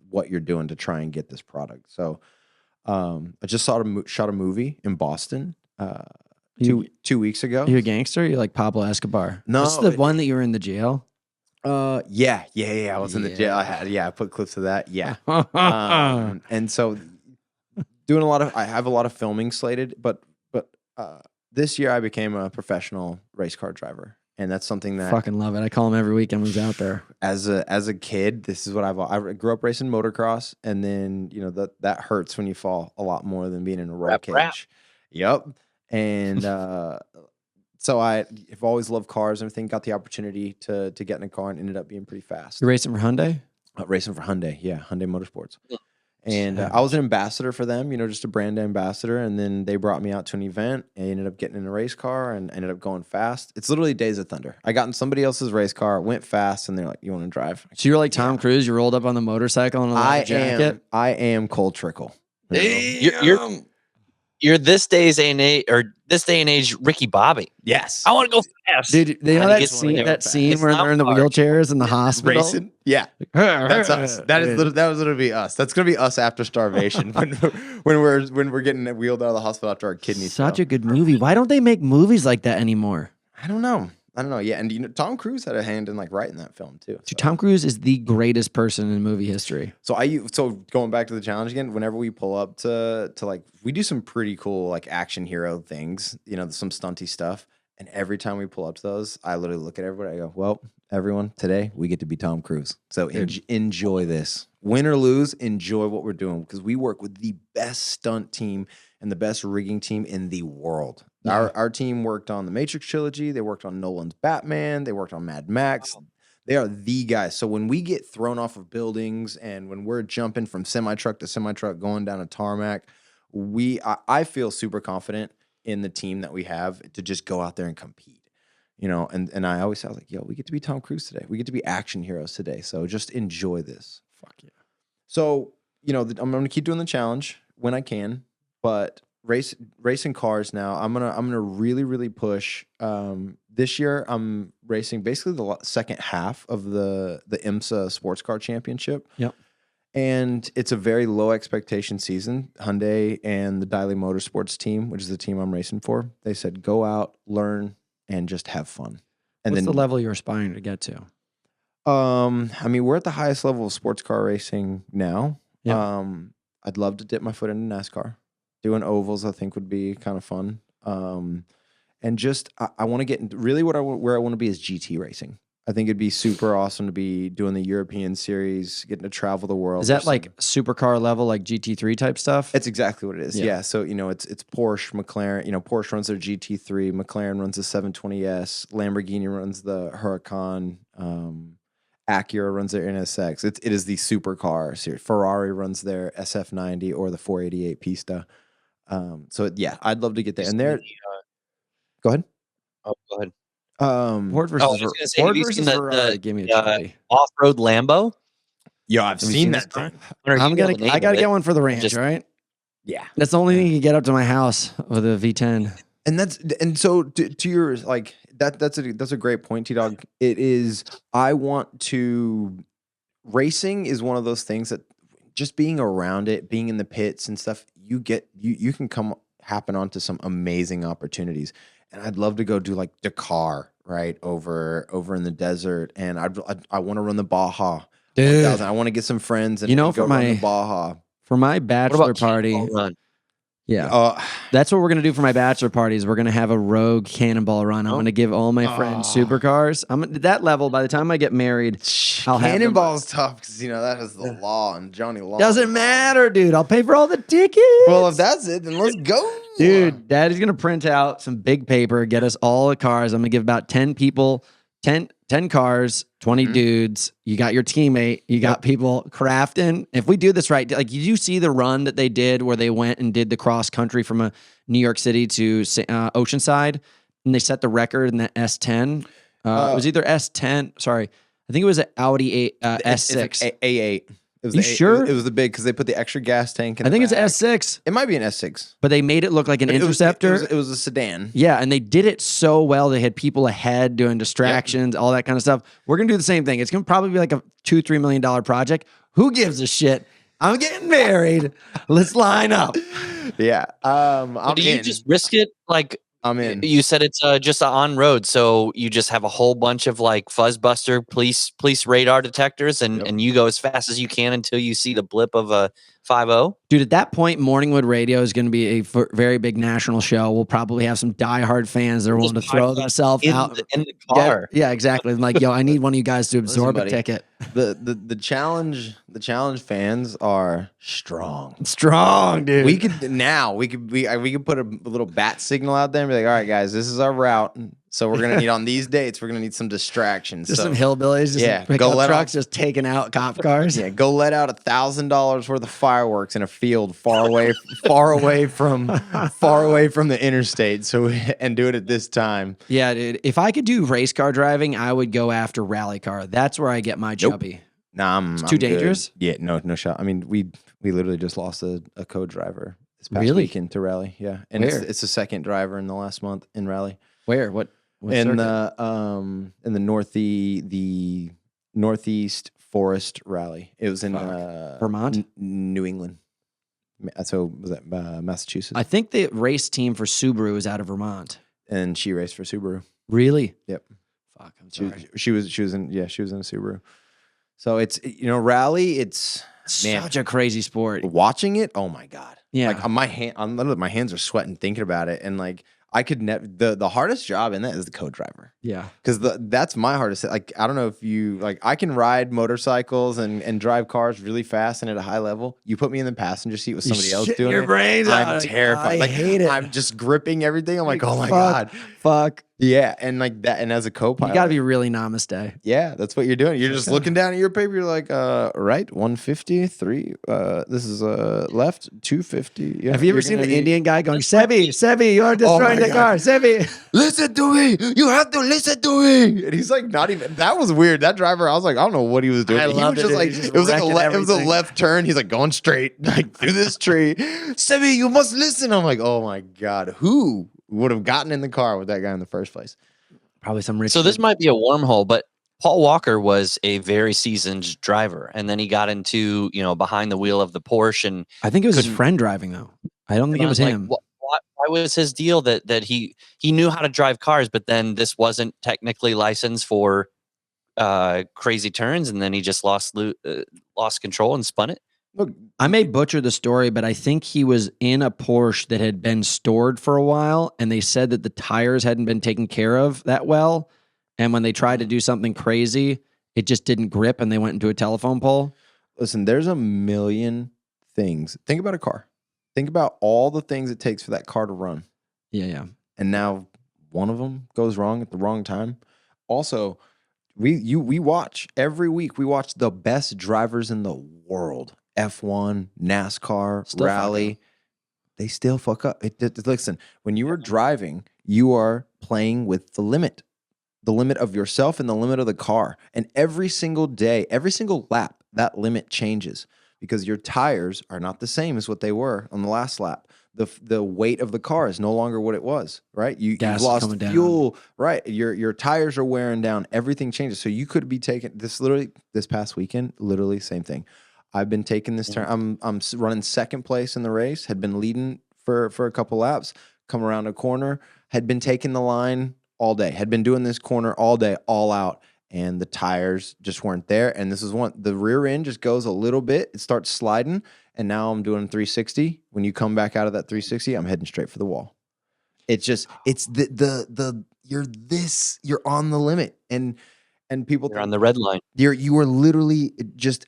what you're doing to try and get this product. So I just shot a movie in Boston 2 weeks ago. You a gangster? You like & Escobar? No. This is the one that you were in the jail? Yeah. I was in the jail. I put clips of that. Yeah. And so doing I have a lot of filming slated, but this year I became a professional race car driver. And that's something that fucking love it. I call him every weekend when he's out there. As a kid, this is what I grew up racing motocross, and then you know that hurts when you fall a lot more than being in a roll cage. Yep. And so I've always loved cars and everything. Got the opportunity to get in a car and ended up being pretty fast. You're racing for Hyundai? Racing for Hyundai, yeah, Hyundai Motorsports. And I was an ambassador for them, you know, just a brand ambassador. And then they brought me out to an event. I ended up getting in a race car and ended up going fast. It's literally Days of Thunder. I got in somebody else's race car, went fast, and they're like, "You want to drive?" So you're like Tom Cruise. You rolled up on the motorcycle in a leather jacket. I am 𝗕𝗄𝗄. You're this day and age Ricky Bobby. Yes. I want to go fast. Dude, they know that scene where they're in the wheelchairs in the hospital? Racing? Yeah. That's us. That was gonna be us. That's gonna be us after Starvation when we're getting wheeled out of the hospital after our kidneys. Such a good movie. Why don't they make movies like that anymore? I don't know. Yeah, and you know, Tom Cruise had a hand in like writing that film too. So. Dude, Tom Cruise is the greatest person in movie history. So going back to the challenge again, whenever we pull up to like, we do some pretty cool like action hero things, you know, some stunty stuff. And every time we pull up to those, I literally look at everybody. I go, "Well, everyone, today we get to be Tom Cruise. So enjoy this. Win or lose, enjoy what we're doing because we work with the best stunt team and the best rigging team in the world." Yeah. Our team worked on the Matrix trilogy. They worked on Nolan's Batman. They worked on Mad Max. Wow. They are the guys. So when we get thrown off of buildings and when we're jumping from semi-truck to semi-truck going down a tarmac, I feel super confident in the team that we have to just go out there and compete. You know, and I always say, I was like, "Yo, we get to be Tom Cruise today. We get to be action heroes today. So just enjoy this." Fuck yeah. So, you know, I'm going to keep doing the challenge when I can, but racing cars now, I'm gonna really, really push. This year, I'm racing basically the second half of the 𝗬𝗪𝗄 Sports Car Championship. Yep. And it's a very low expectation season. Hyundai and the 𝗙̈ Motorsports team, which is the team I'm racing for, they said, "Go out, learn, and just have fun." And what's the level you're aspiring to get to? I mean, we're at the highest level of sports car racing now. Yeah. I'd love to dip my foot into NASCAR. Doing ovals, I think, would be kind of fun. And just, I want to get really where I want to be is GT racing. I think it'd be super awesome to be doing the European series, getting to travel the world. Is that like supercar level, like GT3 type stuff? It's exactly what it is. Yeah. So, you know, it's Porsche, McLaren. You know, Porsche runs their GT3, McLaren runs the 720S, Lamborghini runs the Huracan. Acura runs their NSX. It is the supercar series. Ferrari runs their SF90 or the 488 Pista. So yeah, I'd love to get there. And there, go ahead. Oh, go ahead. Ford versus, I was gonna say, Ford have you versus seen Ferrari. Give me a chubby. off-road Lambo? Yo, I've seen that thing. I gotta get one for the ranch, right? Yeah, that's the only thing you can get up to my house with a V10. And so to your like that's a great point, T-Dog. It is. I want to. Racing is one of those things that just being around it, being in the pits and stuff, you can happen onto some amazing opportunities. And I'd love to go do like Dakar, right, over in the desert, and I want to run the Baja. Dude, I want to get some friends and go run the Baja. For my bachelor party. Yeah. That's what we're going to do for my bachelor parties. We're going to have a rogue cannonball run. I'm going to give all my friends supercars. I'm at that level. By the time I get married, I'll have Cannonball's tough because, that is the law and Johnny Law. Doesn't matter, dude. I'll pay for all the tickets. Well, if that's it, then let's go. Dude, Daddy's going to print out some big paper, get us all the cars. I'm going to give about 10 people, 10 cars, 20 dudes. You got your teammate. You got people crafting. If we do this right, like, did you see the run that they did where they went and did the cross country from New York City to Oceanside, and they set the record in the S10? It was either S10. Sorry, I think it was an Audi S6. A8. Sure? It was the big because they put the extra gas tank in I think the back. it's S6. It might be an S6. But they made it look like an Interceptor. It was a sedan. Yeah, and they did it so well. They had people ahead doing distractions, all that kind of stuff. We're going to do the same thing. It's going to probably be like a $2-3 million project. Who gives a shit? I'm getting married. Let's line up. Yeah. Do you just risk it? Like, I'm in. You said it's just on road, so you just have a whole bunch of like fuzzbuster police radar detectors, and you go as fast as you can until you see the blip of a 5.0. Dude, at that point, Morningwood Radio is going to be a very big national show. We'll probably have some diehard fans that are willing to throw themselves out in the car. Yeah, exactly. I'm like, yo, I need one of you guys to absorb a ticket. The challenge fans are strong. Strong, dude. We could put a little bat signal out there and be like, all right, guys, this is our route. So we're gonna need on these dates. We're gonna need some distractions. Just some hillbillies, pickup trucks, just taking out cop cars. Yeah, go let out $1,000 worth of fireworks in a field far away from the interstate. And do it at this time. Yeah, dude. If I could do race car driving, I would go after rally car. That's where I get my chubby. Nah, it's too dangerous. Good. Yeah, no shot. I mean, we literally just lost a co-driver this past weekend to rally. Yeah, and it's the second driver in the last month in rally. Where? What in the Northeast Forest Rally. It was in Vermont, New England. So was that Massachusetts? I think the race team for Subaru is out of Vermont, and she raced for Subaru. Really? Yep. Fuck, I'm sorry. She was in a Subaru. So it's rally. It's such a crazy sport. Watching it, oh my god. Yeah. Like my hands are sweating thinking about it, and like. I could never. The hardest job in that is the co-driver. Yeah, because that's my hardest. Like I don't know if you like. I can ride motorcycles and drive cars really fast and at a high level. You put me in the passenger seat with somebody else doing your brains. I'm terrified. I hate it. I'm just gripping everything. I'm like, oh my god, fuck. Yeah, and like that. And as a co-pilot, you got to be really namaste. Yeah, that's what you're doing. You're just looking down at your paper. You're like, right, 153. This is left 250. Yeah. Have you ever seen the Indian guy going, Sebi, you are destroying the car, Sebi? Listen to me. You have to listen to me. And he's like, not even. That was weird. That driver, I was like, I don't know what he was doing. He was just like, it was a left turn. He's like going straight, like through this tree. Sebi, you must listen. I'm like, oh my god, who would have gotten in the car with that guy in the first place? Probably some rich. So this might be a wormhole, but Paul Walker was a very seasoned driver, and then he got into behind the wheel of the Porsche, and I think it was his friend driving though. I don't think it was him. Why was his deal that he knew how to drive cars, but then this wasn't technically licensed for crazy turns, and then he just lost control and spun it? Look, I may butcher the story, but I think he was in a Porsche that had been stored for a while, and they said that the tires hadn't been taken care of that well. And when they tried to do something crazy, it just didn't grip, and they went into a telephone pole. Listen, there's a million things. Think about a car. Think about all the things it takes for that car to run. Yeah. And now one of them goes wrong at the wrong time. Also, We watch every week. We watch the best drivers in the world. F1, NASCAR, Still rally. They still fuck up. Listen, when you are driving, you are playing with the limit of yourself and the limit of the car. And every single day, every single lap, that limit changes because your tires are not the same as what they were on the last lap. The weight of the car is no longer what it was, right? You've lost fuel, right? Your tires are wearing down. Everything changes. So you could be taking this past weekend, literally same thing. I've been taking this turn. I'm running second place in the race. Had been leading for a couple laps. Come around a corner. Had been taking the line all day. Had been doing this corner all day, all out, and the tires just weren't there. And this is the rear end just goes a little bit. It starts sliding, and now I'm doing 360. When you come back out of that 360, I'm heading straight for the wall. It's just you're on the limit, and people You're on the red line. You are literally just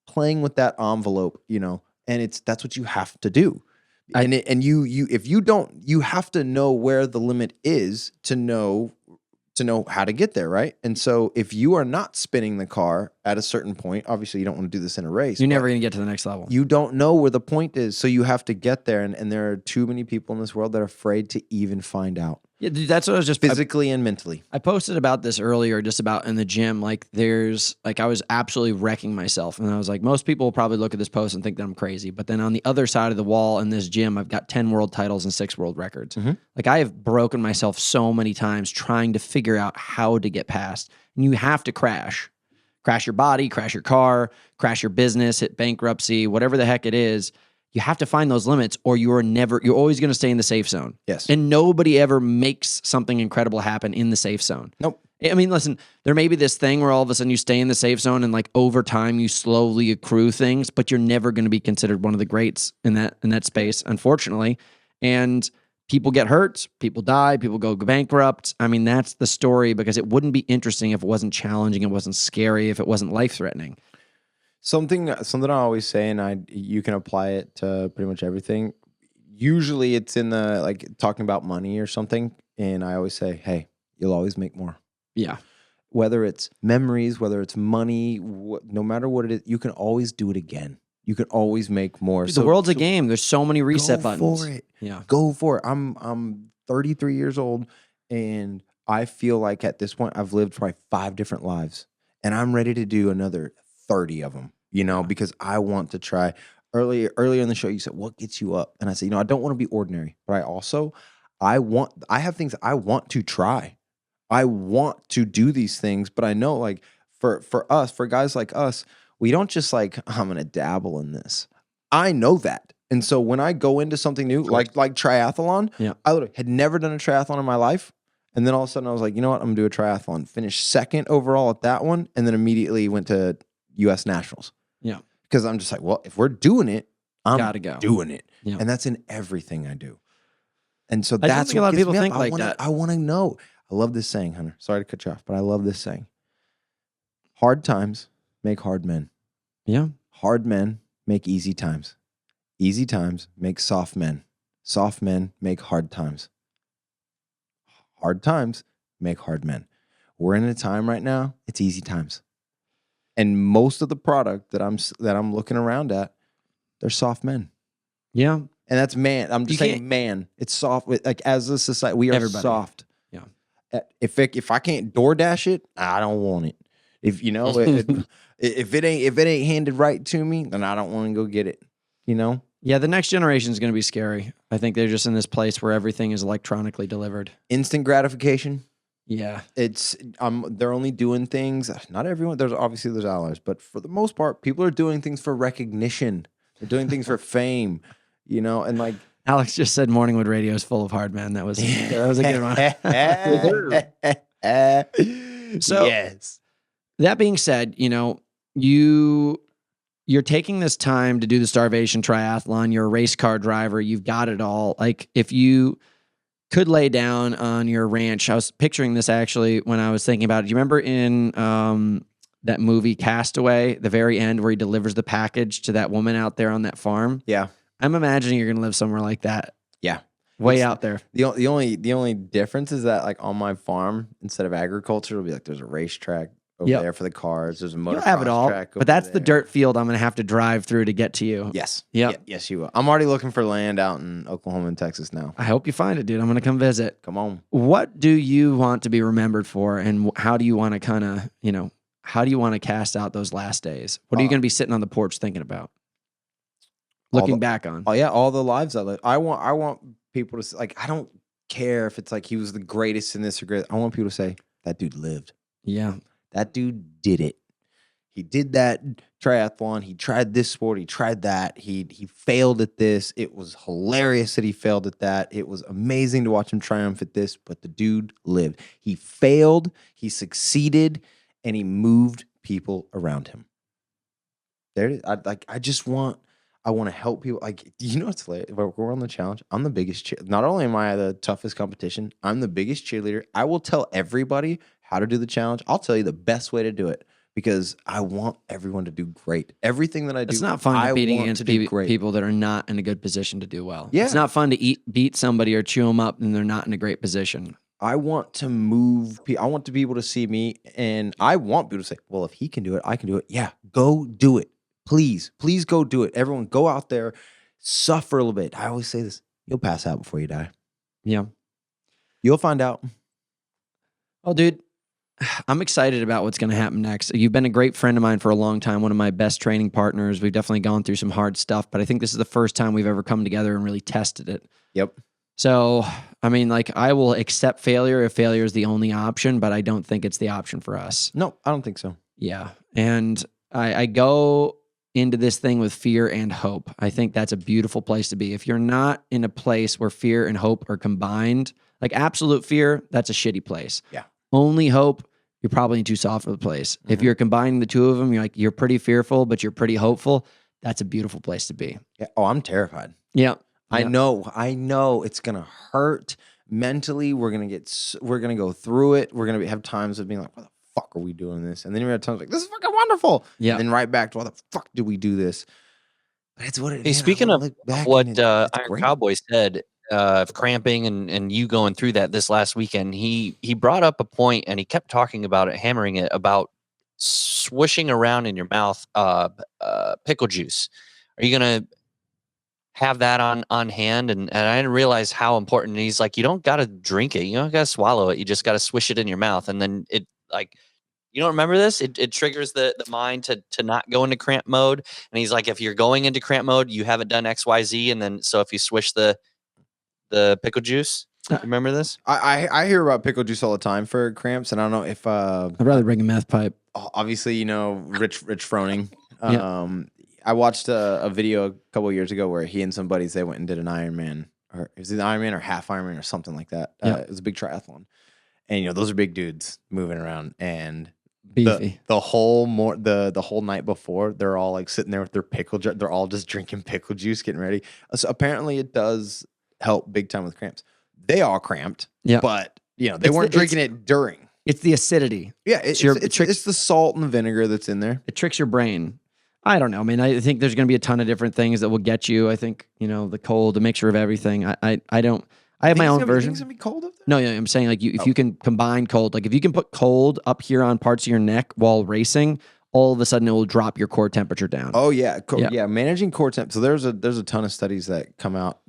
playing with that envelope, and that's what you have to do. If you don't, you have to know where the limit is to know how to get there, right? And so if you are not spinning the car at a certain point, obviously you don't want to do this in a race. You're never going to get to the next level. You don't know where the point is, so you have to get there. And there are too many people in this world that are afraid to even find out. Yeah, dude, that's what I was just physically and mentally. I posted about this earlier, just about in the gym. I was absolutely wrecking myself, and I was like, most people will probably look at this post and think that I'm crazy. But then on the other side of the wall in this gym, I've got 10 world titles and 6 world records. Mm-hmm. I have broken myself so many times trying to figure out how to get past. And you have to crash your body, crash your car, crash your business, hit bankruptcy, whatever the heck it is. You have to find those limits, or you're always going to stay in the safe zone. Yes. And nobody ever makes something incredible happen in the safe zone. Nope. I mean, listen, there may be this thing where all of a sudden you stay in the safe zone and over time you slowly accrue things, but you're never going to be considered one of the greats in that space, unfortunately. And people get hurt, people die, people go bankrupt. I mean, that's the story, because it wouldn't be interesting if it wasn't challenging, it wasn't scary, if it wasn't life-threatening. Something I always say, and you can apply it to pretty much everything. Usually it's in the talking about money or something, and I always say, hey, you'll always make more. Yeah. Whether it's memories, whether it's money, no matter what it is, you can always do it again. You can always make more. Dude, the world's a game. There's so many reset buttons. Go for it. Yeah. Go for it. I'm 33 years old, and I feel like at this point I've lived probably 5 different lives, and I'm ready to do another 30 of them, because I want to try. Earlier in the show, you said, what gets you up? And I said, I don't want to be ordinary, but I have things I want to try. I want to do these things, but I know for guys like us, we don't just I'm going to dabble in this. I know that. And so when I go into something new, like triathlon, yeah. I literally had never done a triathlon in my life. And then all of a sudden I was like, you know what? I'm going to do a triathlon. Finished second overall at that one. And then immediately went to U.S. Nationals. Yeah. Because I'm just like, well, if we're doing it, I'm gotta go. doing it. Yeah. And that's in everything I do. And so I that's think a lot of people think like that. I want to know. I love this saying, Hunter. Sorry to cut you off, but I love this saying. Hard times make hard men. Yeah. Hard men make easy times. Easy times make soft men. Soft men make hard times. Hard times make hard men. We're in a time right now, it's easy times. And most of the product that I'm looking around at, they're soft men. Yeah. And that's man. I'm just saying man. It's soft. As a society, we are soft. Yeah. If I can't DoorDash it, I don't want it. If if it ain't handed right to me, then I don't want to go get it. Yeah, the next generation is going to be scary. I think they're just in this place where everything is electronically delivered. Instant gratification. Yeah. They're only doing things. Not everyone. There's outliers, but for the most part, people are doing things for recognition. They're doing things for fame. And Alex just said Morningwood Radio is full of hard men. That was a good one. So yes. That being said, you're taking this time to do the Starvation Triathlon. You're a race car driver. You've got it all. If you could lay down on your ranch, I was picturing this actually when I was thinking about it. Do you remember in that movie Castaway, the very end where he delivers the package to that woman out there on that farm? Yeah. I'm imagining you're going to live somewhere like that. Yeah. Way out there. The only difference is that on my farm, instead of agriculture, it'll be there's a racetrack over Yep. there for the cars. There's a You'll motocross have it all, track over but that's the there. dirt field I'm going to have to drive through to get to you. Yes. Yep. Yeah, yes, you will. I'm already looking for land out in Oklahoma and Texas now. I hope you find it, dude. I'm going to come visit. Come on. What do you want to be remembered for, and how do you want to kind of, how do you want to cast out those last days? What are you going to be sitting on the porch thinking about? Looking back on. Oh yeah, all the lives I lived. I want people to like. I don't care if it's like he was the greatest in this or great. I want people to say that dude lived. Yeah. That dude did it. He did that triathlon. He tried this sport. He tried that. He failed at this. It was hilarious that he failed at that. It was amazing to watch him triumph at this, but the dude lived. He failed, he succeeded, and he moved people around him. There it is. I want to help people. Like, it's hilarious. We're on the challenge. I'm the biggest cheerleader. Not only am I the toughest competition, I'm the biggest cheerleader. I will tell everybody how to do the challenge. I'll tell you the best way to do it because I want everyone to do great. Everything that I do, It's not fun competing against great. people that are not in a good position to do well. Yeah. It's not fun to beat somebody or chew them up and they're not in a great position. I want to move people. I want to be able to see me, and I want people to say, well, if he can do it, I can do it. Yeah, go do it. Please go do it. Everyone go out there, suffer a little bit. I always say this, you'll pass out before you die. Yeah. You'll find out. Oh, dude, I'm excited about what's going to happen next. You've been a great friend of mine for a long time, one of my best training partners. We've definitely gone through some hard stuff, but I think this is the first time we've ever come together and really tested it. Yep. So, I mean, like, I will accept failure if failure is the only option, but I don't think it's the option for us. No, I don't think so. Yeah. And I go into this thing with fear and hope. I think that's a beautiful place to be. If you're not in a place where fear and hope are combined, like absolute fear, that's a shitty place. Yeah. Only hope, you're probably in too soft of a place. Mm-hmm. If you're combining the two of them, you're pretty fearful, but you're pretty hopeful. That's a beautiful place to be. Yeah. Oh, I'm terrified. Yeah. I know it's going to hurt mentally. We're going to go through it. We're going to have times of being like, what the fuck are we doing this? And then we have times like, this is fucking wonderful. Yeah. And then right back to why the fuck do we do this? But it's what it is. Hey, speaking of what 𝗟𝗏𝗏 said, cramping and you going through that this last weekend, he brought up a point and he kept talking about it, hammering it about swishing around in your mouth pickle juice. Are you going to have that on hand? And I didn't realize how important. And he's like, you don't got to drink it. You don't got to swallow it. You just got to swish it in your mouth. And then it like, you don't remember this? It triggers the mind to not go into cramp mode. And he's like, if you're going into cramp mode, you haven't done XYZ. And then, so if you swish the pickle juice, remember this? I hear about pickle juice all the time for cramps. And I don't know if, I'd rather bring a meth pipe. Obviously, Rich Froning. I watched a video a couple of years ago where he and some buddies, they went and did an Ironman, or is it an Ironman or half Ironman or something like that. It was a big triathlon, and those are big dudes moving around, and beefy. The whole night before, they're all like sitting there with their they're all just drinking pickle juice, getting ready. So apparently, it does help big time with cramps. They all cramped, but they weren't drinking it during. It's the acidity. Yeah, it's the salt and the vinegar that's in there. It tricks your brain. I don't know. I mean, I think there's going to be a ton of different things that will get you. I think, the cold, a mixture of everything. I have my own version. It's going to be cold up there? No, I'm saying like if you can combine cold, like if you can put cold up here on parts of your neck while racing, all of a sudden it will drop your core temperature down. Oh yeah. Managing core temp. So there's a ton of studies that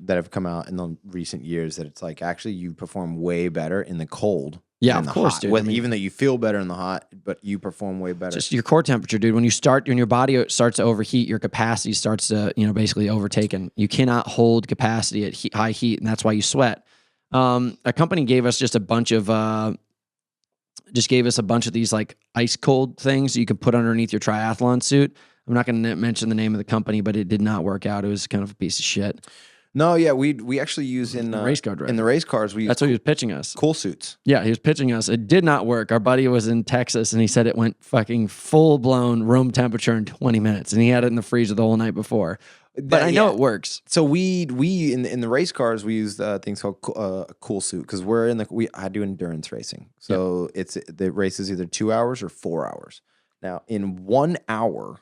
have come out in the recent years that it's like actually you perform way better in the cold. Yeah, of course, dude. Even though you feel better in the hot, but you perform way better. Just your core temperature, dude. When your body starts to overheat, your capacity starts to, basically overtaken. You cannot hold capacity at high heat, and that's why you sweat. A company gave us just a bunch of these like ice cold things you can put underneath your triathlon suit. I'm not going to mention the name of the company, but it did not work out. It was kind of a piece of shit. No, yeah, we actually use in race car driving. In the race cars. That's what he was pitching us. Cool suits. Yeah, he was pitching us. It did not work. Our buddy was in Texas, and he said it went fucking full blown room temperature in 20 minutes, and he had it in the freezer the whole night before. But I know it works. So we in the race cars we use things called a cool suit because I do endurance racing. So the race is either 2 hours or 4 hours. Now in 1 hour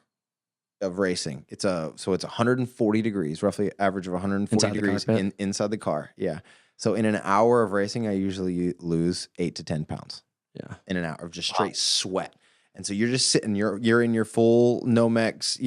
of racing, it's 140 degrees, roughly average of 140 degrees inside the car. Yeah. So in an hour of racing, I usually lose 8 to 10 pounds. Yeah. In an hour of just straight sweat. And so you're just sitting, you're in your full Nomex,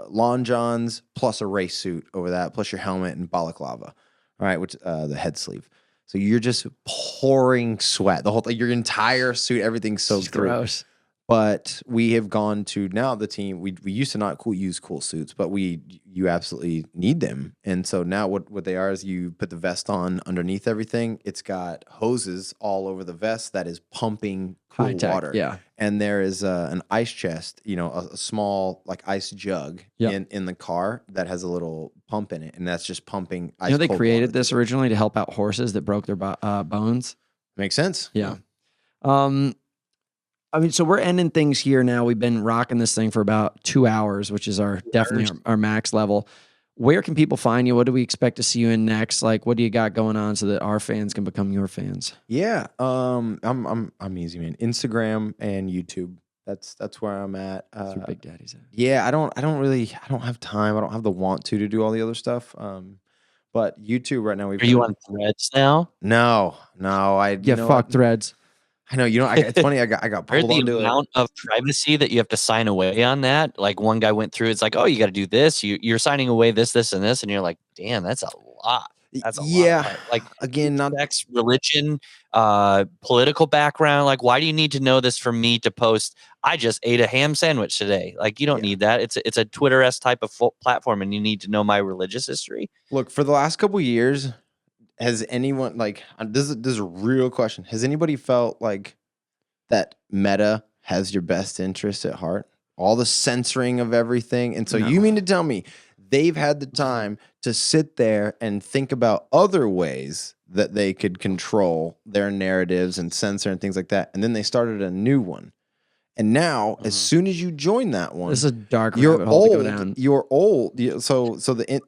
lawn johns plus a race suit over that, plus your helmet and balaclava, all right, which the head sleeve. So you're just pouring sweat, the whole thing, your entire suit, everything's soaked through. Gross. But we have gone to now the team. We used to not use cool suits, but you absolutely need them. And so now what they are is you put the vest on underneath everything. It's got hoses all over the vest that is pumping cool water. Yeah. And there is an ice chest, a small like ice jug in the car that has a little pump in it, and that's just pumping ice. They created this originally to help out horses that broke their bones. Makes sense. Yeah. So we're ending things here now. We've been rocking this thing for about 2 hours, which is definitely our max level. Where can people find you? What do we expect to see you in next? Like, what do you got going on so that our fans can become your fans? Yeah, I'm easy, man. Instagram and YouTube. That's where I'm at. That's where Big Daddy's at. Yeah, I don't have time. I don't have the want to do all the other stuff. But YouTube right now. Are you on Threads now? No. Fuck Threads. I know, it's funny. I got pulled onto the amount of privacy that you have to sign away on that. Like one guy went through, it's like, oh, you got to do this. You're signing away this, and this, and you're like, damn, that's a lot. That's a lot. Like again, not sex, religion, political background. Like, why do you need to know this for me to post? I just ate a ham sandwich today. Like, you don't need that. It's a Twitter-esque type of platform, and you need to know my religious history. Look, for the last couple of years. Has anyone this is a real question? Has anybody felt like that Meta has your best interest at heart? All the censoring of everything, and so you mean to tell me they've had the time to sit there and think about other ways that they could control their narratives and censor and things like that, and then they started a new one. And now, as soon as you join that one, this is a dark. You're old. You're old. So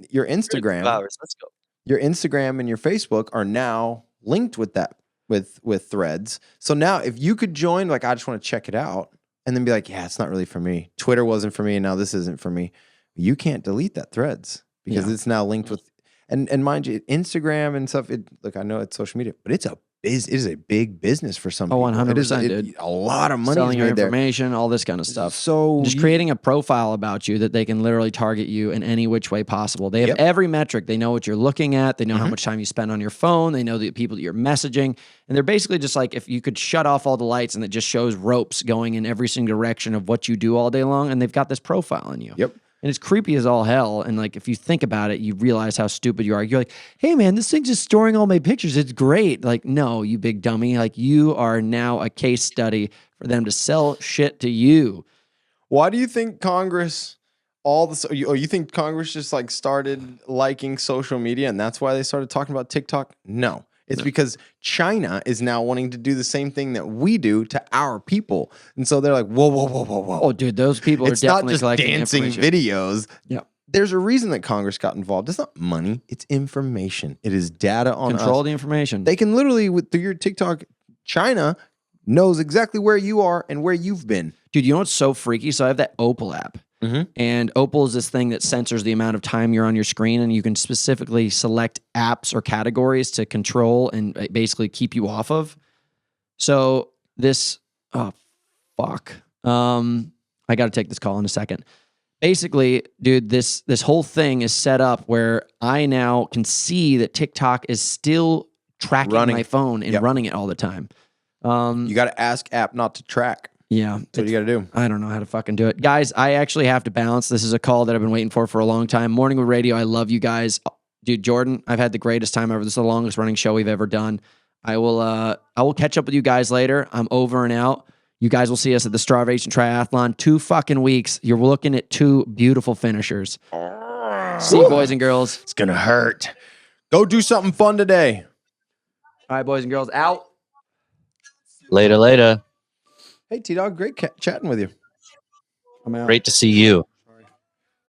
your Instagram. Let's go. Your Instagram and your Facebook are now linked with that, with Threads. So now if you could join, I just want to check it out, and then be like, yeah, it's not really for me. Twitter wasn't for me, and now this isn't for me. You can't delete that Threads because it's now linked with, and mind you, Instagram and stuff. I know it's social media, but it is a big business for some people. 100%, dude. A lot of money selling your made there. information, all this kind of stuff. So just creating a profile about you that they can literally target you in any which way possible. They have every metric. They know what you're looking at. They know how much time you spend on your phone. They know the people that you're messaging. And they're basically just like, if you could shut off all the lights and it just shows ropes going in every single direction of what you do all day long, and they've got this profile on you. Yep. And it's creepy as all hell. And if you think about it, you realize how stupid you are. You're like, hey man, this thing's just storing all my pictures. It's great. No, you big dummy. You are now a case study for them to sell shit to you. Why do you think Congress, you think Congress just started liking social media and that's why they started talking about TikTok? No. It's because China is now wanting to do the same thing that we do to our people. And so they're like, whoa. Oh, dude, those people are definitely not just dancing videos. Yeah. There's a reason that Congress got involved. It's not money. It's information. It is data on Control us. the information. They can literally, through your TikTok, China knows exactly where you are and where you've been. Dude, you know what's so freaky? So I have that Opal app. And Opal is this thing that censors the amount of time you're on your screen, and you can specifically select apps or categories to control and basically keep you off of. So this, I got to take this call in a second. Basically, dude, this whole thing is set up where I now can see that TikTok is still tracking my phone and running it all the time. You got to ask app not to track. Yeah. That's what you got to do. I don't know how to fucking do it. Guys, I actually have to bounce. This is a call that I've been waiting for a long time. Morning with Radio, I love you guys. Dude, Jordan, I've had the greatest time ever. This is the longest running show we've ever done. I will catch up with you guys later. I'm over and out. You guys will see us at the Starvation Triathlon. 2 fucking weeks. You're looking at 2 beautiful finishers. See you, boys and girls. It's going to hurt. Go do something fun today. All right, boys and girls, out. Later. Hey, T-Dog, great chatting with you. Great to see you.